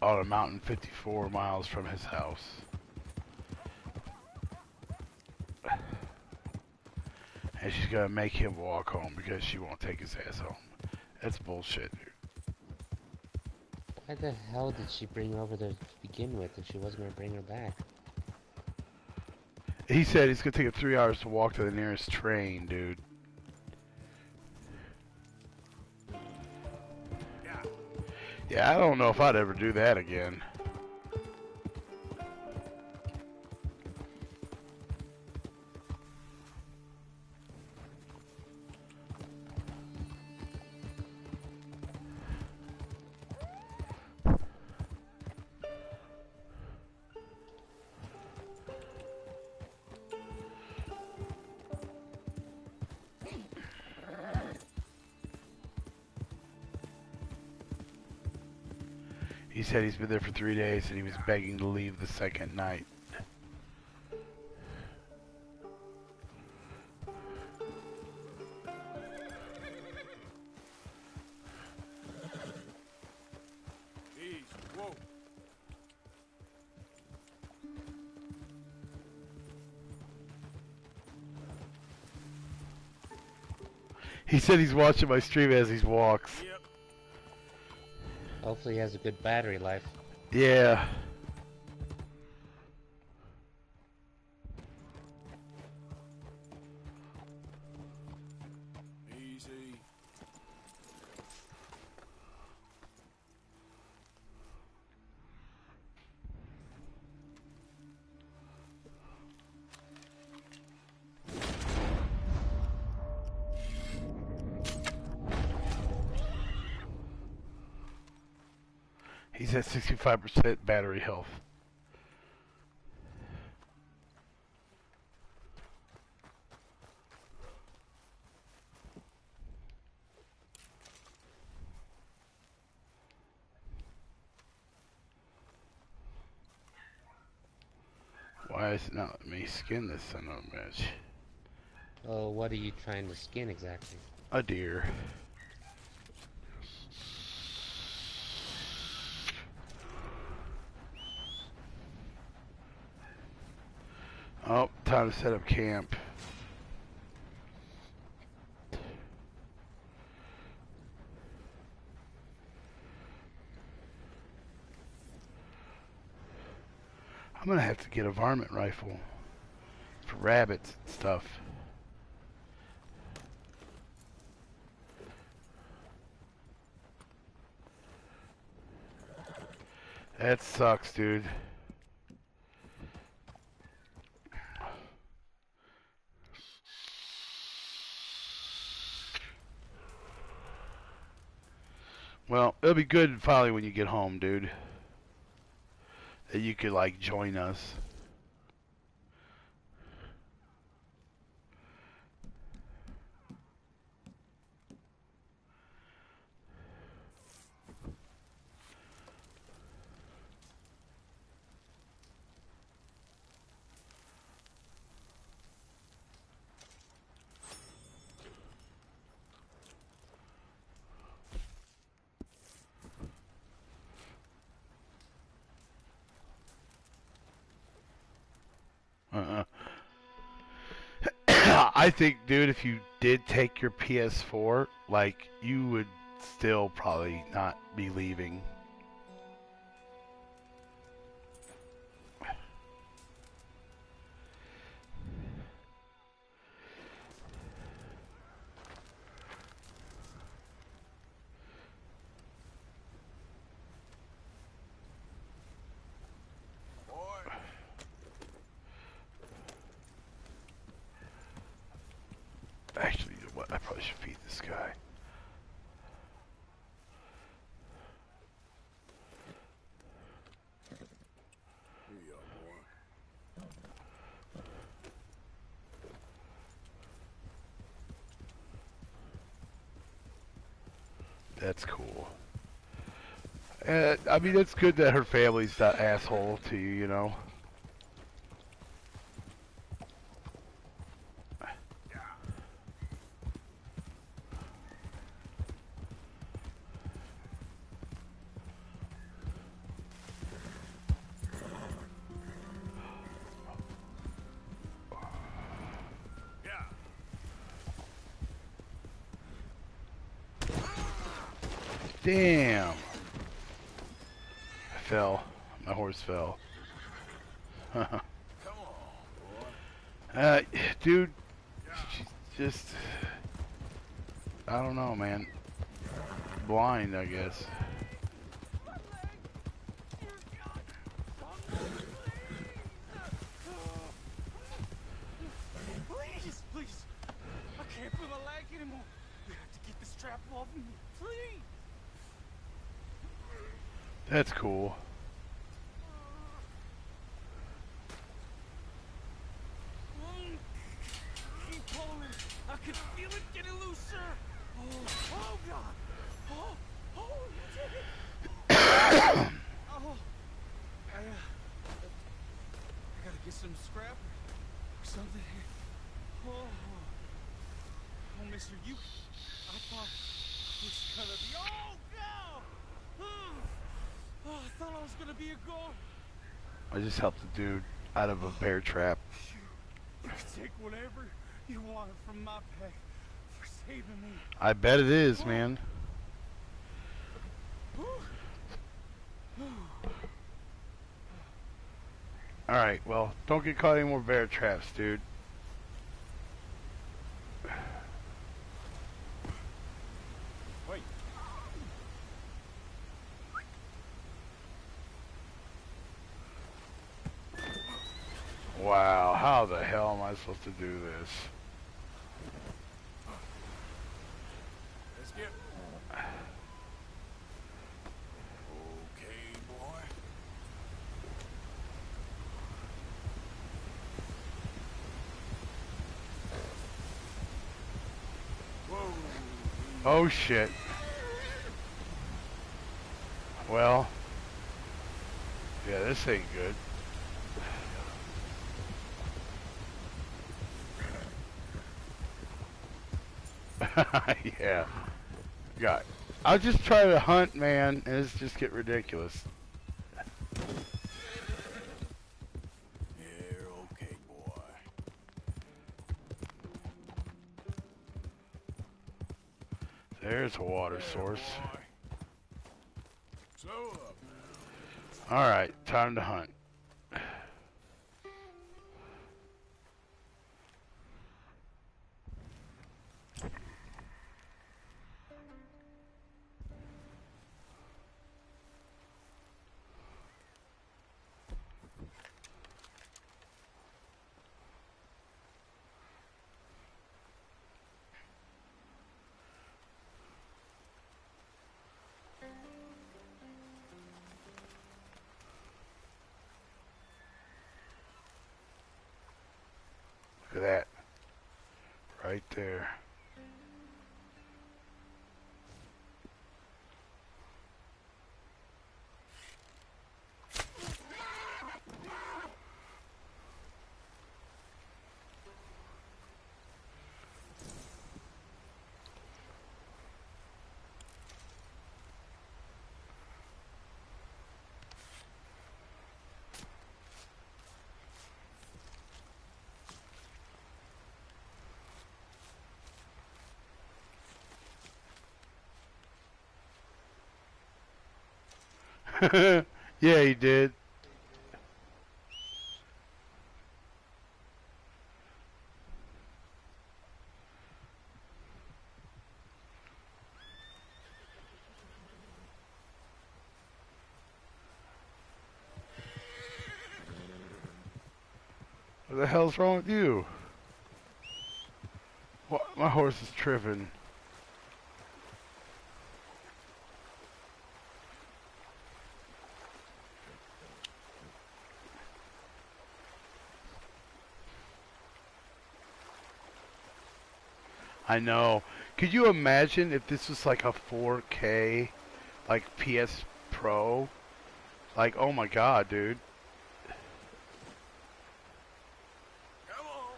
on a mountain 54 miles from his house. And she's gonna make him walk home because she won't take his ass home. That's bullshit, dude. Why the hell did she bring her over there to begin with if she wasn't gonna bring her back? He said he's gonna take him 3 hours to walk to the nearest train, dude. Yeah, I don't know if I'd ever do that again. He said he's been there for 3 days and he was begging to leave the second night. Easy, whoa. He said he's watching my stream as he walks. Yep. Hopefully he has a good battery life. Yeah. Easy. He's at 65% battery health. Why is it not letting me skin this son of a bitch? Oh, what are you trying to skin exactly? A deer. Oh, time to set up camp. I'm gonna have to get a varmint rifle for rabbits and stuff. That sucks, dude. Well, it'll be good finally when you get home, dude. That you could, like, join us. I think, dude, if you did take your PS4, like, you would still probably not be leaving. Actually, you know what? I probably should feed this guy. Here you are, boy. That's cool. I mean, it's good that her family's that asshole to you, you know? Damn. I fell. My horse fell. Dude, just, I don't know, man. Blind, I guess. Please, please. I can't feel my leg anymore. You have to get this trap off me, please. That's cool. Keep pulling. I can feel it getting looser. Oh God. Oh, you did it. I gotta get some scrap or something here. Oh, mister, I thought this was gonna be, oh, no! Oh, I thought I was gonna be a goal. I just helped the dude out of a bear trap. You can take whatever you want from my pay for saving me. I bet it is, man. Alright, well, don't get caught any more bear traps, dude. Wait. Wow, how the hell am I supposed to do this? Let's get... Okay, boy. Whoa. Oh shit. Well, yeah, this ain't good. Yeah. God. I'll just try to hunt, man, and it's just get ridiculous. You're okay, boy. There's a water source. So Alright, time to hunt. Look at that. Right there. Yeah, he did. What the hell's wrong with you? What? My horse is tripping. I know. Could you imagine if this was like a 4K, like PS Pro? Like, oh my god, dude. come on.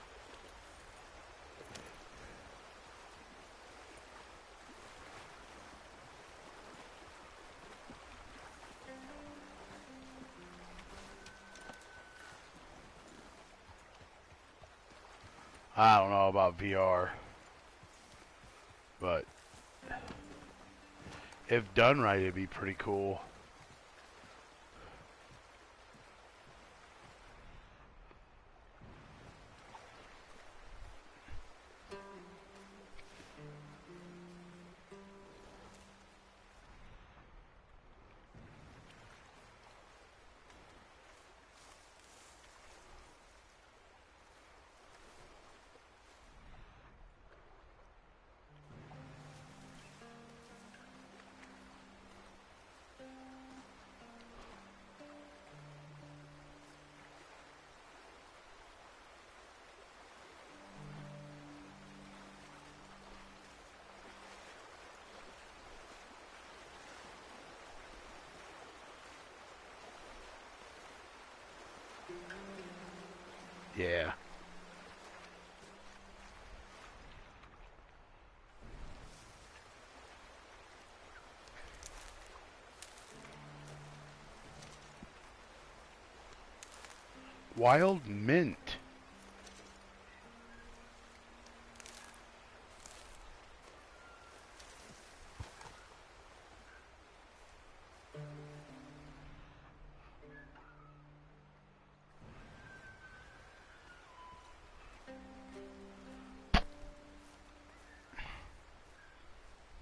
I don't know about VR. But If done right, it'd be pretty cool. Yeah. Wild mint.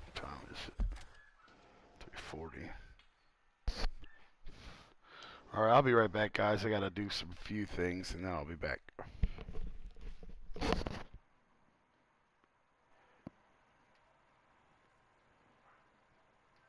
What time is it? 3:40. Alright, I'll be right back, guys. I gotta do some few things and then I'll be back.